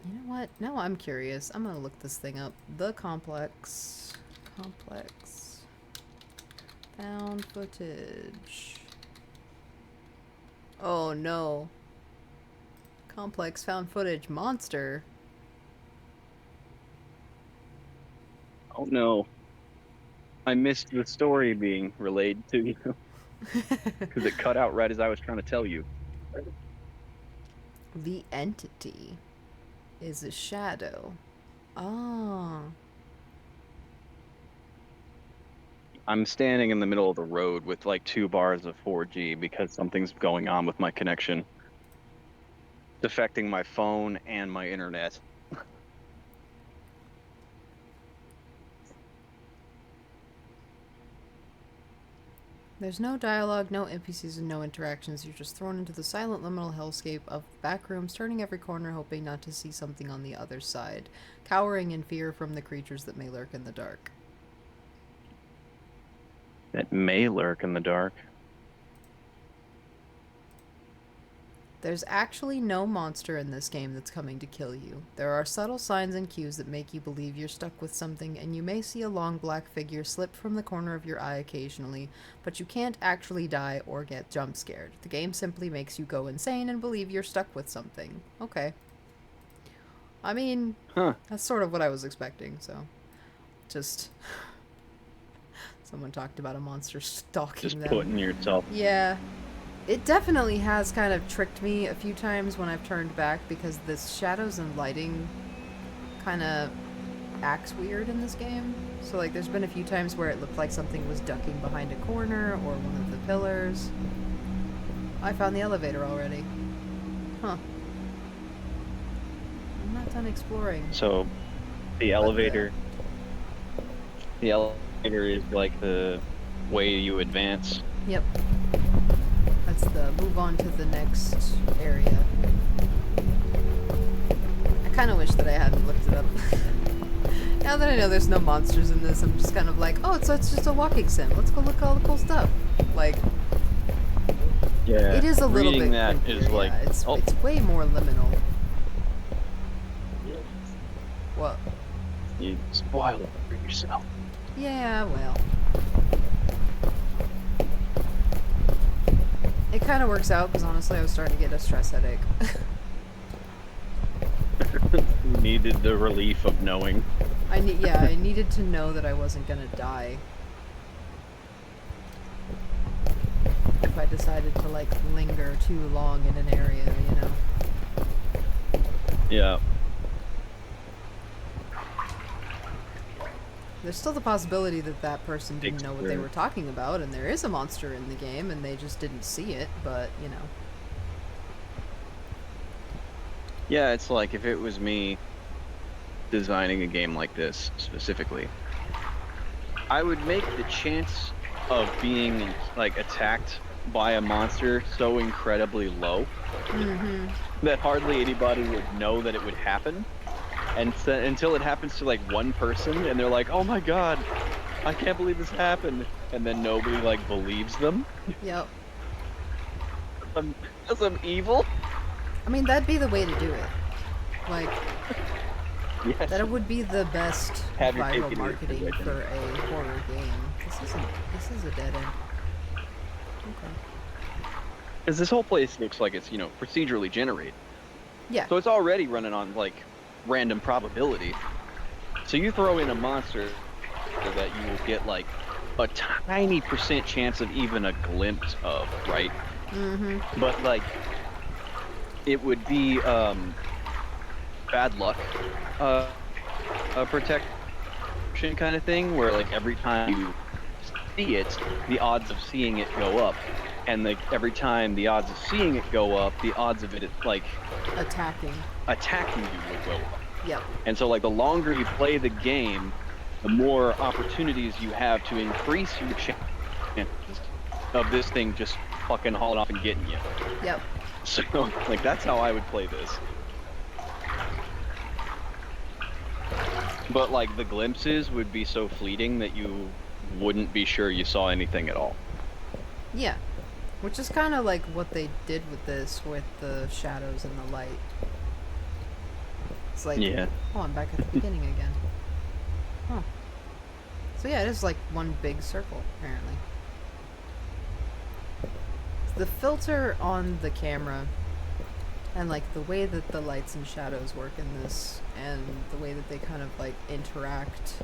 You know what? Now I'm curious. I'm gonna look this thing up. The complex found footage. Oh no. Complex found footage monster. Oh no. I missed the story being relayed to you. Because it cut out right as I was trying to tell you. The entity is a shadow. Ah. I'm standing in the middle of the road with like 2 bars of 4G because something's going on with my connection. It's affecting my phone and my internet. There's no dialogue, no NPCs, and no interactions. You're just thrown into the silent liminal hellscape of Backrooms, turning every corner, hoping not to see something on the other side, cowering in fear from the creatures that may lurk in the dark. That may lurk in the dark. There's actually no monster in this game that's coming to kill you. There are subtle signs and cues that make you believe you're stuck with something, and you may see a long black figure slip from the corner of your eye occasionally, but you can't actually die or get jump scared. The game simply makes you go insane and believe you're stuck with something. Okay. I mean, that's sort of what I was expecting, so... Just... Someone talked about a monster stalking them. Just putting yourself... Yeah. It definitely has kind of tricked me a few times when I've turned back, because this shadows and lighting kind of acts weird in this game. So like there's been a few times where it looked like something was ducking behind a corner or one of the pillars. I found the elevator already. Huh. I'm not done exploring. So, the elevator... The elevator is like the way you advance. Yep. let's move on to the next area. I kind of wish that I hadn't looked it up. Now that I know there's no monsters in this, I'm just kind of like, oh, so it's just a walking sim. Let's go look at all the cool stuff. Like, Yeah. it is a little bit reading that creepier, is like, yeah. It's oh, way more liminal. What? you spoil it for yourself. Yeah, well. It kind of works out because honestly, I was starting to get a stress headache. You needed the relief of knowing. I needed to know that I wasn't gonna die. If I decided to like linger too long in an area, you know. Yeah. There's still the possibility that that person didn't know what they were Experience. talking about, and there is a monster in the game, and they just didn't see it, but, you know. Yeah, it's like if it was me designing a game like this specifically, I would make the chance of being like attacked by a monster so incredibly low that hardly anybody would know that it would happen, and until it happens to like one person and they're like, oh my god, I can't believe this happened, and then nobody like believes them. Yep. Because I'm evil. I mean, that'd be the way to do it. Like, Yes. that would be the best Have your cake viral and eat it, marketing right? for a horror game. This is a dead end. Okay. Because this whole place looks like it's, you know, procedurally generated. Yeah. So it's already running on, like, random probability. So you throw in a monster that you will get, like, a tiny % chance of even a glimpse of, right? But, like, it would be, bad luck, protection kind of thing, where, like, every time you see it, the odds of seeing it go up. And like every time the odds of seeing it go up, the odds of it like Attacking. attacking you would go up. Yep. And so like the longer you play the game, the more opportunities you have to increase your chances of this thing just fucking hauling off and getting you. Yep. So like that's how I would play this. But like the glimpses would be so fleeting that you wouldn't be sure you saw anything at all. Yeah. Which is kind of like what they did with this, with the shadows and the light. It's like, Yeah. oh, I'm back at the beginning again. Huh. So yeah, it is like one big circle, apparently. The filter on the camera, and like the way that the lights and shadows work in this, and the way that they kind of like interact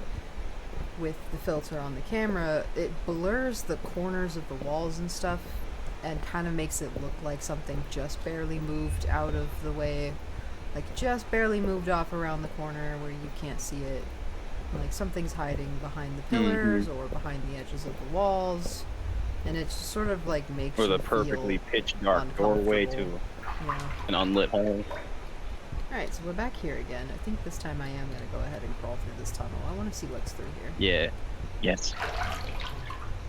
with the filter on the camera, it blurs the corners of the walls and stuff, and kind of makes it look like something just barely moved out of the way, like just barely moved off around the corner where you can't see it, like something's hiding behind the pillars or behind the edges of the walls, and it just sort of like makes Or you the perfectly feel pitch dark doorway to yeah. an unlit hole. Alright, so we're back here again. I think this time I am going to go ahead and crawl through this tunnel. I want to see what's through here. Yeah. Yes.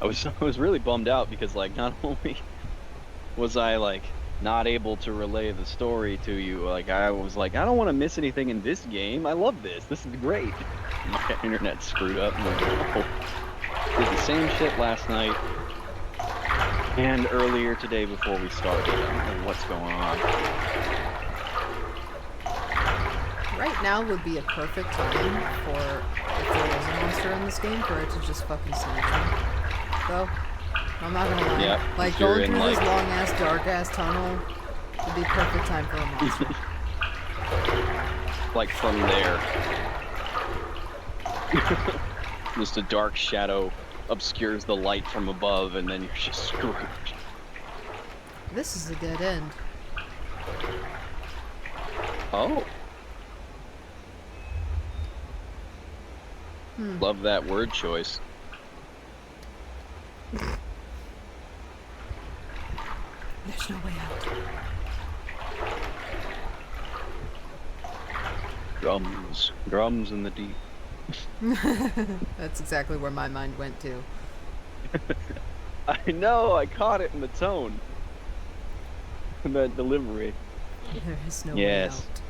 I was really bummed out because like not only was I like not able to relay the story to you, like I was like, I don't want to miss anything in this game. I love this. This is great. My internet screwed up. And did the same shit last night and earlier today before we started. I don't know what's going on. Right now would be a perfect time for, if there was a monster in this game, for it to just fucking snatch me. Though, I'm not gonna lie. Yep, like, you're going in, through this like- long-ass, dark-ass tunnel would be a perfect time for a monster. Like from there. Just a dark shadow obscures the light from above and then you're just screwed. This is a dead end. Oh. Love that word choice. There's no way out. Drums. Drums in the deep. That's exactly where my mind went to. I know, I caught it in the tone. that delivery. There is no way Yes. out.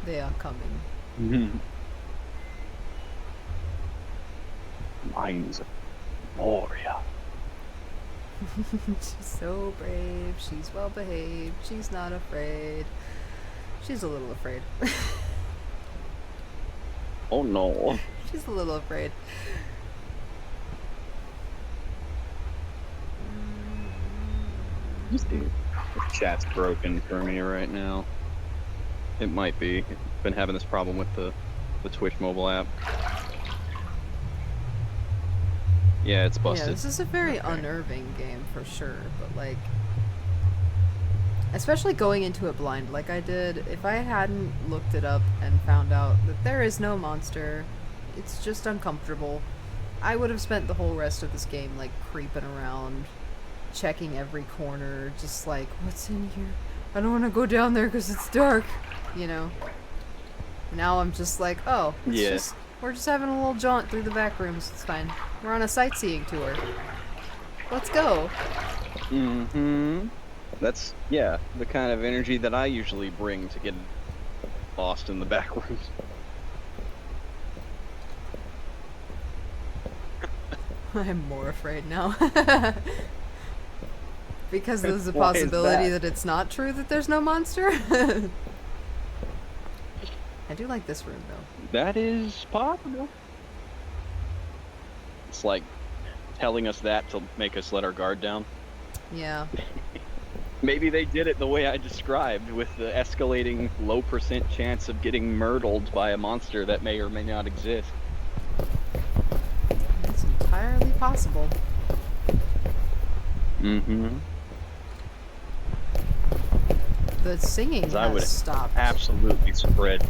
They are coming. Mine's Moria. She's so brave. She's well behaved. She's not afraid. She's a little afraid. Oh no. She's a little afraid. This chat's broken for me right now. It might be. Been having this problem with the Twitch mobile app. Yeah, it's busted. Yeah, this is a very unnerving game for sure, but like, especially going into it blind like I did, if I hadn't looked it up and found out that there is no monster, it's just uncomfortable, I would have spent the whole rest of this game like creeping around, checking every corner, just like, what's in here? I don't want to go down there because it's dark, you know? Now I'm just like, oh, we're just having a little jaunt through the back rooms, it's fine. We're on a sightseeing tour. Let's go. That's, yeah, the kind of energy that I usually bring to get lost in the back rooms. I'm more afraid now. Because there's a Why is possibility that? that it's not true that there's no monster. I do like this room though. That is possible. It's like telling us that to make us let our guard down. Yeah. Maybe they did it the way I described, with the escalating low % chance of getting murdered by a monster that may or may not exist. That's entirely possible. The singing has I would stopped. absolutely spread.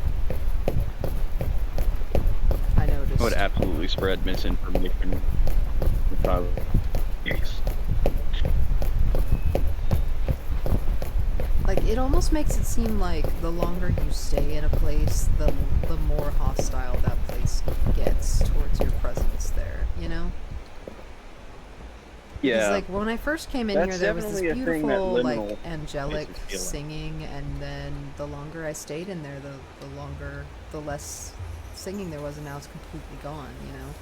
I noticed. I would absolutely spread misinformation. Yes. Like, it almost makes it seem like the longer you stay in a place, the more hostile that place gets towards your presence there, you know? Yeah. Because, like, when I first came in here, That's there was this definitely a thing that beautiful, like, liminal angelic makes me feel. singing, and then the longer I stayed in there, the less singing there was, and now it's completely gone, you know?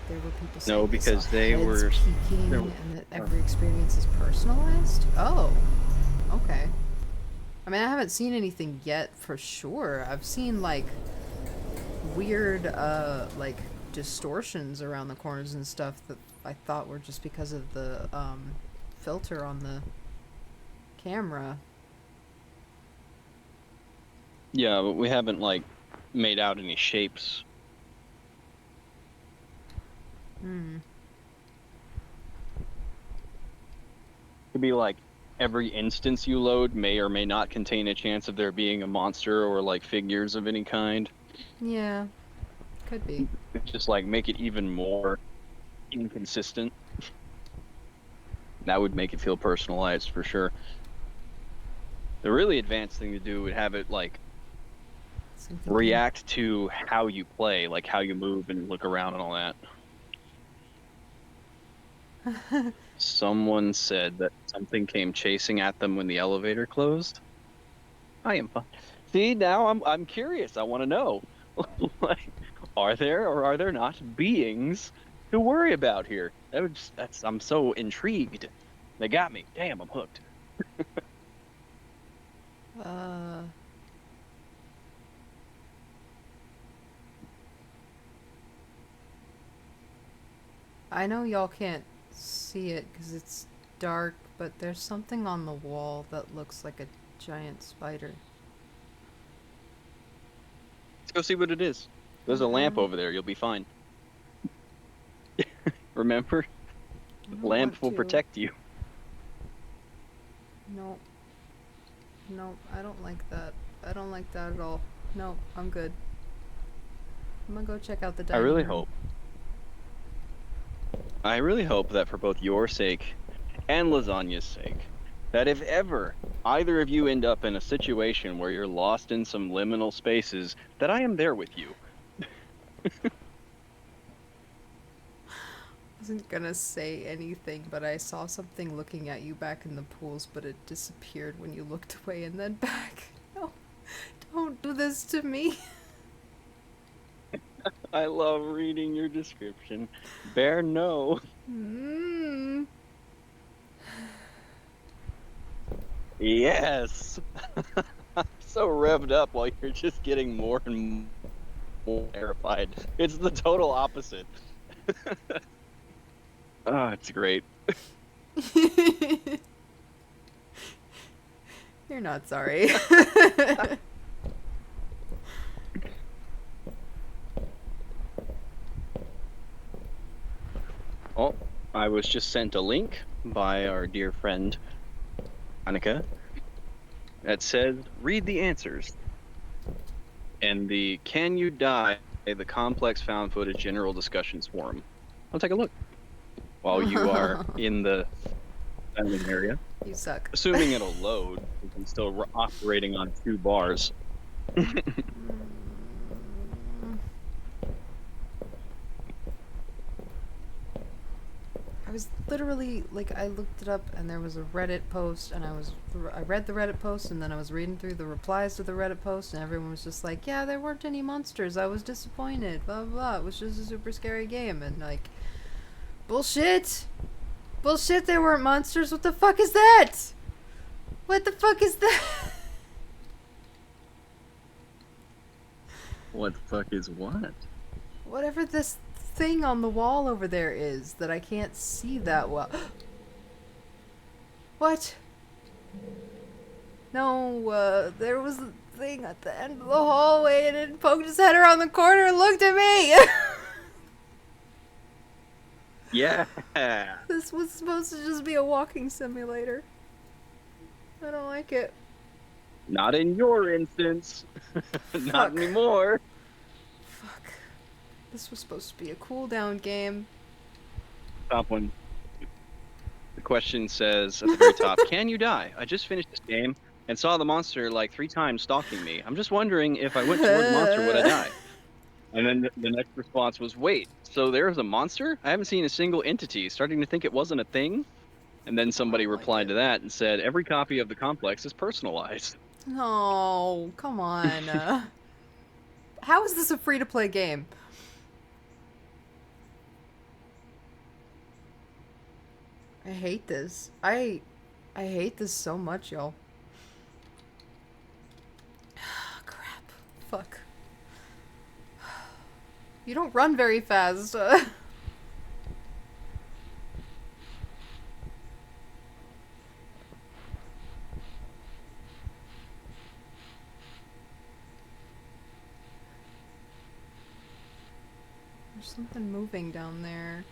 There were people saying No, they because saw they heads were- peeking, there were- and that every experience is personalized. Oh, okay. I mean, I haven't seen anything yet for sure. I've seen like weird, like distortions around the corners and stuff that I thought were just because of the filter on the camera. Yeah, but we haven't, like, made out any shapes. Could be like every instance you load may or may not contain a chance of there being a monster or like figures of any kind. Yeah, could be. Just like make it even more inconsistent. That would make it feel personalized for sure. The really advanced thing to do would have it like Something react to how you play, like how you move and look around and all that. Someone said that something came chasing at them when the elevator closed. I am fine. See, now I'm curious. I want to know. Like, are there or are there not beings to worry about here? I'm so intrigued. They got me. Damn, I'm hooked. I know y'all can't see it because it's dark, but there's something on the wall that looks like a giant spider. Let's go see what it is. There's a lamp over there. You'll be fine. Remember? I don't Lamp want will to. protect you. No. No, I don't like that. I don't like that at all. No, I'm good. I'm gonna go check out the I dining really room. hope that for both your sake and Lasagna's sake, that if ever either of you end up in a situation where you're lost in some liminal spaces, that I am there with you. wasn't gonna say anything, but I saw something looking at you back in the pools, but it disappeared when you looked away and then back. No, don't do this to me. I love reading your description. Bear, no. Mm. Yes! I'm so revved up while you're just getting more and more terrified. It's the total opposite. Oh, it's great. You're not sorry. Oh, I was just sent a link by our dear friend Annika that says, read the answers. And the Can You Die? The Complex Found Footage General Discussions Forum. I'll take a look while you are in the sending area. You suck. Assuming it'll load, I'm still operating on 2 bars. I was literally, like, I looked it up and there was a Reddit post and I read the Reddit post and then I was reading through the replies to the Reddit post and everyone was just like, yeah, there weren't any monsters, I was disappointed, blah blah blah, it was just a super scary game, and like, bullshit! Bullshit, there weren't monsters, what the fuck is that? What the fuck is that? What the fuck is what? Whatever this thing on the wall over there is that I can't see that well. What? No, there was a thing at the end of the hallway and it poked his head around the corner and looked at me! Yeah! This was supposed to just be a walking simulator. I don't like it. Not in your instance. Not anymore. Fuck. This was supposed to be a cooldown game. Top one. The question says at the very top, can you die? I just finished this game and saw the monster like 3 times stalking me. I'm just wondering if I went toward the monster, would I die? And then the next response was, wait, so there's a monster? I haven't seen a single entity. Starting to think it wasn't a thing? And then somebody replied to that and said, every copy of the complex is personalized. No, come on. How is this a free-to-play game? I hate this. I hate this so much, y'all. Crap. Fuck. You don't run very fast. There's something moving down there.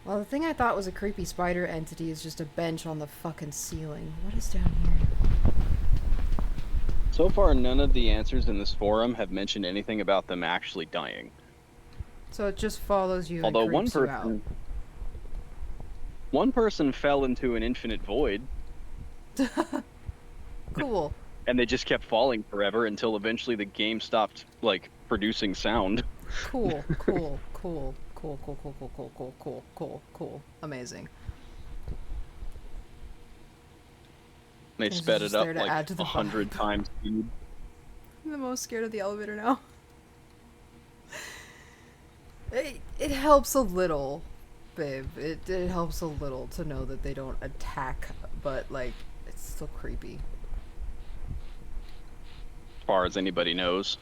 Well, the thing I thought was a creepy spider entity is just a bench on the fucking ceiling. What is down here? So far, none of the answers in this forum have mentioned anything about them actually dying. So it just follows you Although and creeps you out. One person fell into an infinite void. Cool. And they just kept falling forever until eventually the game stopped, like, producing sound. Cool, cool, cool. Cool, cool, cool, cool, cool, cool, cool, cool, cool. Amazing. They sped it up like 100 times speed. I'm the most scared of the elevator now. It helps a little, babe. It helps a little to know that they don't attack, but like, it's still creepy. As far as anybody knows.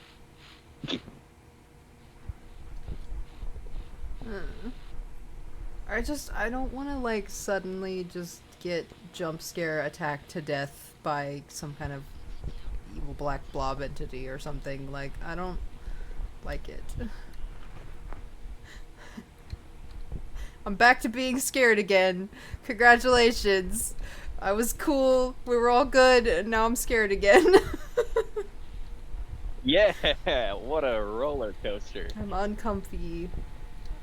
I don't want to like suddenly just get jump scare attacked to death by some kind of evil black blob entity or something. Like, I don't like it. I'm back to being scared again. Congratulations. I was cool. We were all good, and now I'm scared again. Yeah, what a roller coaster. I'm uncomfy.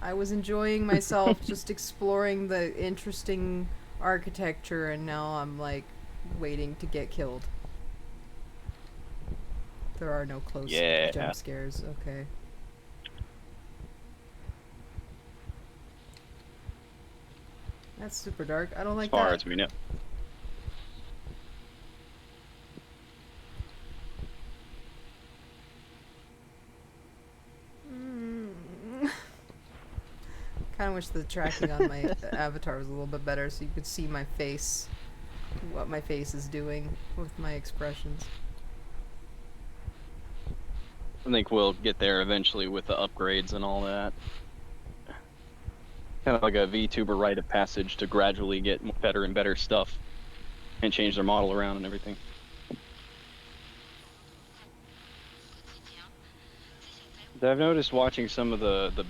I was enjoying myself, just exploring the interesting architecture, and now I'm like waiting to get killed. There are no close Yeah. jump scares. Okay. That's super dark. I don't like As far that. as we know. Kind of wish the tracking on my avatar was a little bit better so you could see my face, what my face is doing with my expressions. I think we'll get there eventually with the upgrades and all that. Kind of like a VTuber rite of passage to gradually get better and better stuff and change their model around and everything. I've noticed watching some of the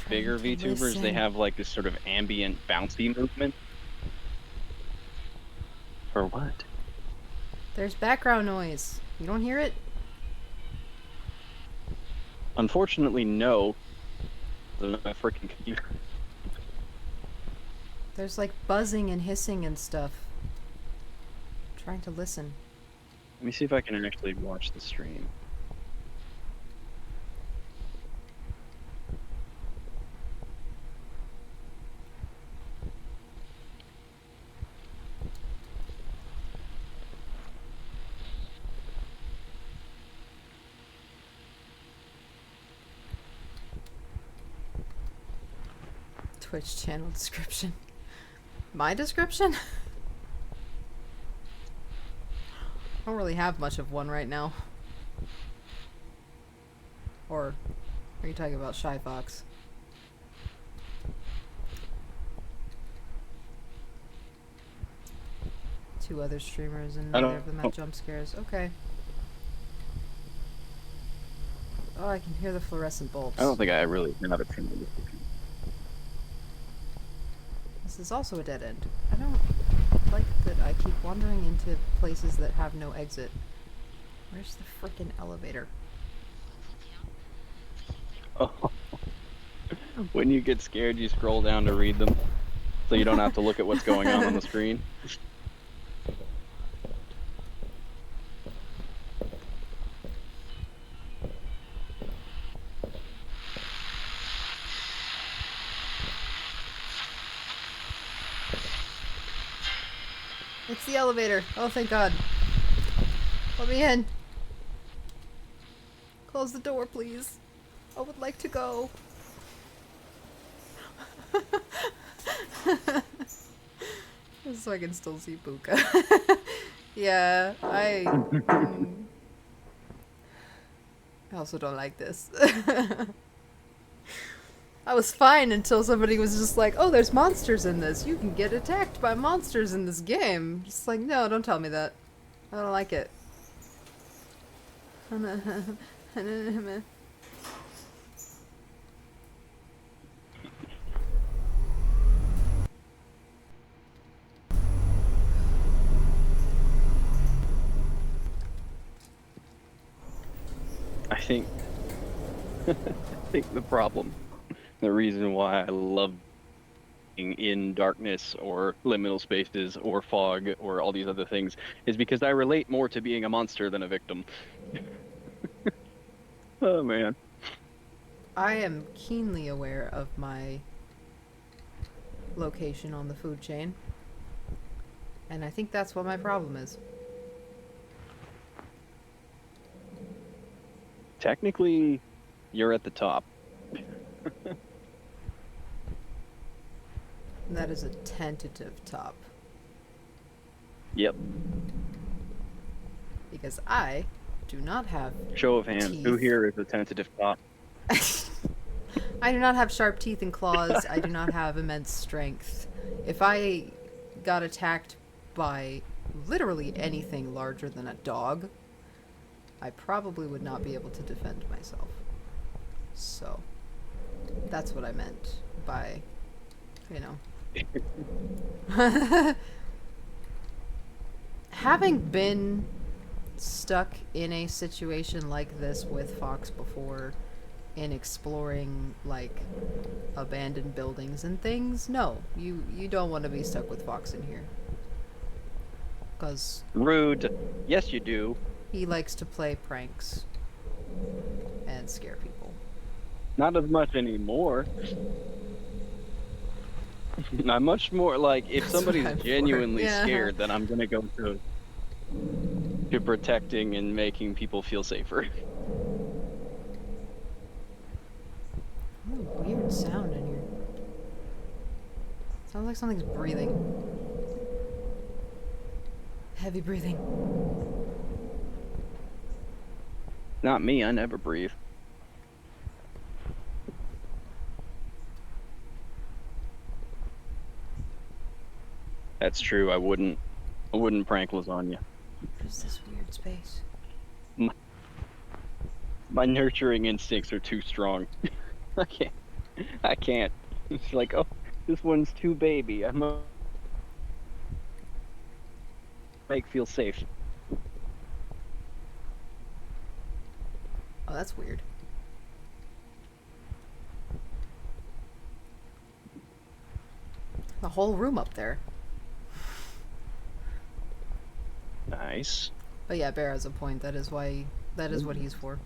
bigger VTubers, they have like this sort of ambient bouncy movement. For what? There's background noise. You don't hear it? Unfortunately, no. My freaking computer. There's like buzzing and hissing and stuff. I'm trying to listen. Let me see if I can actually watch the stream. Twitch channel description. My description? I don't really have much of one right now. Or are you talking about Shy Fox? Two other streamers and neither of them have jump scares. Okay. Oh, I can hear the fluorescent bulbs. I don't think I really have a trim. This is also a dead end. I don't like that I keep wandering into places that have no exit. Where's the frickin' elevator? Oh. When you get scared, you scroll down to read them, so you don't have to look at what's going on the screen. It's the elevator. Oh, thank God. Let me in. Close the door, please. I would like to go. Just so I can still see Pooka. Yeah, I also don't like this. I was fine until somebody was just like, oh, there's monsters in this. You can get attacked by monsters in this game. Just like, no, don't tell me that. I don't like it. I think the problem, the reason why I love being in darkness or liminal spaces or fog or all these other things is because I relate more to being a monster than a victim. Oh man. I am keenly aware of my location on the food chain. And I think that's what my problem is. Technically, you're at the top. That is a tentative top. Yep. Because I do not have Show of hands. teeth. Who here is a tentative top? I do not have sharp teeth and claws. I do not have immense strength. If I got attacked by literally anything larger than a dog, I probably would not be able to defend myself. So, that's what I meant by, you know. Having been stuck in a situation like this with Fox before, in exploring like abandoned buildings and things, no, you don't want to be stuck with Fox in here. Because Rude. Yes, you do. he likes to play pranks and scare people. Not as much anymore. I'm much more like if That's somebody's what I'm for. genuinely Yeah. scared, then I'm gonna go to protecting and making people feel safer. What a weird sound in here. Sounds like something's breathing. Heavy breathing. Not me, I never breathe. That's true, I wouldn't prank lasagna. What is this weird space? My nurturing instincts are too strong. I can't. It's like, oh, this one's too baby. I'm a make feel safe. Oh, that's weird. The whole room up there. Nice. But yeah, Bear has a point. That is what he's for.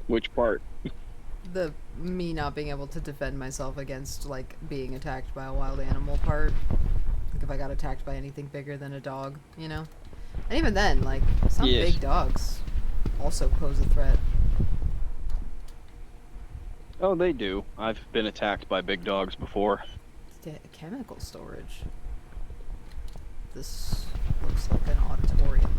Which part? The me not being able to defend myself against like being attacked by a wild animal part. Like if I got attacked by anything bigger than a dog, you know? And even then, like some Yes. big dogs also pose a threat. Oh, they do. I've been attacked by big dogs before. Chemical storage. This looks like an auditorium.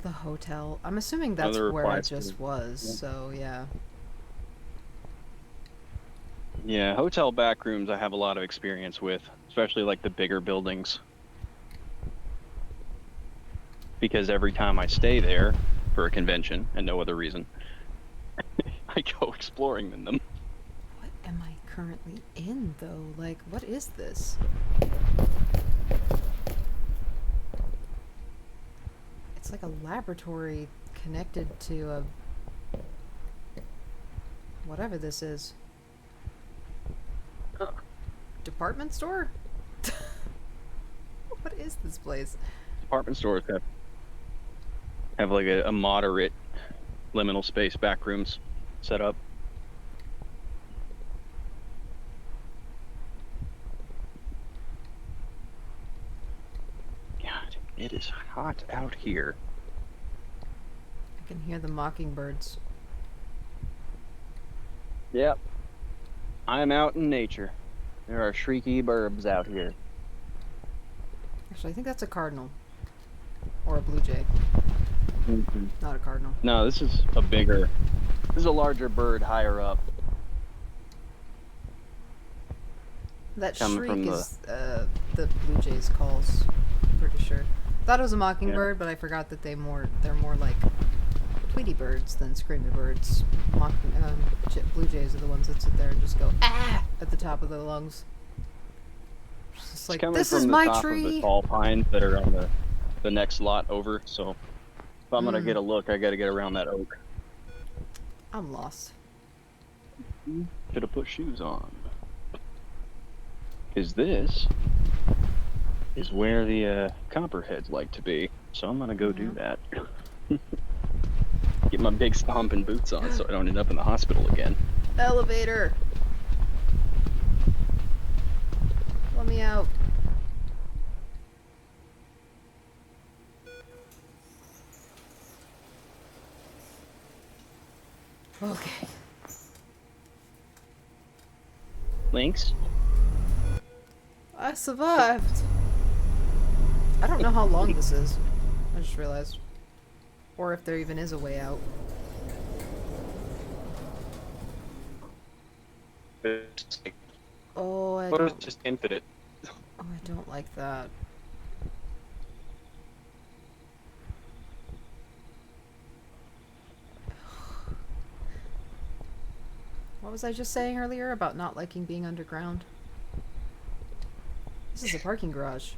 The hotel. I'm assuming that's Other where I replies to- just was, yeah. so yeah. Yeah, hotel backrooms I have a lot of experience with, especially like the bigger buildings. Because every time I stay there for a convention and no other reason, I go exploring in them. What am I currently in, though? Like, what is this? It's like a laboratory connected to a... whatever this is. Department store? What is this place? Department stores have like a moderate liminal space backrooms set up. God, it is hot out here. I can hear the mockingbirds. Yep. I'm out in nature. There are shrieky burbs out here. Actually, I think that's a cardinal. Or a blue jay. Not a cardinal. No, this is a larger bird higher up. That Coming shriek from the- is the blue jay's calls. I'm pretty sure. Thought it was a mockingbird, but I forgot that they're more like Tweety birds than screamy birds. Blue jays are the ones that sit there and just go ah at the top of their lungs. It's just like, Coming this from is the my top tree. of the tall pines that are on the next lot over, so if I'm gonna get a look, I gotta get around that oak. I'm lost. Should have put shoes on. Because this is where the copperheads like to be, so I'm gonna go do that. Get my big stomping boots on so I don't end up in the hospital again. Elevator. Let me out. Okay. Lynx? I survived. I don't know how long this is. I just realized. Or if there even is a way out. Oh, I What is don't, just infinite? oh, I don't like that. What was I just saying earlier about not liking being underground? This is a parking garage.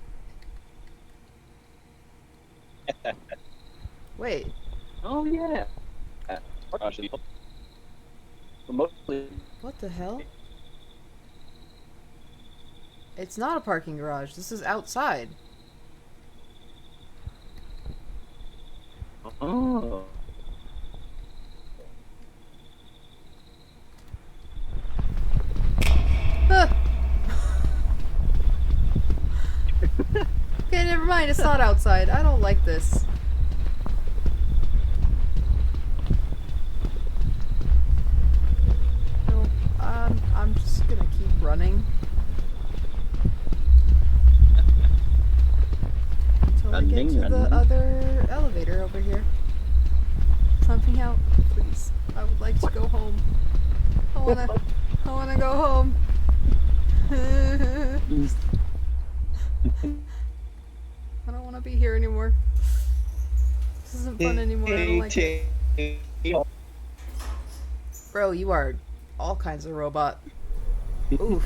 Wait. Oh yeah. Mostly. What the hell? It's not a parking garage. This is outside. Oh. Ah. Okay, never mind. It's not outside. I don't like this. No, I'm just gonna keep running. Until I get to the other elevator over here. Let me out, please. I would like to go home. I wanna go home. I don't want to be here anymore. This isn't fun anymore. I don't like it. Bro, you are all kinds of robot. Oof.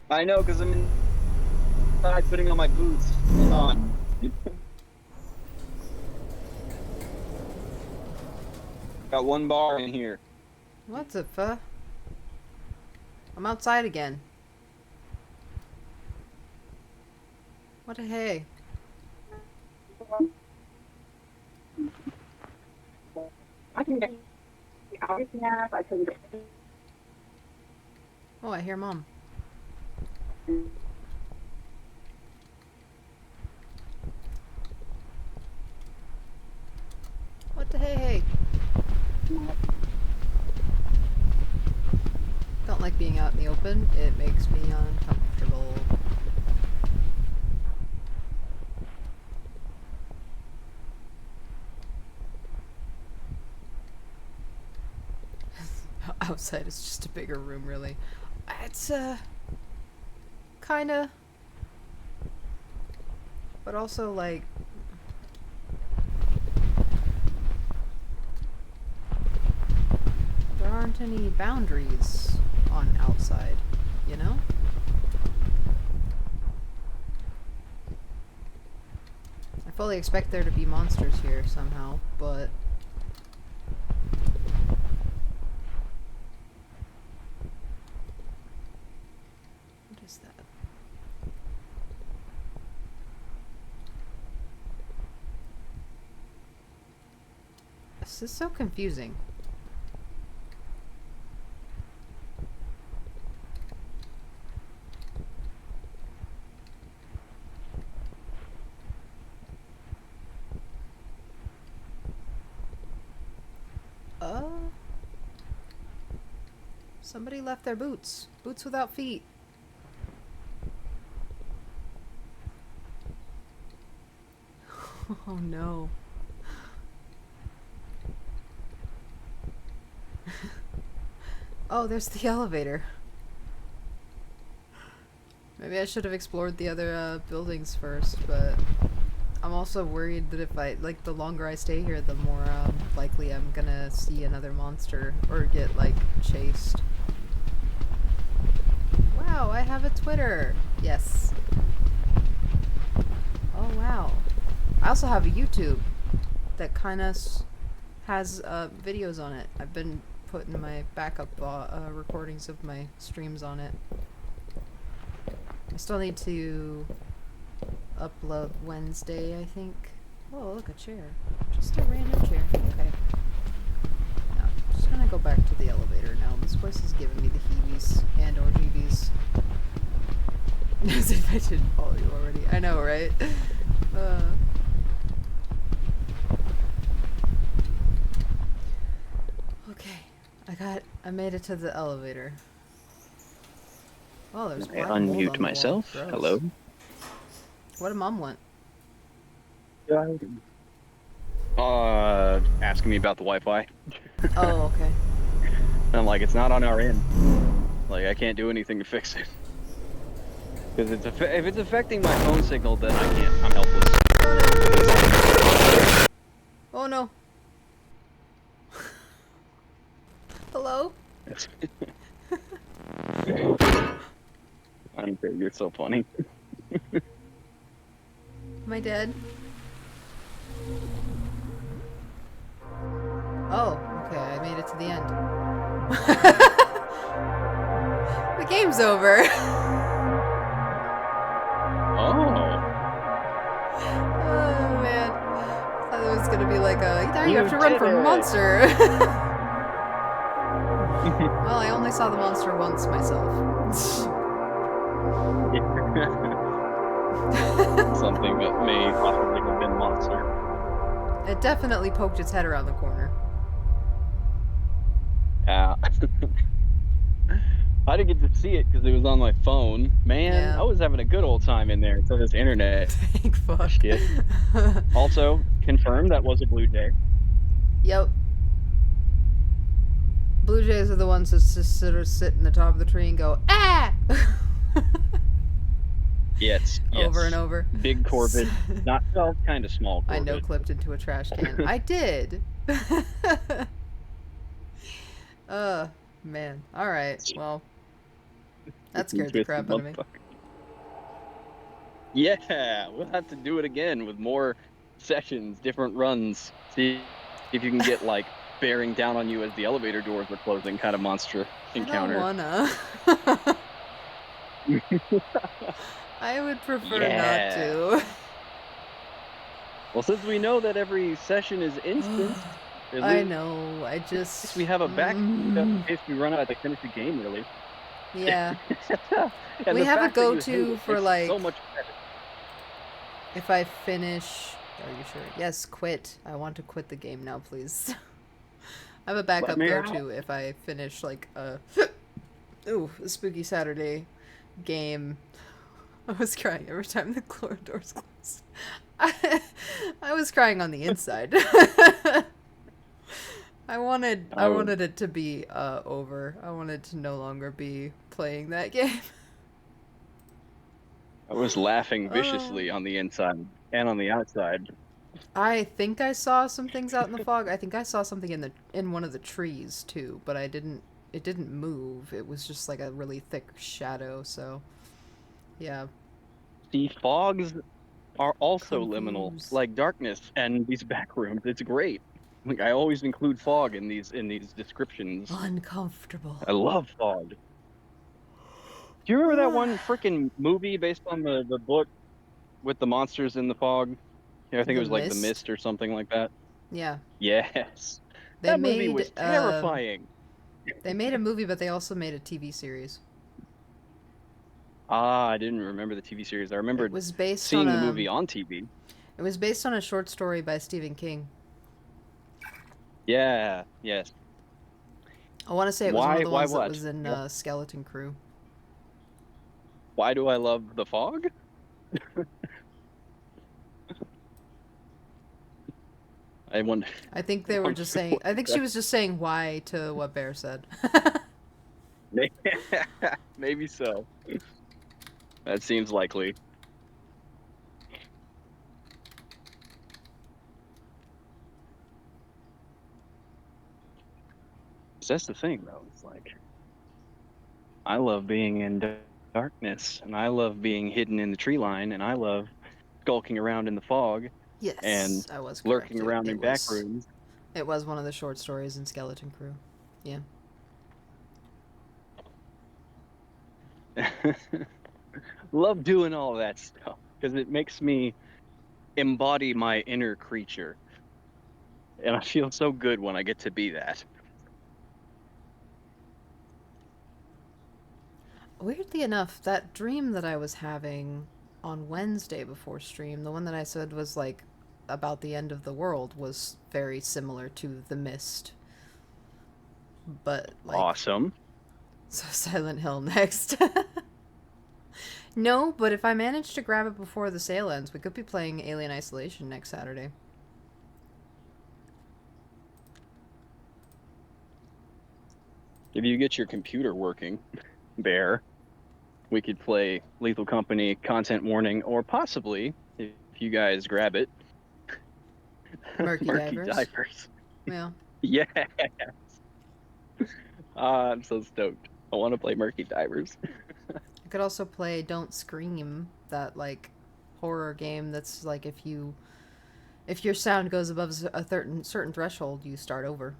I know, because I'm inside putting on my boots. Hold on. Got one bar in here. What the fuck? I'm outside again. What a hey. Oh, I hear Mom. What the hey? Don't like being out in the open. It makes me uncomfortable. Outside is just a bigger room, really. It's kinda, but also like there aren't any boundaries on outside, you know? I fully expect there to be monsters here somehow, but what is that? This is so confusing. Somebody left their boots. Boots without feet. Oh no. Oh, there's the elevator. Maybe I should have explored the other buildings first, but I'm also worried that if I, like, the longer I stay here, the more likely I'm gonna see another monster or get, like, chased. Wow, I have a Twitter. Yes. Oh, wow. I also have a YouTube that kind of has videos on it. I've been putting my backup recordings of my streams on it. I still need to upload Wednesday, I think. Oh, look, a chair. Just a random chair. Okay. Now, I'm just gonna go back to the elevator now. This place is giving me the heebies and or jeebies. As if I didn't follow you already. I know, right? Okay. I made it to the elevator. Oh, there's I unmute myself. Hello. What did Mom want? Asking me about the Wi-Fi. Oh, okay. And I'm like, it's not on our end. Like, I can't do anything to fix it. Because if it's affecting my phone signal, then I can't. I'm helpless. Oh no. Hello? I'm great. You're so funny. Am I dead? Oh, okay, I made it to the end. The game's over. Oh. Oh man. I thought it was gonna be like now you have to run did from a it. monster. Well, I only saw the monster once myself. Something that may possibly have been monster. It definitely poked its head around the corner. Yeah. I didn't get to see it because it was on my phone. Man, Yeah. I was having a good old time in there until this internet Thank fuck. shit. Also, confirmed that was a blue jay. Yep. Blue jays are the ones that just sort of sit in the top of the tree and go, ah! Yes. Over and over. Big corvid. Not, well, kind of small I corvid. no clipped into a trash can. I did. Man. Alright, well. That scared the crap out of me. Yeah, we'll have to do it again with more sessions, different runs. See if you can get, like, bearing down on you as the elevator doors are closing kind of monster encounter. I don't wanna. I would prefer not to. Well, since we know that every session is instant, I know, I just... we have a back in case we run out to finish the game early. Yeah. And We the have a fact that you hate go-to it for, makes it like... so much better. If I finish... Are you sure? Yes, quit. I want to quit the game now, please. I have a backup go-to if I finish, like, a Spooky Saturday game. I was crying every time the doors closed. I was crying on the inside. I wanted it to be over. I wanted to no longer be playing that game. I was laughing viciously on the inside and on the outside. I think I saw some things out in the fog. I think I saw something in one of the trees too, but it didn't move. It was just like a really thick shadow, so yeah. The fogs are also liminal, Confused. like darkness and these back rooms. It's great. Like, I always include fog in these descriptions. Uncomfortable. I love fog. Do you remember that one freaking movie based on the book with the monsters in the fog? Yeah, I think it was like The Mist or something like that. Yeah. Yes. That movie was terrifying. They made a movie, but they also made a TV series. Ah, I didn't remember the TV series. I remember seeing the movie on TV. It was based on a short story by Stephen King. Yeah, yes. I want to say it was one of the ones that was in Skeleton Crew. Why do I love the fog? I wonder. I think they were just saying. I think she was just saying why to what Bear said. Maybe so. That seems likely. That's the thing, though. It's like, I love being in darkness, and I love being hidden in the tree line, and I love skulking around in the fog. Yes, and I was lurking around in back rooms. It was one of the short stories in Skeleton Crew. Yeah. Love doing all that stuff because it makes me embody my inner creature, and I feel so good when I get to be that. Weirdly enough, that dream that I was having on Wednesday before stream, the one that I said was like about the end of the world, was very similar to The Mist. But like, awesome. So Silent Hill next. No, but if I manage to grab it before the sale ends, we could be playing Alien Isolation next Saturday. If you get your computer working, Bear, we could play Lethal Company, Content Warning, or possibly, if you guys grab it, Murky Divers. Divers. Yeah. Yes. I'm so stoked. I want to play Murky Divers. I could also play Don't Scream, that like horror game that's like if your sound goes above a certain threshold, you start over.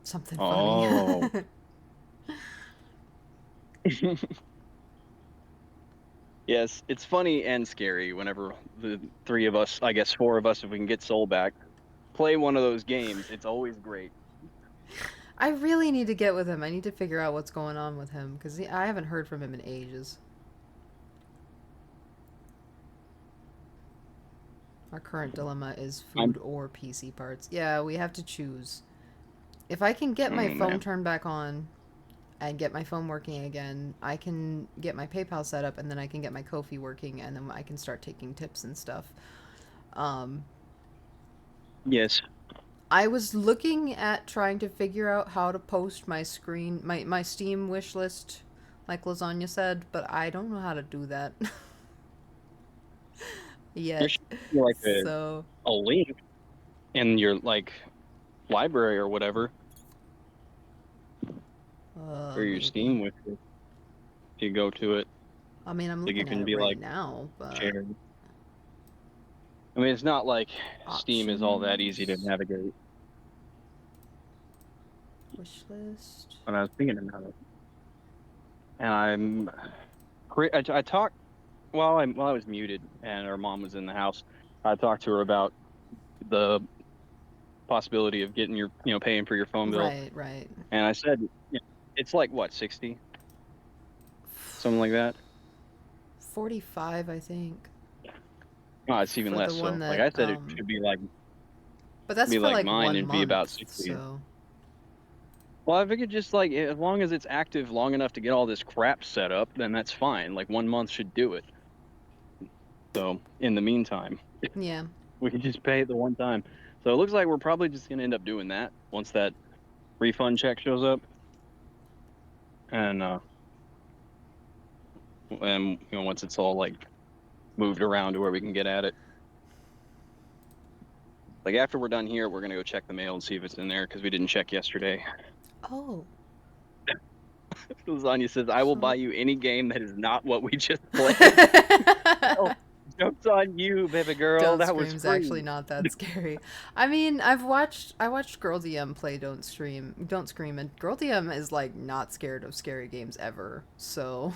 Something funny. Oh. Yes, it's funny and scary whenever the three of us, I guess four of us, if we can get Soul back, play one of those games. It's always great. I really need to get with him. I need to figure out what's going on with him because I haven't heard from him in ages. Our current dilemma is food or PC parts. Yeah, we have to choose. If I can get my phone turned back on and get my phone working again, I can get my PayPal set up and then I can get my Ko-fi working and then I can start taking tips and stuff. Yes. I was looking at trying to figure out how to post my my Steam wish list, like Lasagna said, but I don't know how to do that. Yet. There should be like So a link in your like library or whatever. Or your maybe. Steam wish list. You go to it. I mean, I'm Like looking you can at be it right like now, but shared. I mean, it's not like Steam is all that easy to Options. navigate. Wish list. When I was thinking about it, and I talked while I was muted and her mom was in the house. I talked to her about the possibility of getting your, paying for your phone bill. Right. And I said, it's like what, 60? Something like that. 45, I think. Oh, it's even For less. the So, one like that, I said, it should be like, but that's be for like like mine 1 and month. be about 60. So. Well, if it could just like, as long as it's active long enough to get all this crap set up, then that's fine. Like 1 month should do it. So in the meantime, Yeah. we can just pay it the one time. So it looks like we're probably just gonna end up doing that once that refund check shows up, and once it's all like moved around to where we can get at it. Like after we're done here, we're gonna go check the mail and see if it's in there because we didn't check yesterday. Oh. Lasagna says, "I will buy you any game that is not what we just played." Oh, joke's on you, baby girl. Don't that was Scream's free. actually not that scary. I mean, I watched Girl DM play Don't Scream, and Girl DM is like not scared of scary games ever. So,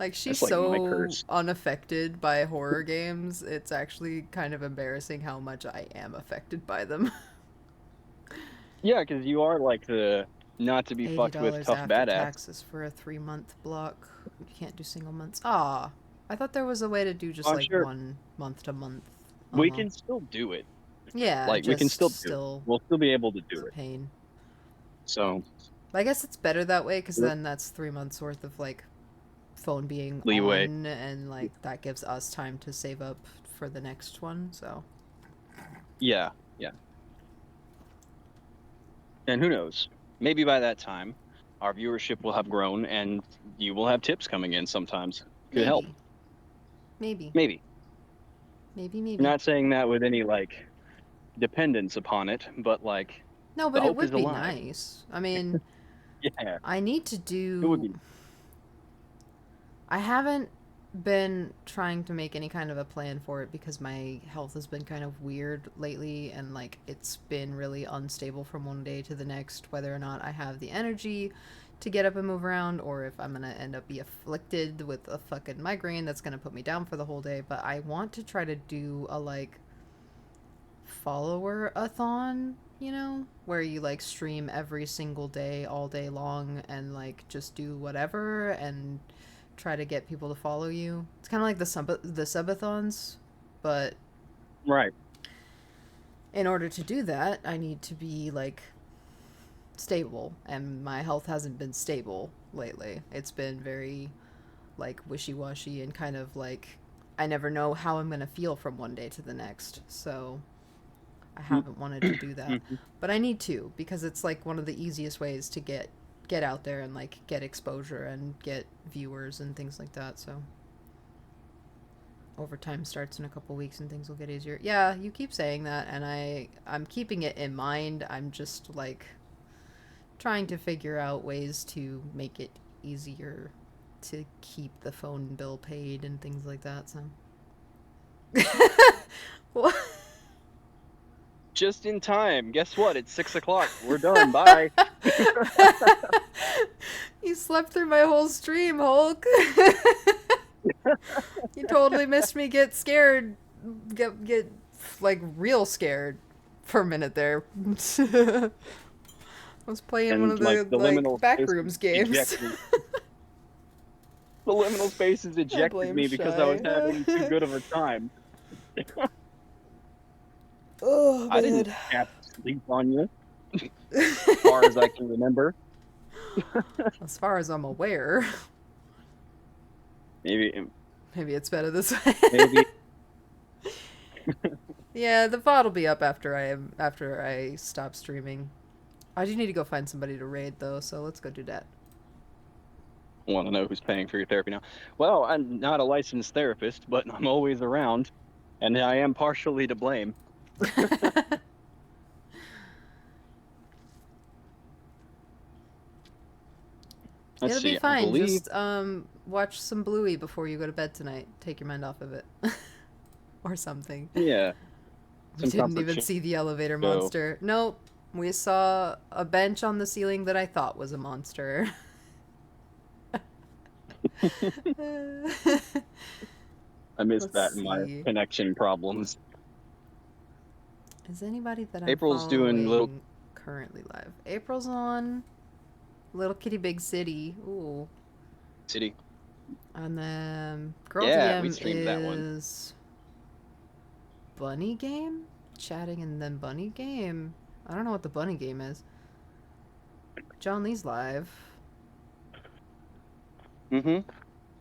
like she's That's like my so curse. unaffected by horror games. It's actually kind of embarrassing how much I am affected by them. Yeah, because you are like the not to be fucked with $80 tough after badass. taxes for a 3-month block. You can't do single months. Ah, I thought there was a way to do just I'm like sure 1 month to month. we can still do it. Yeah, Like we can still do it. We'll still be able to do it. Pain. So I guess it's better that way because then that's 3 months worth of like phone being leeway, on, and like that gives us time to save up for the next one. So yeah. And who knows? Maybe by that time, our viewership will have grown, and you will have tips coming in. Sometimes could help. Maybe. I'm not saying that with any like dependence upon it, but like no, the but it hope would is be alive. nice. I mean, Yeah, I need to it would do. be. I haven't been trying to make any kind of a plan for it because my health has been kind of weird lately, and like it's been really unstable from one day to the next, whether or not I have the energy to get up and move around, or if I'm gonna end up be afflicted with a fucking migraine that's gonna put me down for the whole day. But I want to try to do a like follower-a-thon, where you like stream every single day all day long and like just do whatever and try to get people to follow you. It's kind of like the subathons, but Right. in order to do that, I need to be like stable, and my health hasn't been stable lately. It's been very like wishy-washy and kind of like I never know how I'm going to feel from one day to the next. So I haven't wanted to do that. But I need to, because it's like one of the easiest ways to get out there and like get exposure and get viewers and things like that. So overtime starts in a couple weeks and things will get easier. Yeah, you keep saying that, and I'm keeping it in mind. I'm just like trying to figure out ways to make it easier to keep the phone bill paid and things like that. So what? Just in time. Guess what? It's 6 o'clock. We're done. Bye. You slept through my whole stream, Hulk. You totally missed me get scared, get like real scared for a minute there. I was playing one of the liminal Backrooms games. ejected- the liminal spaces ejected blame me because I was Shy. having too good of a time. Oh, I didn't have to sleep on you, as far as I can remember. As far as I'm aware. Maybe Maybe it's better this way. Maybe. Yeah, the VOD will be up after I stop streaming. I do need to go find somebody to raid though, so let's go do that. Want to know who's paying for your therapy now? Well, I'm not a licensed therapist, but I'm always around, and I am partially to blame. Let's It'll see, be I fine. believe- Just watch some Bluey before you go to bed tonight. Take your mind off of it. Or something. Yeah. We didn't even see the elevator monster. Nope. We saw a bench on the ceiling that I thought was a monster. I missed Let's that in my see. connection problems. Is anybody that I'm April's doing little- following currently live? April's on Little Kitty Big City. Ooh. City. And then Girl Yeah, we DM streamed that one. is Bunny Game? Chatting and then Bunny Game. I don't know what the Bunny Game is. John Lee's live. Mm-hmm.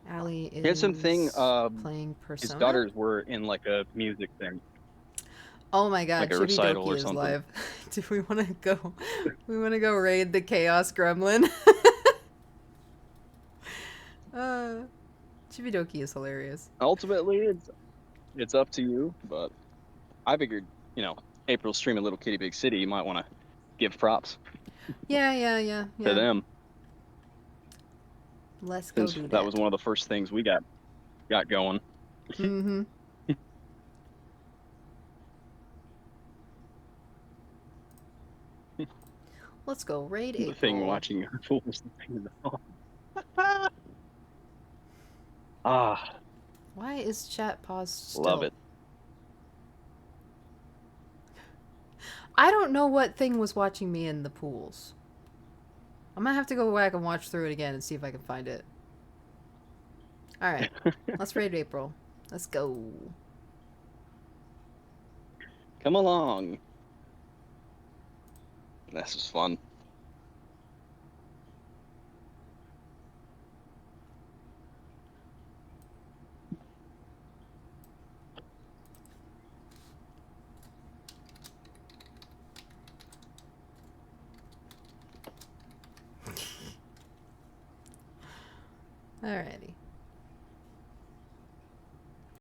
Allie is Here's something, playing Persona. His daughters were in like a music thing. Oh my god, like a Chibi recital Doki or is something. live. Do we want to go? We want to go raid the Chaos Gremlin. Chibi Doki is hilarious. Ultimately, it's up to you, but I figured, April streaming Little Kitty Big City, you might want to give props Yeah. to them. Let's go Since do that. that was one of the first things we got going. Mm-hmm. Let's go raid April. The thing watching your fools. Ah, Why is chat paused still? love it. I don't know what thing was watching me in the pools. I'm gonna have to go back and watch through it again and see if I can find it. Alright, let's raid April. Let's go. Come along. This is fun. Alrighty.